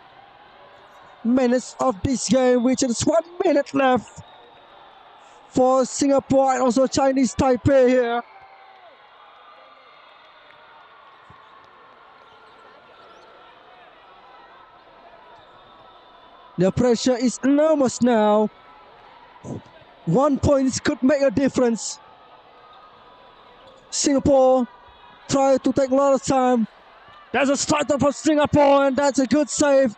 minutes of this game, which is 1 minute left for Singapore and also Chinese Taipei here. The pressure is enormous now. 1 point could make a difference. Singapore try to take a lot of time. There's a starter for Singapore and that's a good save.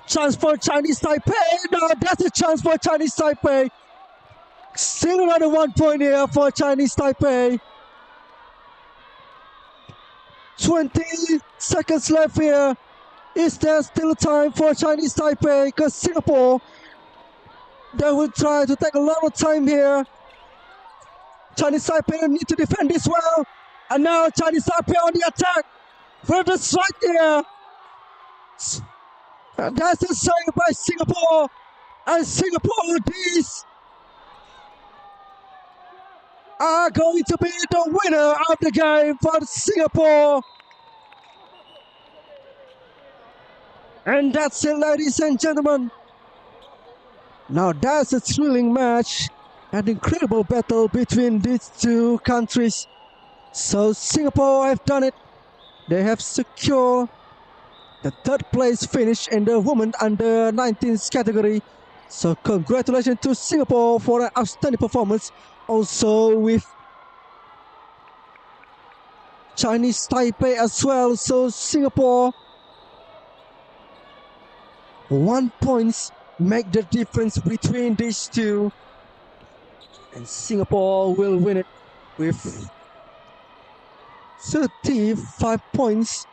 Chance for Chinese Taipei. No, that's a chance for Chinese Taipei. Still another 1 point here for Chinese Taipei. 20 seconds left here. Is there still time for Chinese Taipei? Because Singapore, they will try to take a lot of time here. Chinese Taipei need to defend this well. And now Chinese Taipei on the attack. For the strike here. And that's a save by Singapore. And Singapore, these are going to be the winner of the game for Singapore. And that's it, ladies and gentlemen. Now that's a thrilling match. An incredible battle between these two countries. So Singapore have done it. They have secured the 3rd place finish in the women under 19s category. So congratulations to Singapore for an outstanding performance. Also with Chinese Taipei as well. So Singapore, 1 point make the difference between these two. And Singapore will win it with 35 points.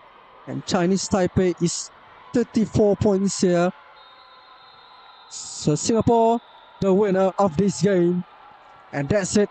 And Chinese Taipei is 34 points here. So Singapore, the winner of this game. And that's it.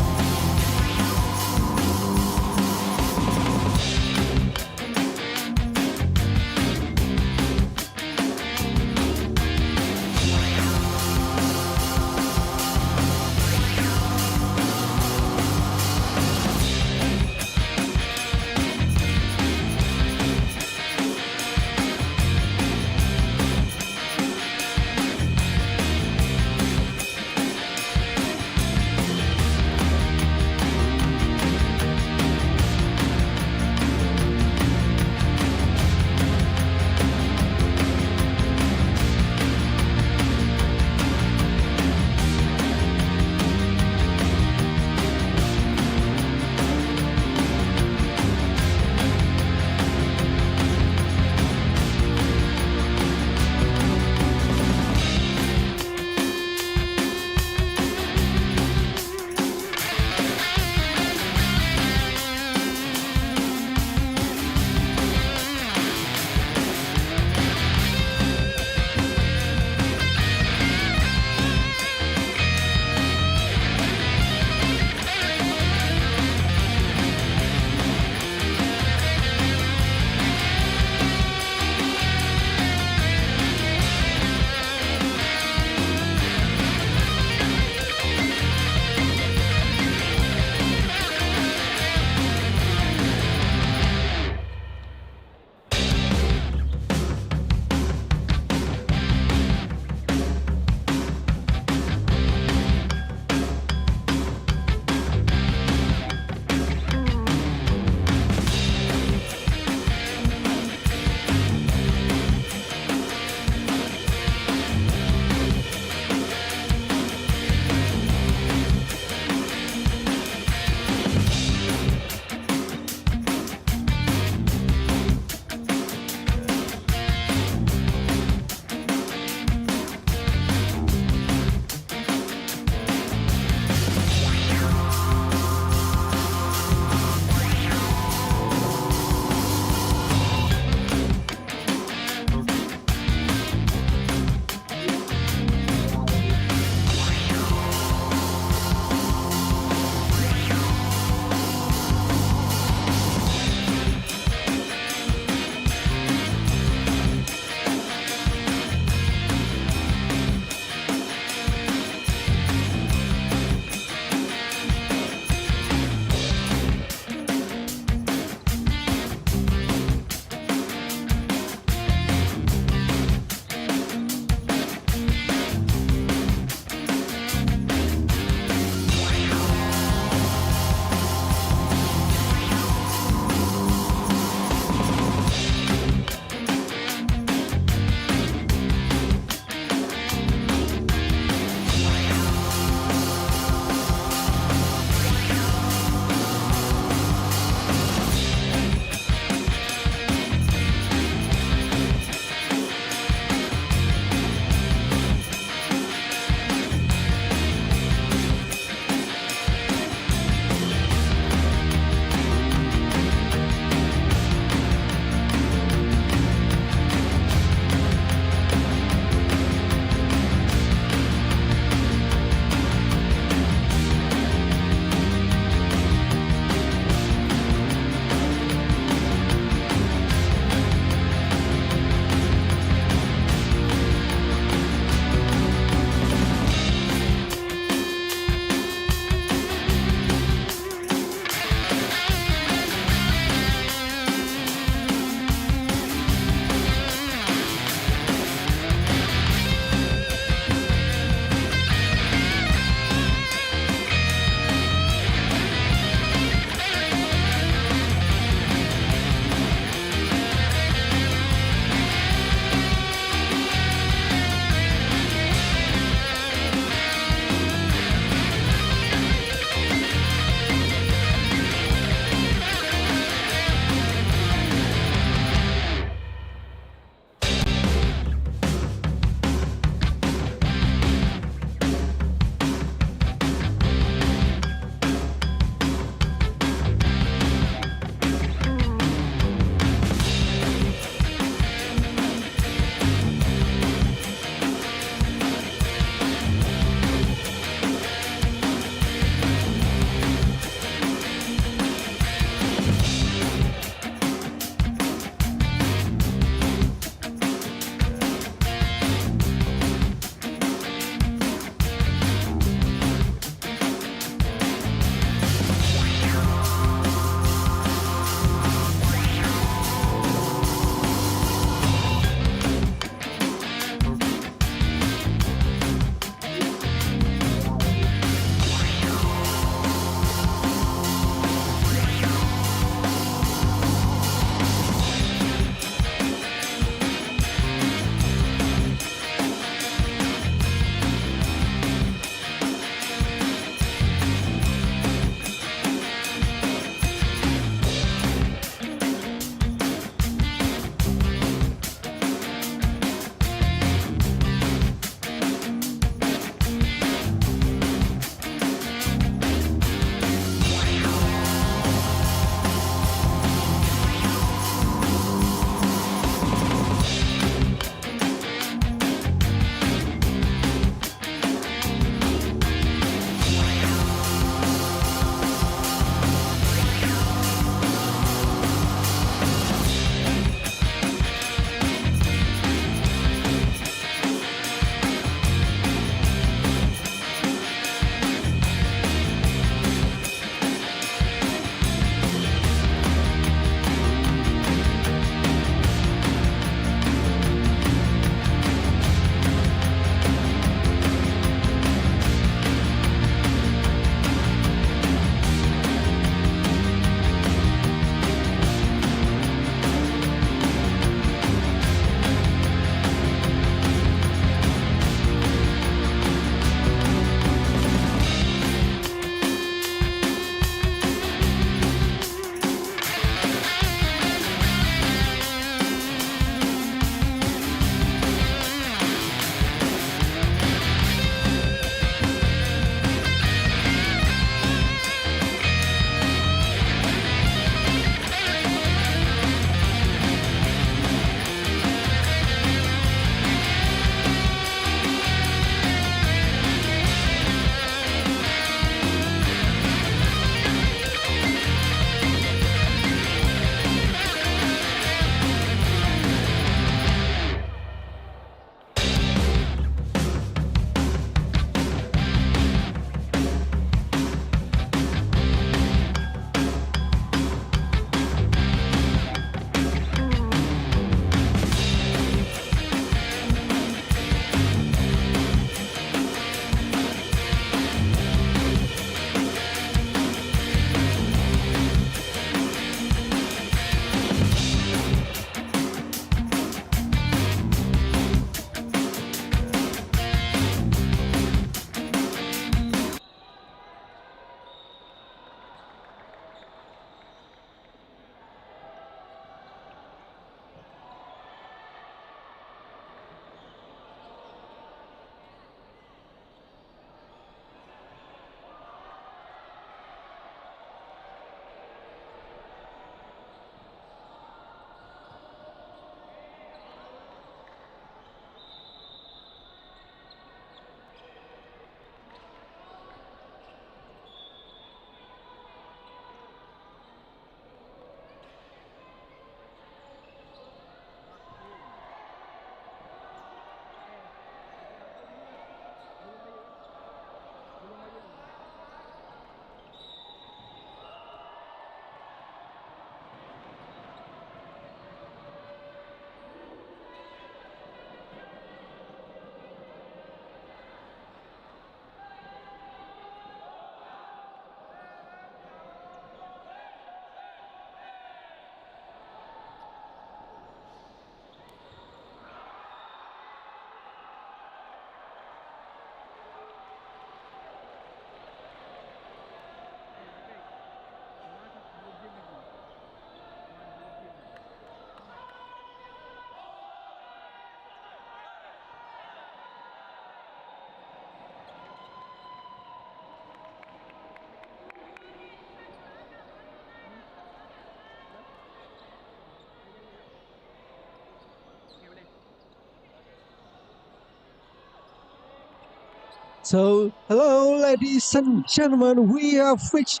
So, hello, ladies and gentlemen, we have reached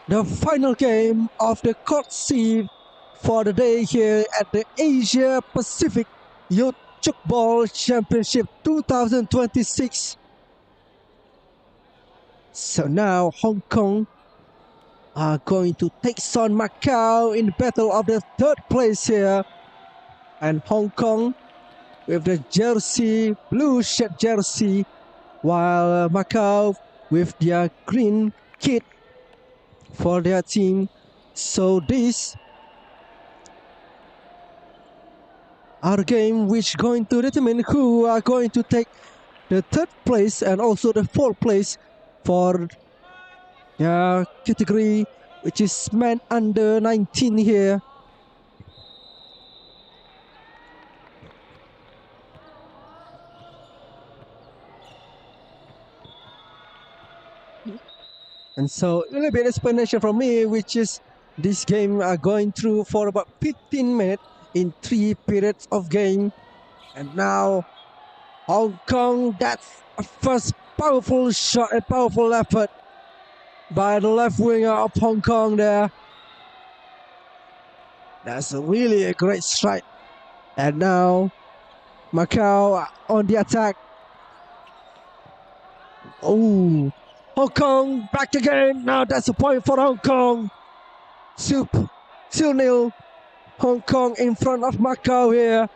the final game of the courtship for the day here at the Asia Pacific Youth Tchoukball Championship 2026. So now Hong Kong are going to take on Macau in the battle of the third place here. And Hong Kong with the jersey, blue shirt jersey, while Macau with their green kit for their team. So this are the game which going to determine who are going to take the third place and also the fourth place for their category, which is men under 19 here. And so a little bit explanation from me, which is this game are going through for about 15 minutes in 3 periods of game. And now Hong Kong, that's a first powerful shot, a powerful effort by the left winger of Hong Kong there. That's really a great strike. And now Macau on the attack. Oh, Hong Kong back again. Now that's a point for Hong Kong. 2-0. Hong Kong in front of Macau here.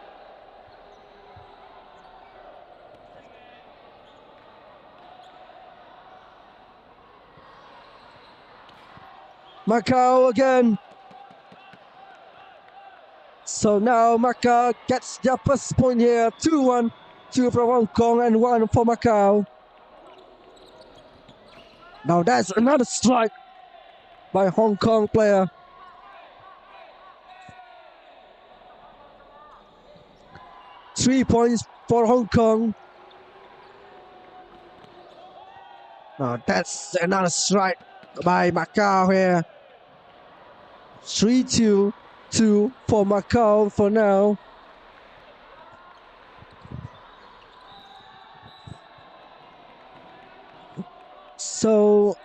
Macau again. So now Macau gets their first point here. 2-1. 2 from Hong Kong and 1 for Macau. Now that's another strike by Hong Kong player. Three points for Hong Kong. Now that's another strike by Macau here. 3-2 for Macau for now. So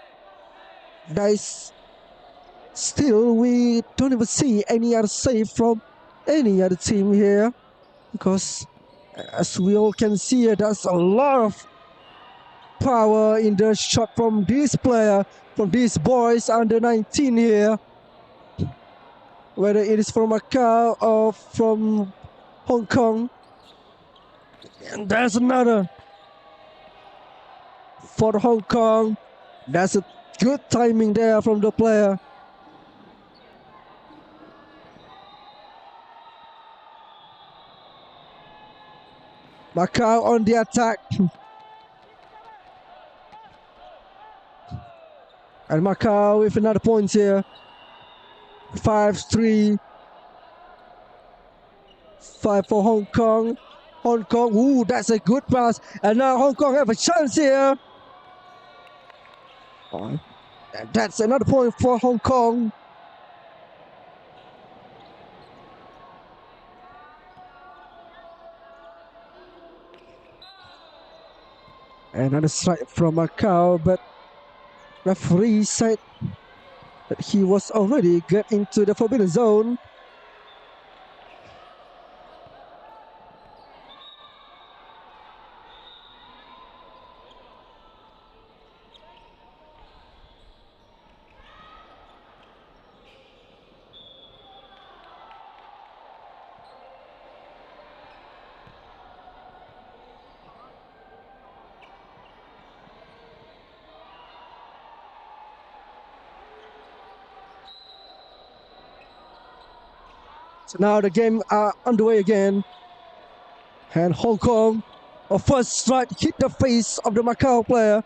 guys, still we don't even see any other save from any other team here, because as we all can see, there's a lot of power in the shot from this player, from these boys under 19 here, whether it is from Macau or from Hong Kong. And there's another for Hong Kong. That's a good timing there from the player. Macau on the attack. And Macau with another point here. 5-3. 5 for Hong Kong. Hong Kong, ooh, that's a good pass. And now Hong Kong have a chance here. And that's another point for Hong Kong. Another strike from Macau, but referee said that he was already get into the forbidden zone. So now the game are underway again. And Hong Kong, a first strike hit the face of the Macau player.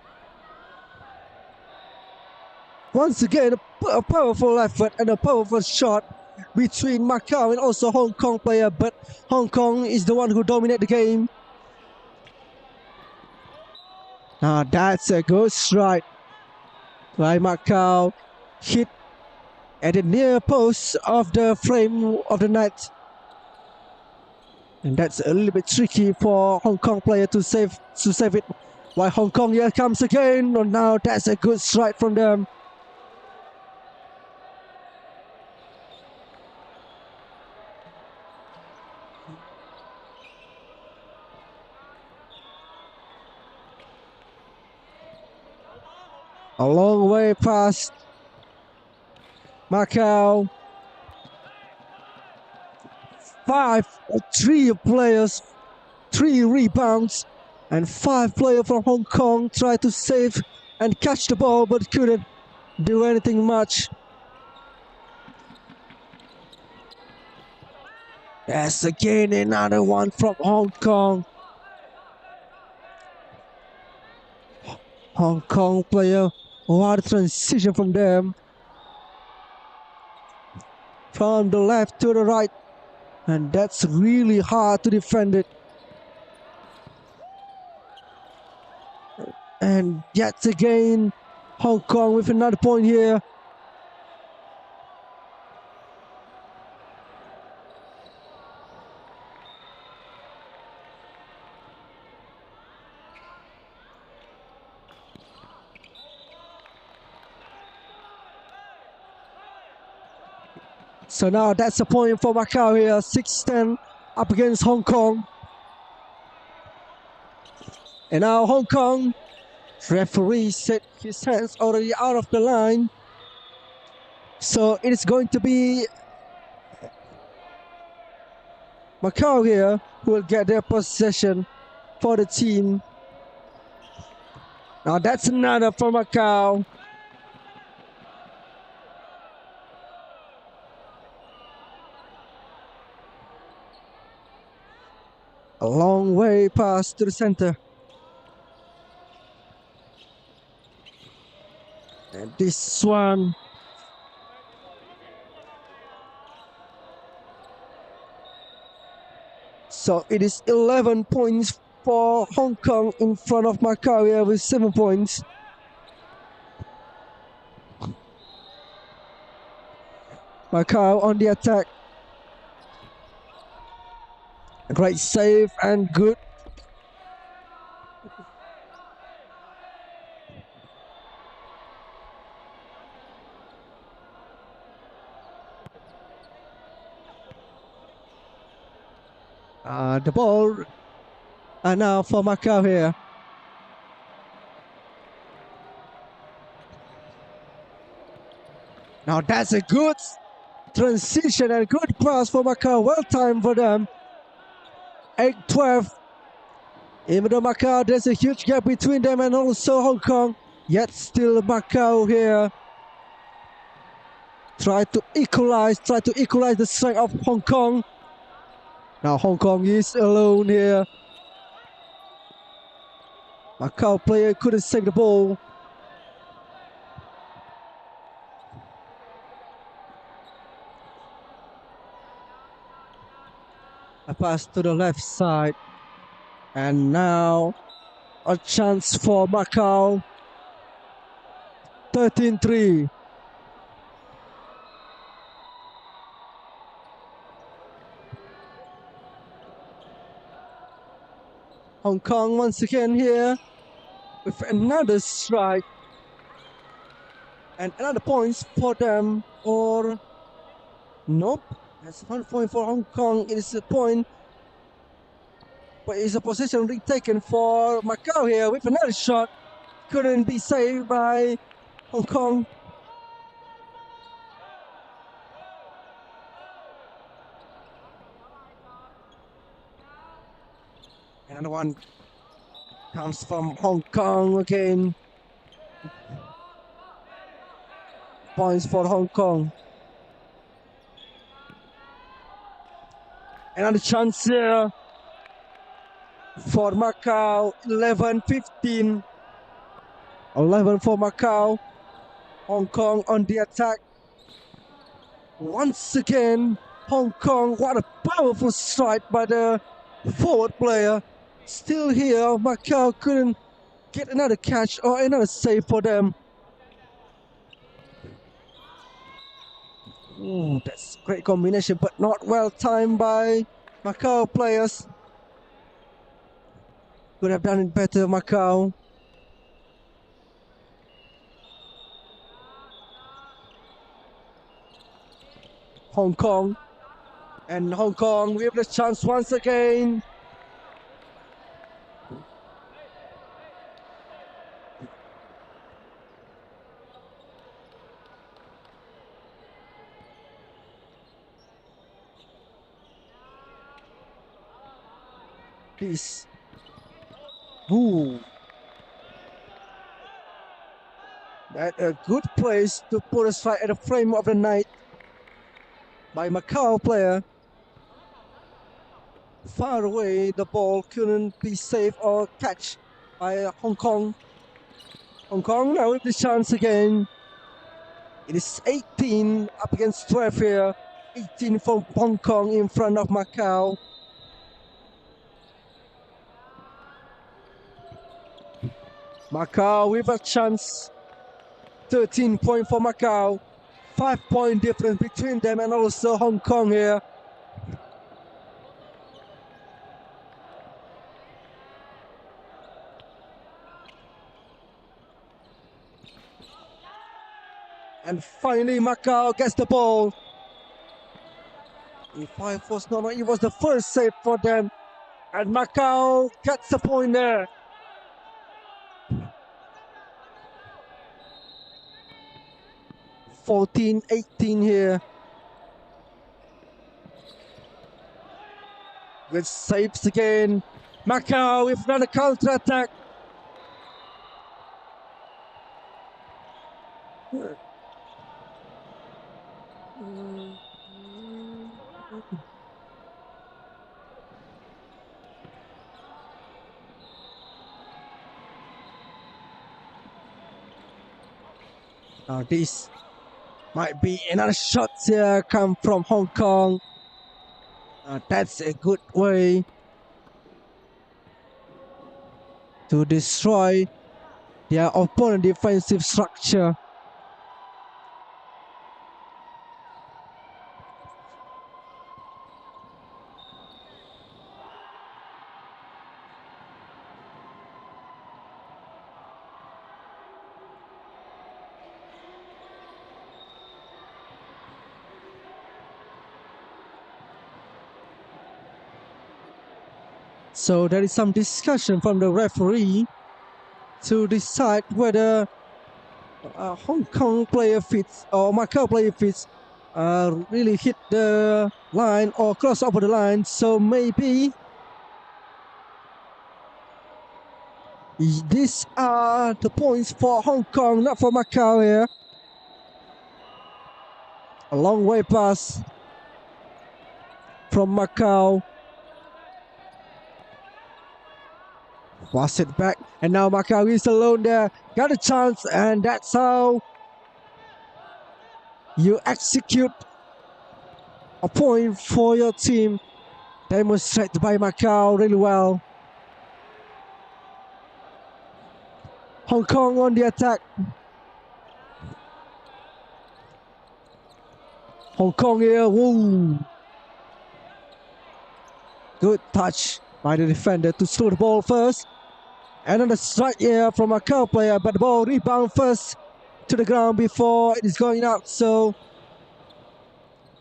Once again, a powerful effort and a powerful shot between Macau and also Hong Kong player, but Hong Kong is the one who dominate the game. Now that's a good strike by Macau. Hit at the near post of the frame of the net. And that's a little bit tricky for Hong Kong player to save it Why Hong Kong here comes again. Oh, now that's a good strike from them. A long way past Macau. 3 players, 3 rebounds, and 5 players from Hong Kong try to save and catch the ball but couldn't do anything much. Yes, again another one from Hong Kong. Hong Kong player, what a transition from them. From the left to the right, and that's really hard to defend it. And yet again, Hong Kong with another point here. So now that's a point for Macau here, 6-10 up against Hong Kong. And now Hong Kong, referee said his hands already out of the line. So it is going to be Macau here who will get their possession for the team. Now that's another for Macau. A long way past to the center. And this one. So it is 11 points for Hong Kong in front of Macau here with 7 points. Macau on the attack. A great save and good. The ball and now for Macau here. Now that's a good transition and good pass for Macau. Well timed for them. 8-12. Even though Macau, there's a huge gap between them and also Hong Kong. Yet still Macau here. Try to equalize the strength of Hong Kong. Now Hong Kong is alone here. Macau player couldn't save the ball. A pass to the left side. And now a chance for Macau. 13-3. Hong Kong once again here with another strike. And another points for them, or nope. That's 1 point for Hong Kong. It is a point, but it's a position retaken for Macau here with another shot. Couldn't be saved by Hong Kong. Another one comes from Hong Kong again. Points for Hong Kong. Another chance here for Macau. 11-15. 11 for Macau. Hong Kong on the attack. Once again, Hong Kong. What a powerful strike by the forward player. Still here, Macau couldn't get another catch or another save for them. Ooh, that's a great combination, but not well timed by Macau players. Could have done it better, Macau. Hong Kong. And Hong Kong with the chance once again. Peace. Ooh. That a good place to put a strike at the frame of the night by Macau player. Far away, the ball couldn't be saved or catch by Hong Kong. Hong Kong now with the chance again. It is 18 up against 12 here. 18 from Hong Kong in front of Macau. Macau with a chance. 13 points for Macau. 5-point difference between them and also Hong Kong here. And finally Macau gets the ball. If I was not, it was the first save for them. And Macau gets the point there. (14-18) here. Good saves again. Macau with another counter attack. Now this might be another shot here come from Hong Kong. That's a good way to destroy their opponent defensive structure. So there is some discussion from the referee to decide whether Hong Kong player fits or Macau player fits really hit the line or cross over the line. So maybe these are the points for Hong Kong, not for Macau here. A long way pass from Macau. Was it back, and now Macau is alone there. Got a chance, and that's how you execute a point for your team. Demonstrated by Macau really well. Hong Kong on the attack. Hong Kong here. Woo. Good touch by the defender to throw the ball first. Another strike here from a Macau player, but the ball rebound first to the ground before it is going out. So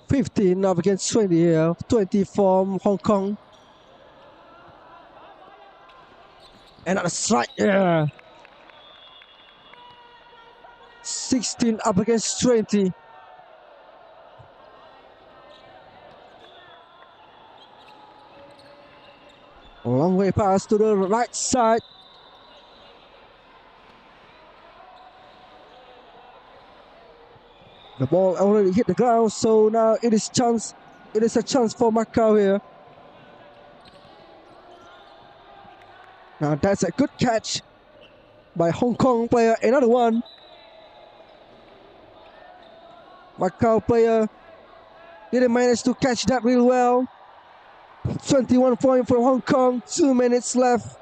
15 up against 20 here. 20 from Hong Kong. Another strike here. 16 up against 20. A long way pass to the right side. The ball already hit the ground, so now it is chance. It is a chance for Macau here. Now that's a good catch by Hong Kong player. Another one. Macau player didn't manage to catch that real well. 21 points from Hong Kong. 2 minutes left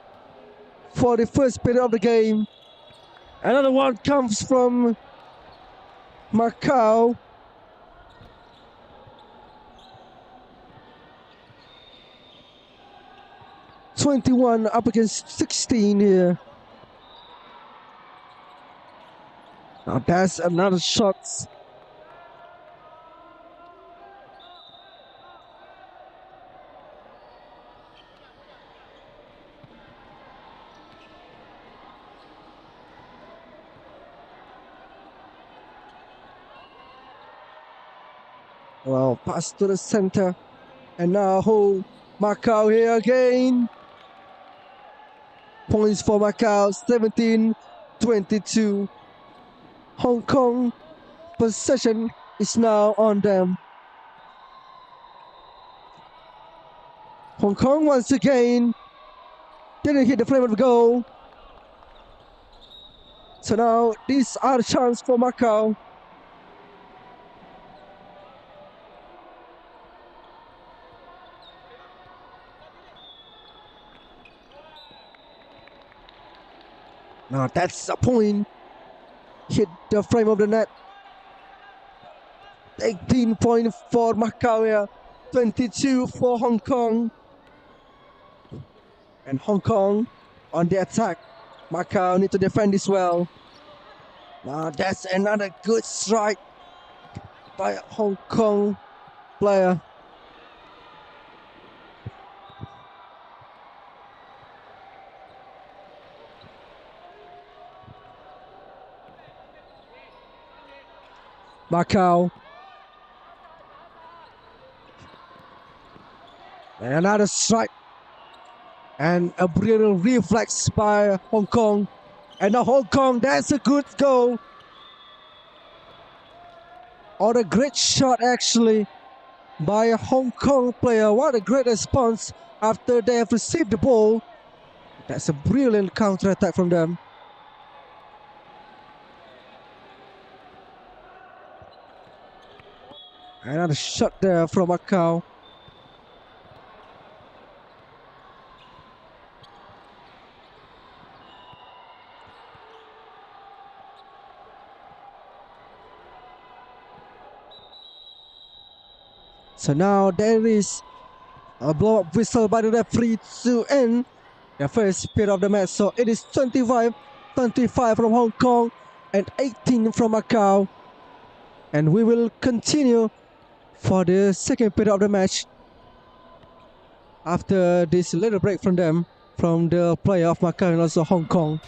for the first period of the game. Another one comes from Macau. (21 up against 16 here. Now that's another shot. Well, pass to the center. And now Macau here again. Points for Macau, 17-22. Hong Kong possession is now on them. Hong Kong once again didn't hit the frame of the goal. So now these are the chance for Macau. Now that's a point. Hit the frame of the net. 18 points for Macau here. 22 for Hong Kong. And Hong Kong on the attack. Macau need to defend this well. Now that's another good strike by a Hong Kong player. Macau. And another strike. And a brilliant reflex by Hong Kong. And now Hong Kong, that's a good goal. Or a great shot actually by a Hong Kong player. What a great response after they have received the ball. That's a brilliant counter-attack from them. Another shot there from Macau. So now there is a blow-up whistle by the referee to end the first period of the match. So it is 25 from Hong Kong and 18 from Macau. And we will continue for the second period of the match after this little break from them, from the player of Macau and also Hong Kong.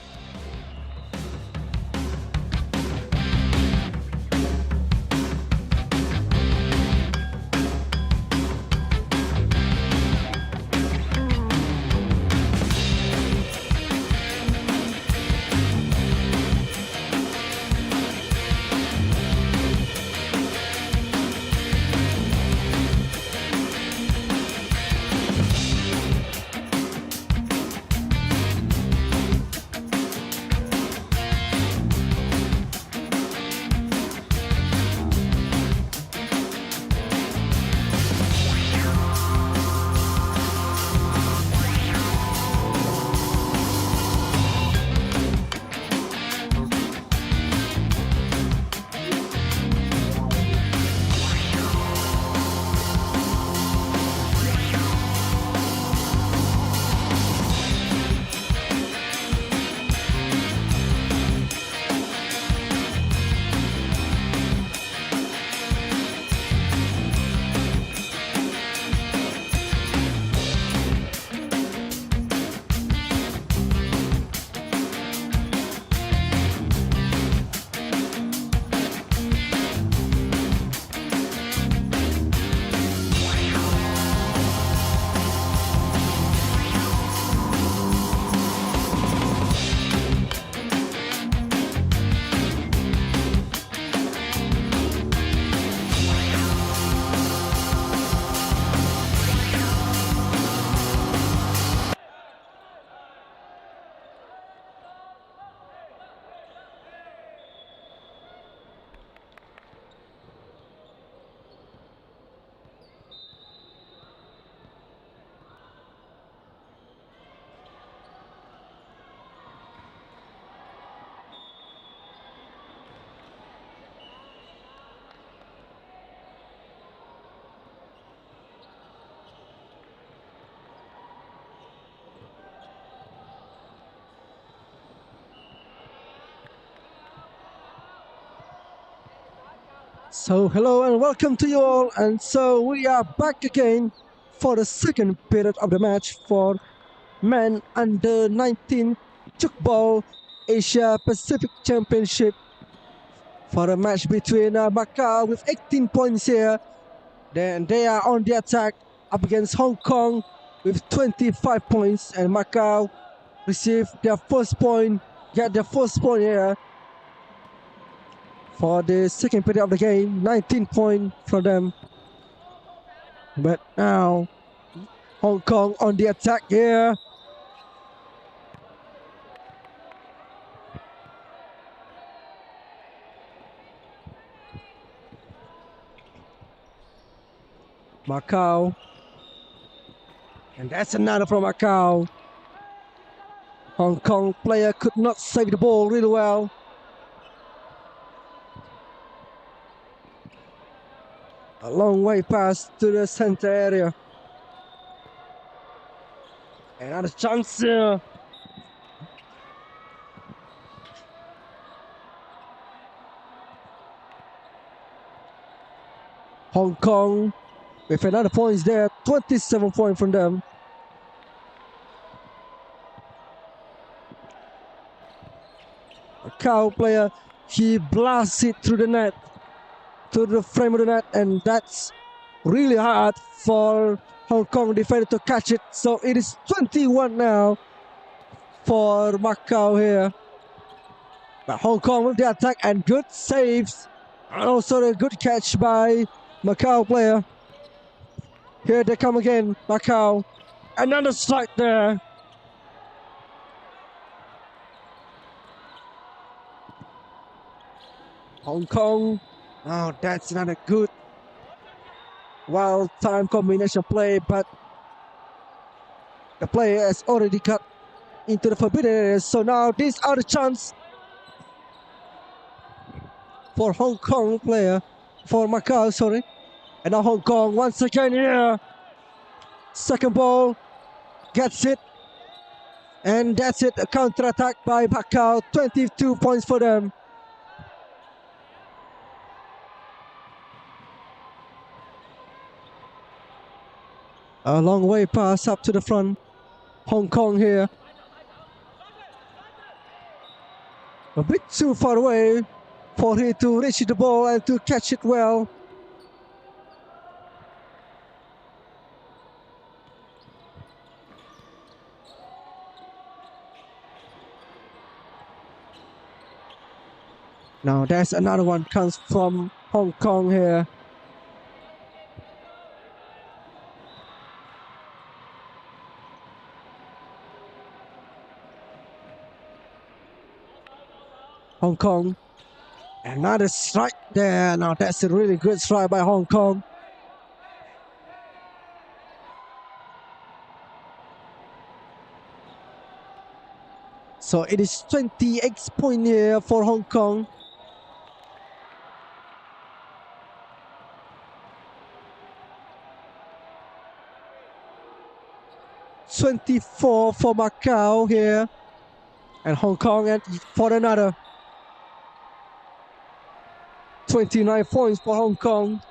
So hello and welcome to you all, and so we are back again for the second period of the match for men under 19 Tchoukball Asia Pacific Championship, for a match between Macau with 18 points here Then they are on the attack up against Hong Kong with 25 points, and Macau receive their first point, get their first point here for the second period of the game. 19 points from them. But now Hong Kong on the attack here. Macau. And that's another from Macau. Hong Kong player could not save the ball really well. A long way pass to the center area. Another chance here. Hong Kong with another points there. 27 points from them. A Cow player, he blasts it through the net, to the frame of the net, and that's really hard for Hong Kong defender to catch it. So it is 21 now for Macau here. But Hong Kong with the attack and good saves, and also a good catch by Macau player. Here they come again, Macau. Another strike there. Hong Kong. Oh, that's not a good wild time combination play, but the player has already got into the forbidden area. So now this are the chance for Hong Kong player, for Macau, sorry. And now Hong Kong once again here. Second ball, gets it. And that's it, a counter-attack by Macau. 22 points for them. A long way pass up to the front. Hong Kong here. A bit too far away for him to reach the ball and to catch it well. Now there's another one comes from Hong Kong here. Hong Kong. Another strike there. Now that's a really good strike by Hong Kong. So it is 28 points here for Hong Kong. $24 for Macau here. And Hong Kong and for another. 29 points for Hong Kong.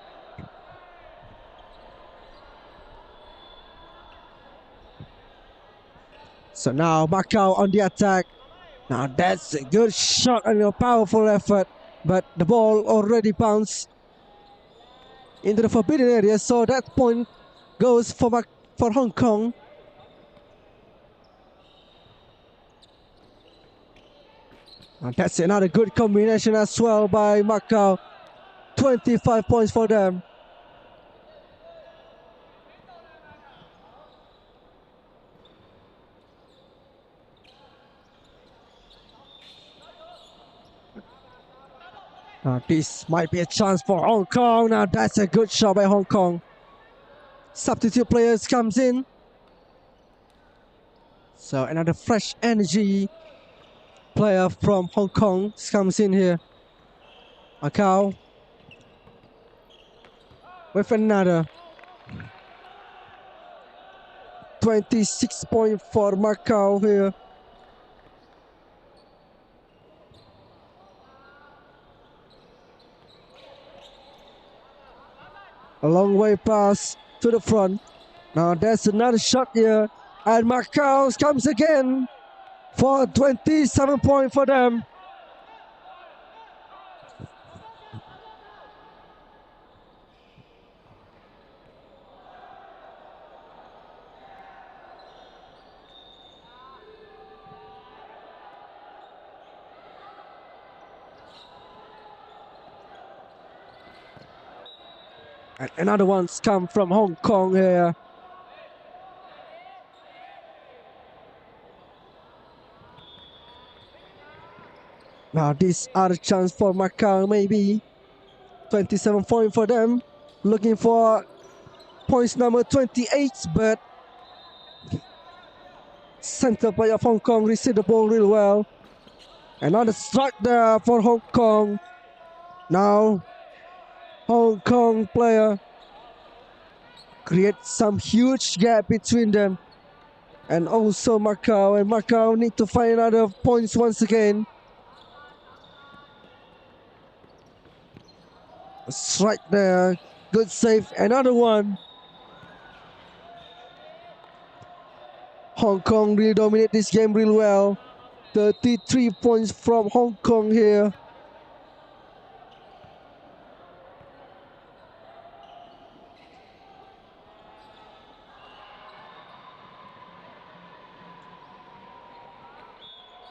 So now Macau on the attack. Now that's a good shot and a powerful effort. But the ball already bounced into the forbidden area. So that point goes for Hong Kong. And that's another good combination as well by Macau. 25 points for them. Now this might be a chance for Hong Kong. Now that's a good shot by Hong Kong. Substitute players comes in. So another fresh energy player from Hong Kong comes in here. Macau with another 26 points for Macau here. A long way pass to the front. Now there's another shot here. And Macau comes again for 27 points for them. And another one's come from Hong Kong here. Now these are the chance for Macau maybe. 27 points for them. Looking for points number 28, but center player of Hong Kong received the ball real well. Another strike there for Hong Kong. Now Hong Kong player creates some huge gap between them. And also Macau, and Macau need to find another points once again. A strike there, good save, another one. Hong Kong really dominate this game real well. 33 points from Hong Kong here.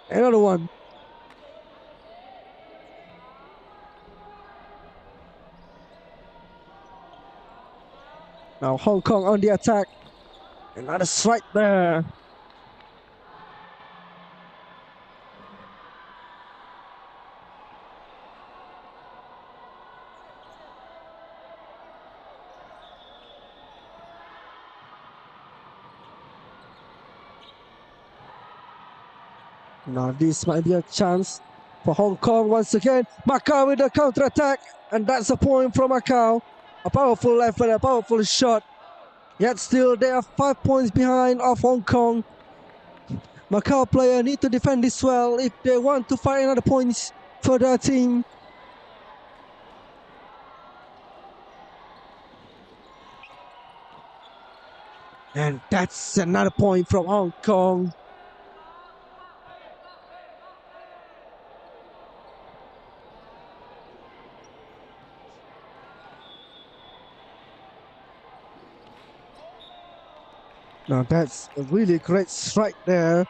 Another one. Now Hong Kong on the attack. Another strike there. Now this might be a chance for Hong Kong once again. Macau with the counter-attack. And that's a point from Macau. A powerful effort, a powerful shot. Yet still they are 5 points behind of Hong Kong. Macau player need to defend this well if they want to find another points for their team. And that's another point from Hong Kong. Now that's a really great strike there.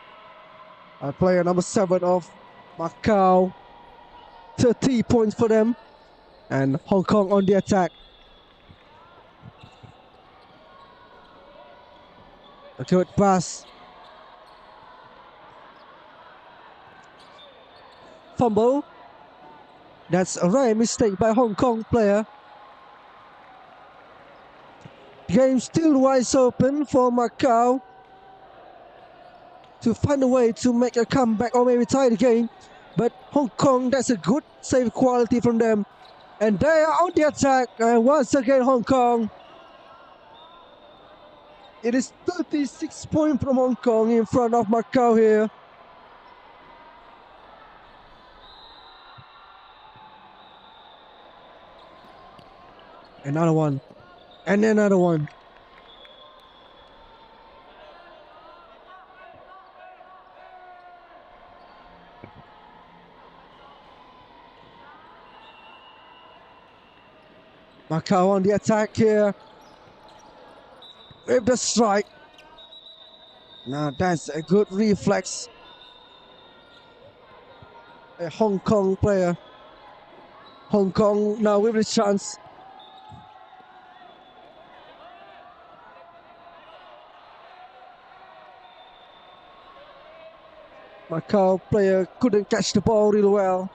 Player number 7 of Macau. 30 points for them. And Hong Kong on the attack. A good pass. Fumble. That's a rare mistake by Hong Kong player. Game still wide open for Macau to find a way to make a comeback or maybe tie the game. But Hong Kong, that's a good save quality from them. And they are on the attack. And once again, Hong Kong. It is 36 points from Hong Kong in front of Macau here. Another one. And another one. Macau on the attack here. With the strike. Now that's a good reflex. A Hong Kong player. Hong Kong now with a chance. Macau player couldn't catch the ball really well.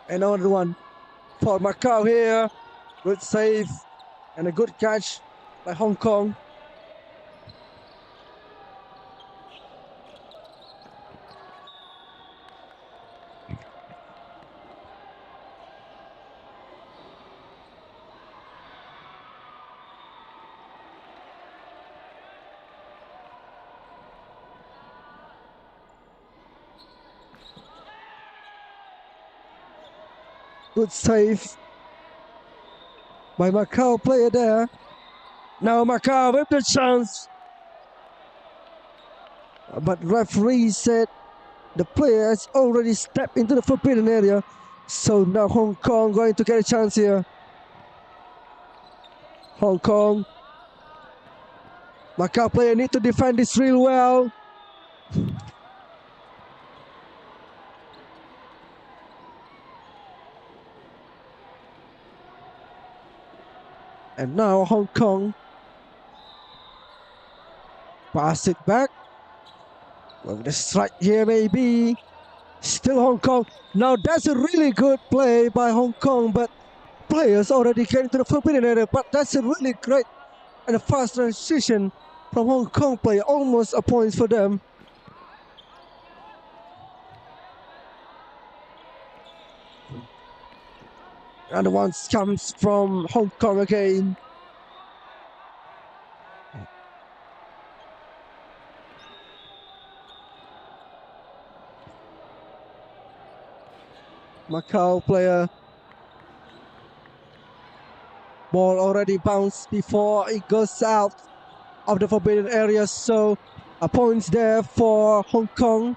Another one for Macau here. Good save and a good catch by Hong Kong. Good save by Macau player there. Now Macau with the chance. But referee said the player has already stepped into the forbidden area. So now Hong Kong going to get a chance here. Hong Kong. Macau player need to defend this real well. And now Hong Kong pass it back. With the strike here maybe. Still Hong Kong. Now that's a really good play by Hong Kong, but players already getting to the forbidden area. But that's a really great and a fast transition from Hong Kong player. Almost a point for them. And the one comes from Hong Kong again. Macau player. Ball already bounced before it goes out of the forbidden area. So a point there for Hong Kong.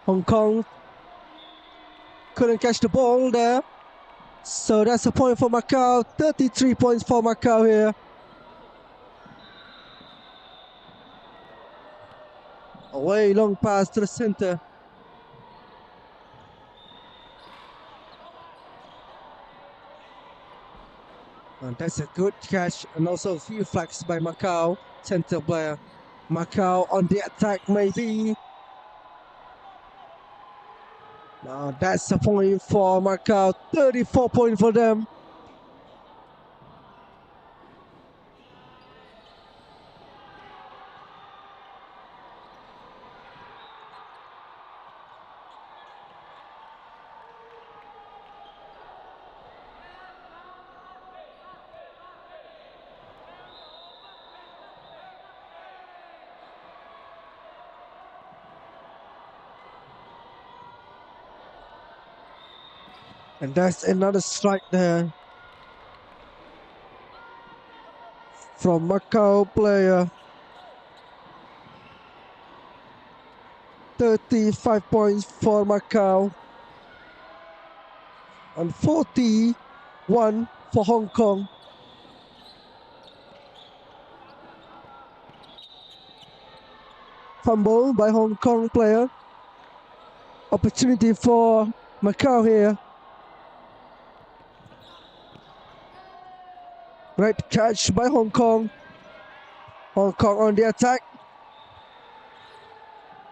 Hong Kong couldn't catch the ball there. So that's a point for Macau. 33 points for Macau here. Away, long pass to the center. And that's a good catch and also a few flags by Macau. Center player. Macau on the attack maybe. Now that's a point for Macau. 34 points for them. And that's another strike there from Macau player. 35 points for Macau. And 41 for Hong Kong. Fumble by Hong Kong player. Opportunity for Macau here. Great catch by Hong Kong. Hong Kong on the attack.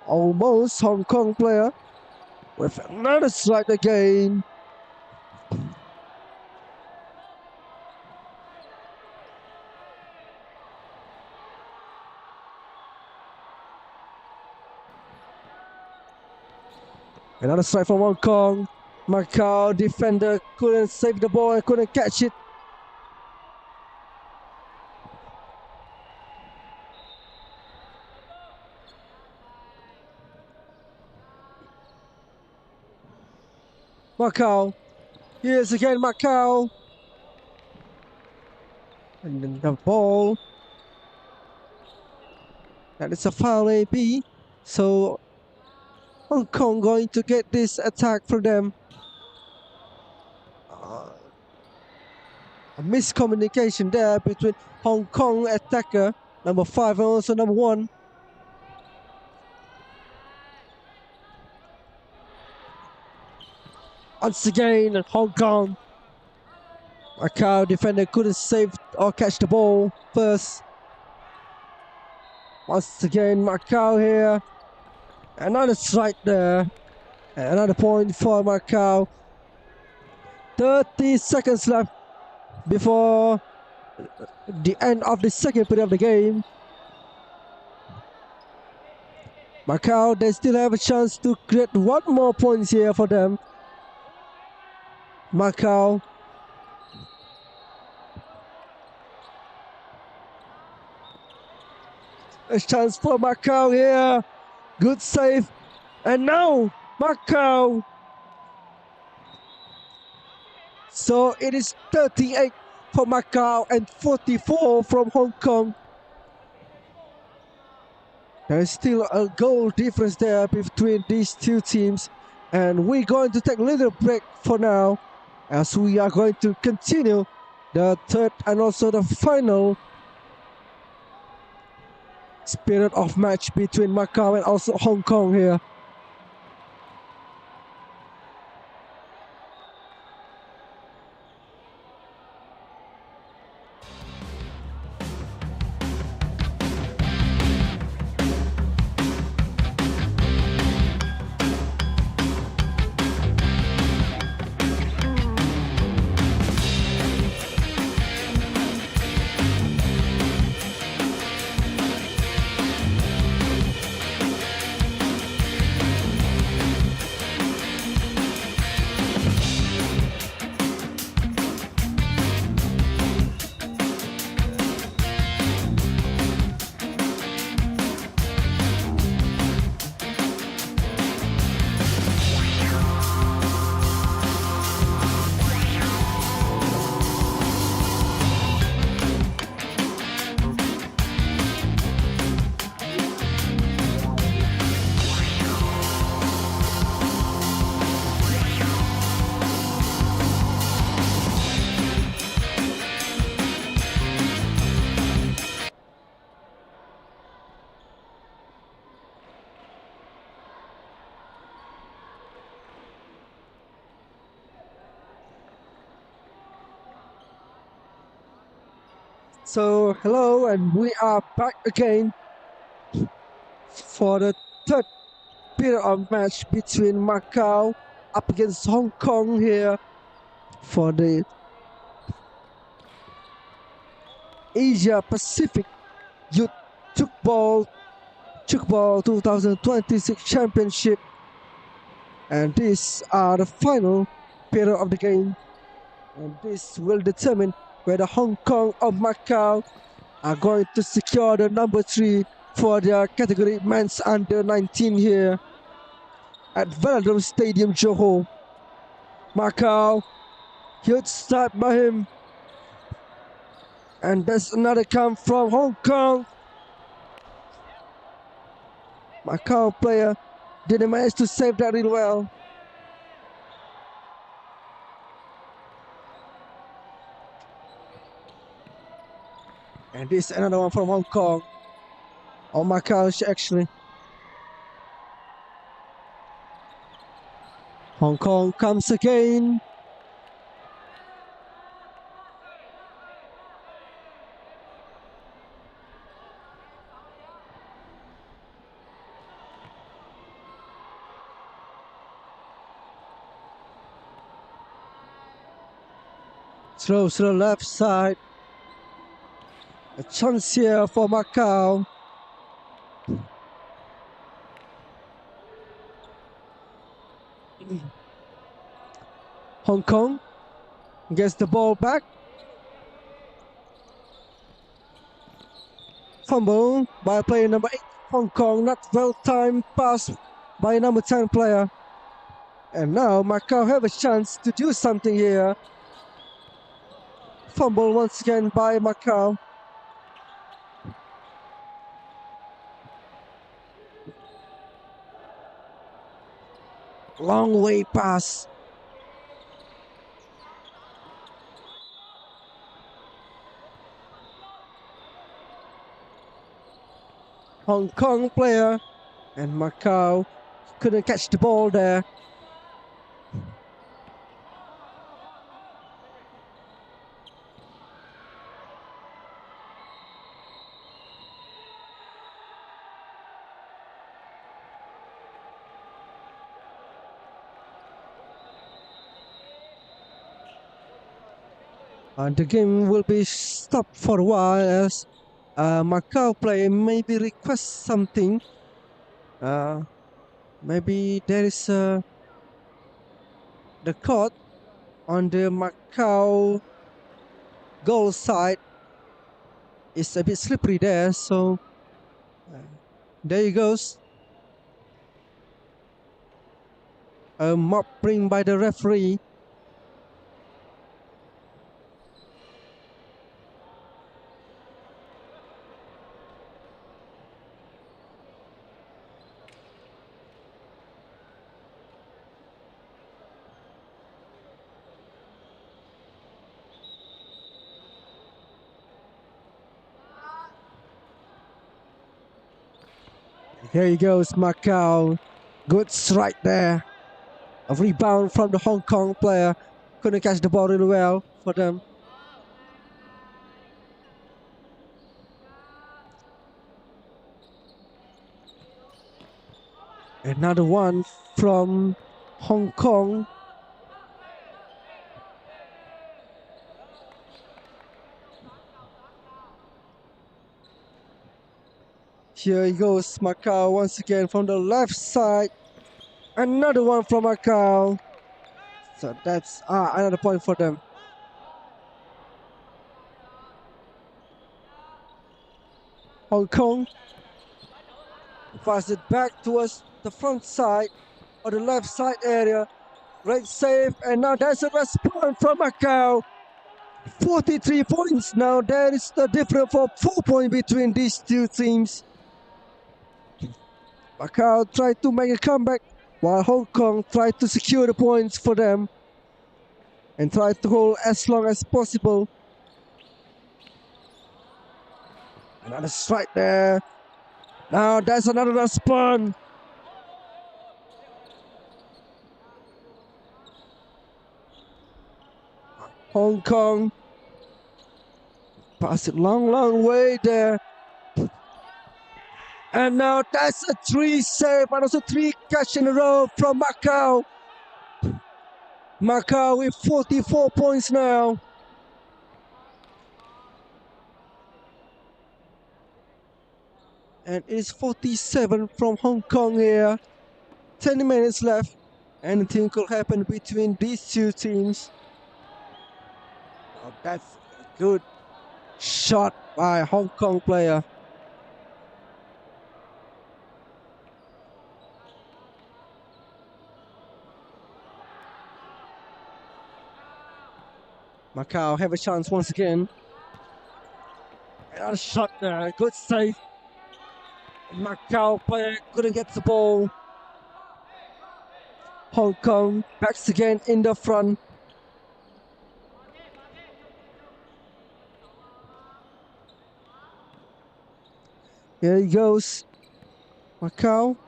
Almost Hong Kong player with another strike again. Another strike from Hong Kong. Macau defender couldn't save the ball, couldn't catch it. Macau. Here's again Macau. And then the ball. That is a foul AB. So Hong Kong going to get this attack for them. A miscommunication there between Hong Kong attacker number 5 and also number 1. Once again, Hong Kong. Macau defender couldn't save or catch the ball first. Once again, Macau here. Another strike there. Another point for Macau. 30 seconds left before the end of the second period of the game. Macau, they still have a chance to create one more point here for them. Macau. A chance for Macau here. Good save. And now Macau. So it is 38 for Macau and 44 from Hong Kong. There is still a goal difference there between these two teams. And we're going to take a little break for now. as we are going to continue the third and also the final spirit of match between Macau and also Hong Kong here. So hello, and we are back again for the third period of match between Macau up against Hong Kong here for the Asia Pacific Youth Tchoukball 2026 Championship, and these are the final period of the game, and this will determine whether Hong Kong or Macau are going to secure the number 3 for their category men's under 19 here at Velodrome Stadium, Johor. Macau, huge start by him, and there's another come from Hong Kong. Macau player didn't manage to save that really well. And this another one from Hong Kong. Or Macau actually. Hong Kong comes again. Throws to the left side. A chance here for Macau. Hong Kong gets the ball back. Fumble by player number 8. Hong Kong, not well timed pass by number 10 player. And now Macau have a chance to do something here. Fumble once again by Macau. Long way pass. Hong Kong player, and Macau couldn't catch the ball there. And the game will be stopped for a while as Macau player maybe request something. Maybe there is the court on the Macau goal side is a bit slippery there, so there he goes. A mob ring by the referee. Here he goes, Macau. Good strike there. A rebound from the Hong Kong player. Couldn't catch the ball really well for them. Another one from Hong Kong. Here he goes, Macau once again from the left side. Another one from Macau. So that's another point for them. Hong Kong pass it back towards the front side or the left side area. Great save, and now there's a response from Macau. 43 points now. There is the difference for 4 points between these two teams. Macau tried to make a comeback while Hong Kong tried to secure the points for them and tried to hold as long as possible. Another strike there. Now there's another response. Hong Kong pass it long way there. And now that's a 3 save and also 3 catch in a row from Macau. Macau with 44 points now. And it's 47 from Hong Kong here. 10 minutes left. Anything could happen between these two teams. Oh, that's a good shot by a Hong Kong player. Macau have a chance once again. Another shot there, good save. Macau player couldn't get the ball. Hong Kong backs again in the front. Here he goes. Macau.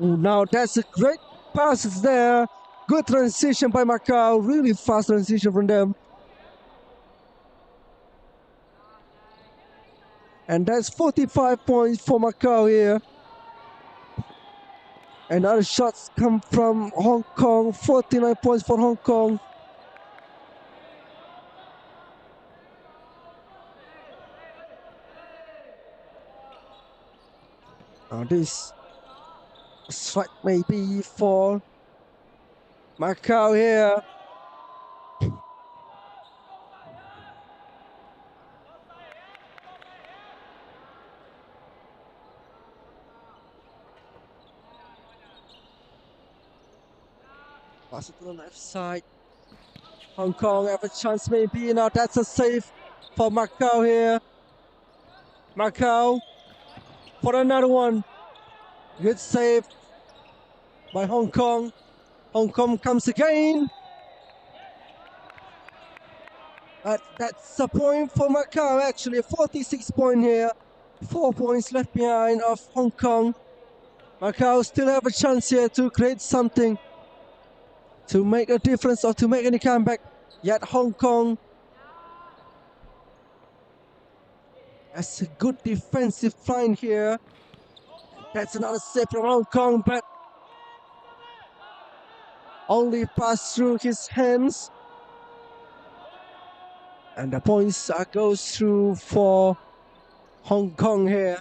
Ooh, now that's a great passes there. Good transition by Macau. Really fast transition from them. And that's 45 points for Macau here. And other shots come from Hong Kong. 49 points for Hong Kong. Now this strike may be for Macau here. Pass it to the left side. Hong Kong have a chance maybe. Now that's a save for Macau here. Macau for another one. Good save by Hong Kong. Hong Kong comes again. That's a point for Macau actually. 46 points here. 4 points left behind of Hong Kong. Macau still have a chance here to create something, to make a difference or to make any comeback. Yet Hong Kong has a good defensive line here. That's another save from Hong Kong, but only passed through his hands. And the points goes through for Hong Kong here.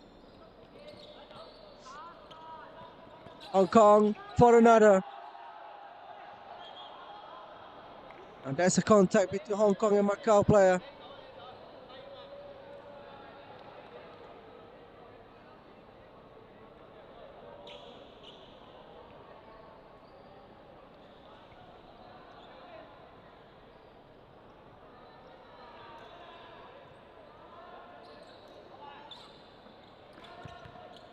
Hong Kong for another. And there's a contact between Hong Kong and Macau player.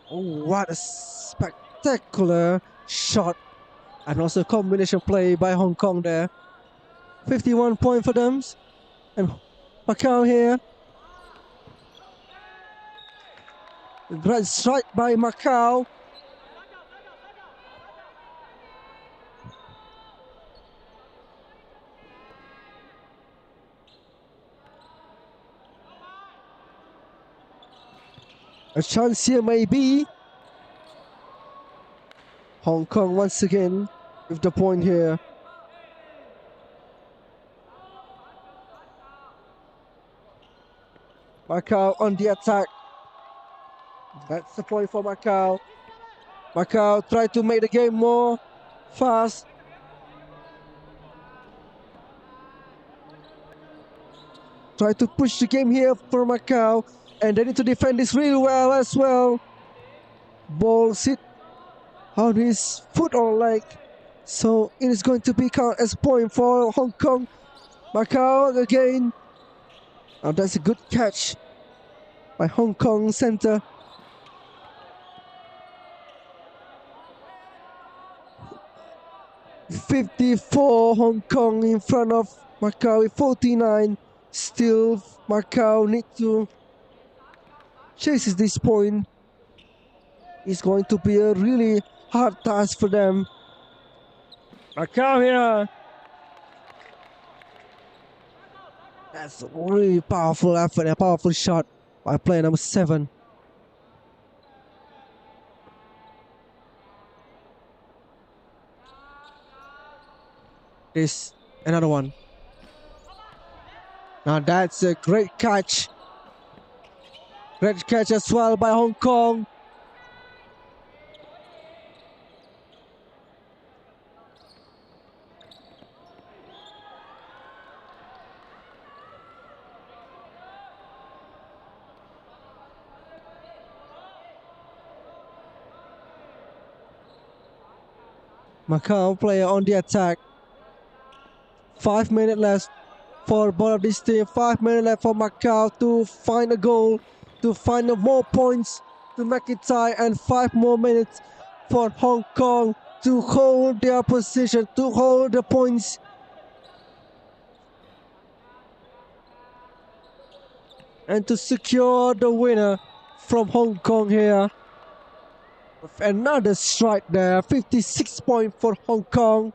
Oh, what a spectacular shot. And also combination play by Hong Kong there. 51 points for them. And Macau here. Great strike by Macau. A chance here maybe. Hong Kong once again with the point here. Macau on the attack. That's the point for Macau. Macau try to make the game more fast. Try to push the game here for Macau. And they need to defend this really well as well. Ball sit on his foot or leg. So it is going to be count as a point for Hong Kong. Macau again. Oh, that's a good catch by Hong Kong center. .54 Hong Kong in front of Macau with 49. Still Macau need to chase this point. It's going to be a really hard task for them. Macau here. That's a really powerful effort, a powerful shot by player number 7. This another one. Now that's a great catch. Great catch as well by Hong Kong. Macau player on the attack. 5 minutes left for both of these teams. 5 minutes left for Macau to find a goal, to find more points to make it tie, and 5 more minutes for Hong Kong to hold their position, to hold the points. And to secure the winner from Hong Kong here. With another strike there, 56 points for Hong Kong.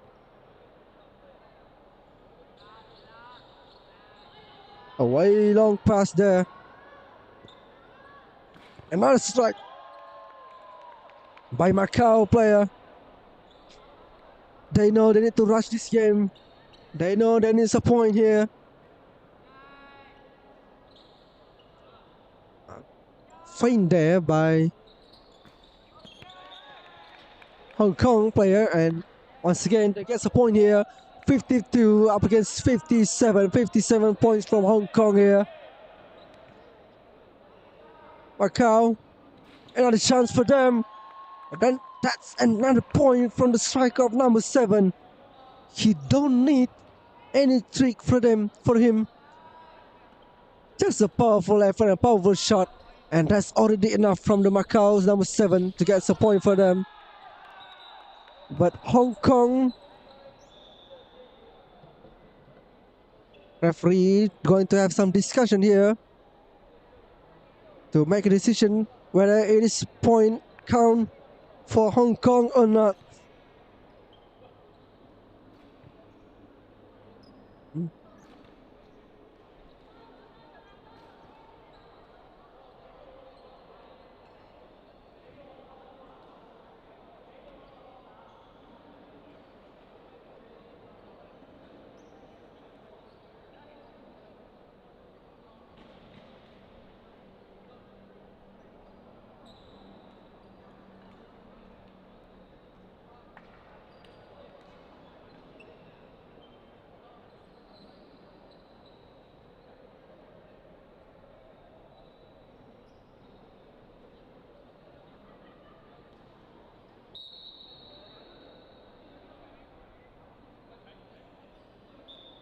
A way long pass there. Another strike by Macau player. They know they need to rush this game. They know there needs a point here. Feint there by Hong Kong player, and once again they get a point here. 52 up against 57. 57 points from Hong Kong here. Macau, another chance for them. And then that's another point from the striker of number 7. He don't need any trick for him. Just a powerful effort, a powerful shot. And that's already enough from the Macau's number 7 to get a point for them. But Hong Kong referee going to have some discussion here to make a decision whether it is point count for Hong Kong or not.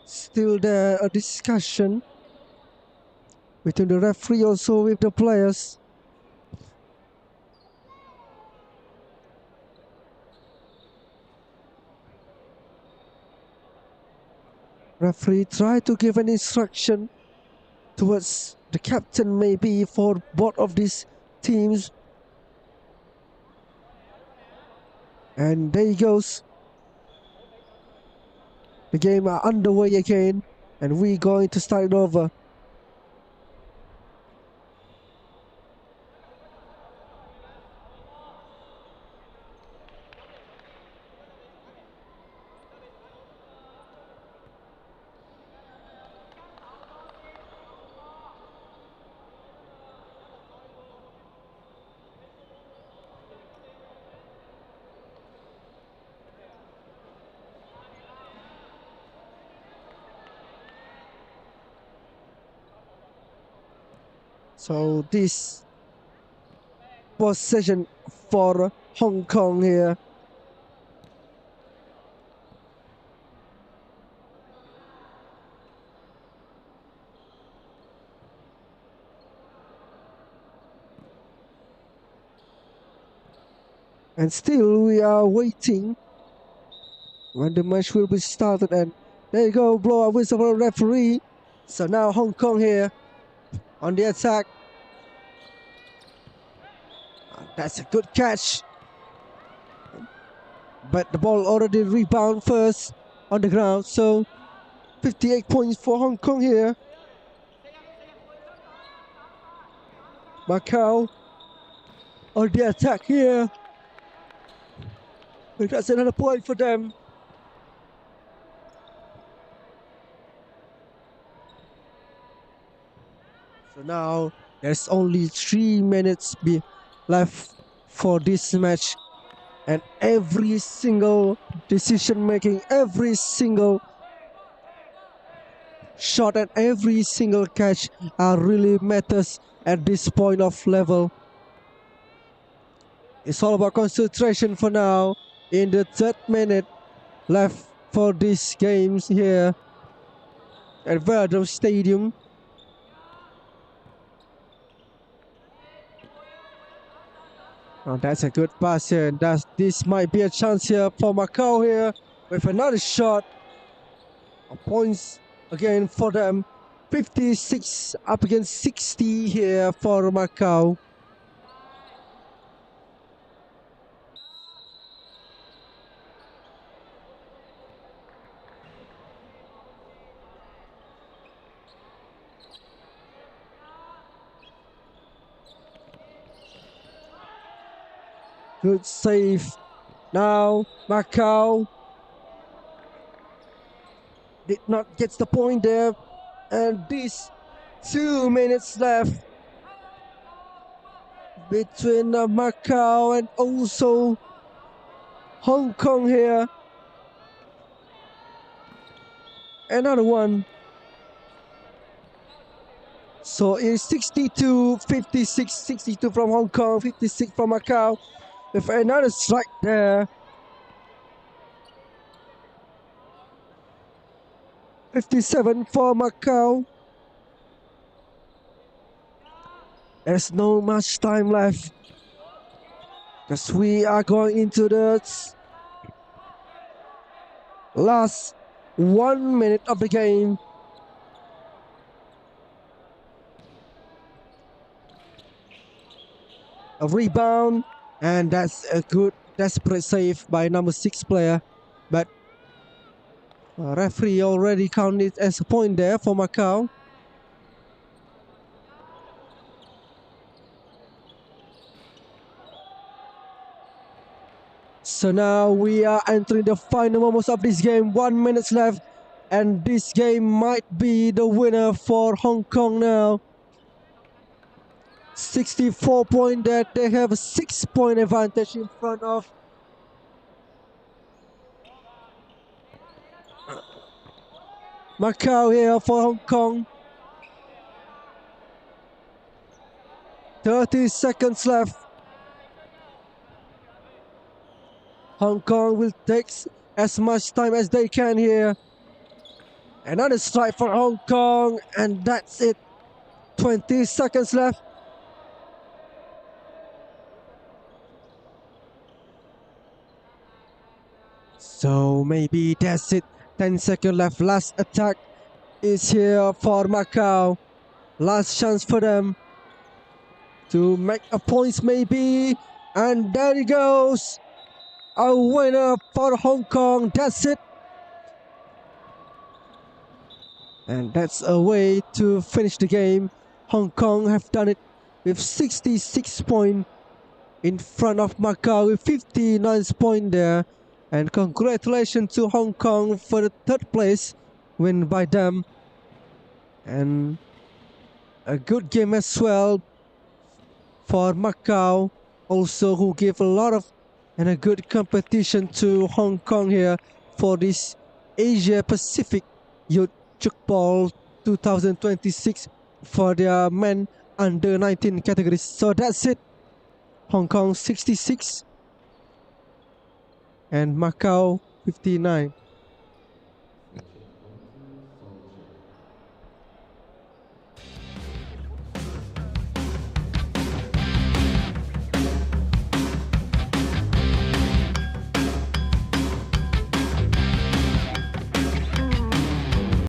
Still there a discussion between the referee also with the players. Referee try to give an instruction towards the captain maybe for both of these teams And there he goes. The game are underway again, and we're going to start it over. So this possession for Hong Kong here. And still we are waiting when the match will be started. And there you go, blow a whistle for the referee. So now Hong Kong here on the attack. That's a good catch. But the ball already rebound first on the ground. So 58 points for Hong Kong here. Macau on the attack here. And that's another point for them. So now there's only 3 minutes left for this match. And every single decision making, every single shot and every single catch really matters at this point of level. It's all about concentration for now. In the 3rd minute left for these games here at Velodrome Stadium. Oh, that's a good pass here. This might be a chance here for Macau here with another shot. Points again for them. 56 up against 60 here for Macau. Good save. Now Macau did not get the point there. And this 2 minutes left between Macau and also Hong Kong here. Another one. So it's 62, 56, 62 from Hong Kong, 56 from Macau. With another strike there. 57 for Macau. There's no much time left, because we are going into the last 1 minute of the game. A rebound, and that's a good desperate save by number 6 player. But referee already counted as a point there for Macau. So now we are entering the final moments of this game. 1 minute left, and this game might be the winner for Hong Kong now. 64 points that they have a 6-point advantage in front of Macau here for Hong Kong. 30 seconds left. Hong Kong will take as much time as they can here. Another strike for Hong Kong, and that's it. 20 seconds left. So maybe that's it. 10 seconds left. Last attack is here for Macau. Last chance for them to make a point maybe. And there he goes. a winner for Hong Kong. That's it. And that's a way to finish the game. Hong Kong have done it with 66 points in front of Macau with 59 points there. And congratulations to Hong Kong for the third place win by them. And a good game as well for Macau, also who gave a lot of and a good competition to Hong Kong here for this Asia Pacific Youth Tchoukball 2026 for their men under 19 categories. So that's it. Hong Kong 66 and Macau 59.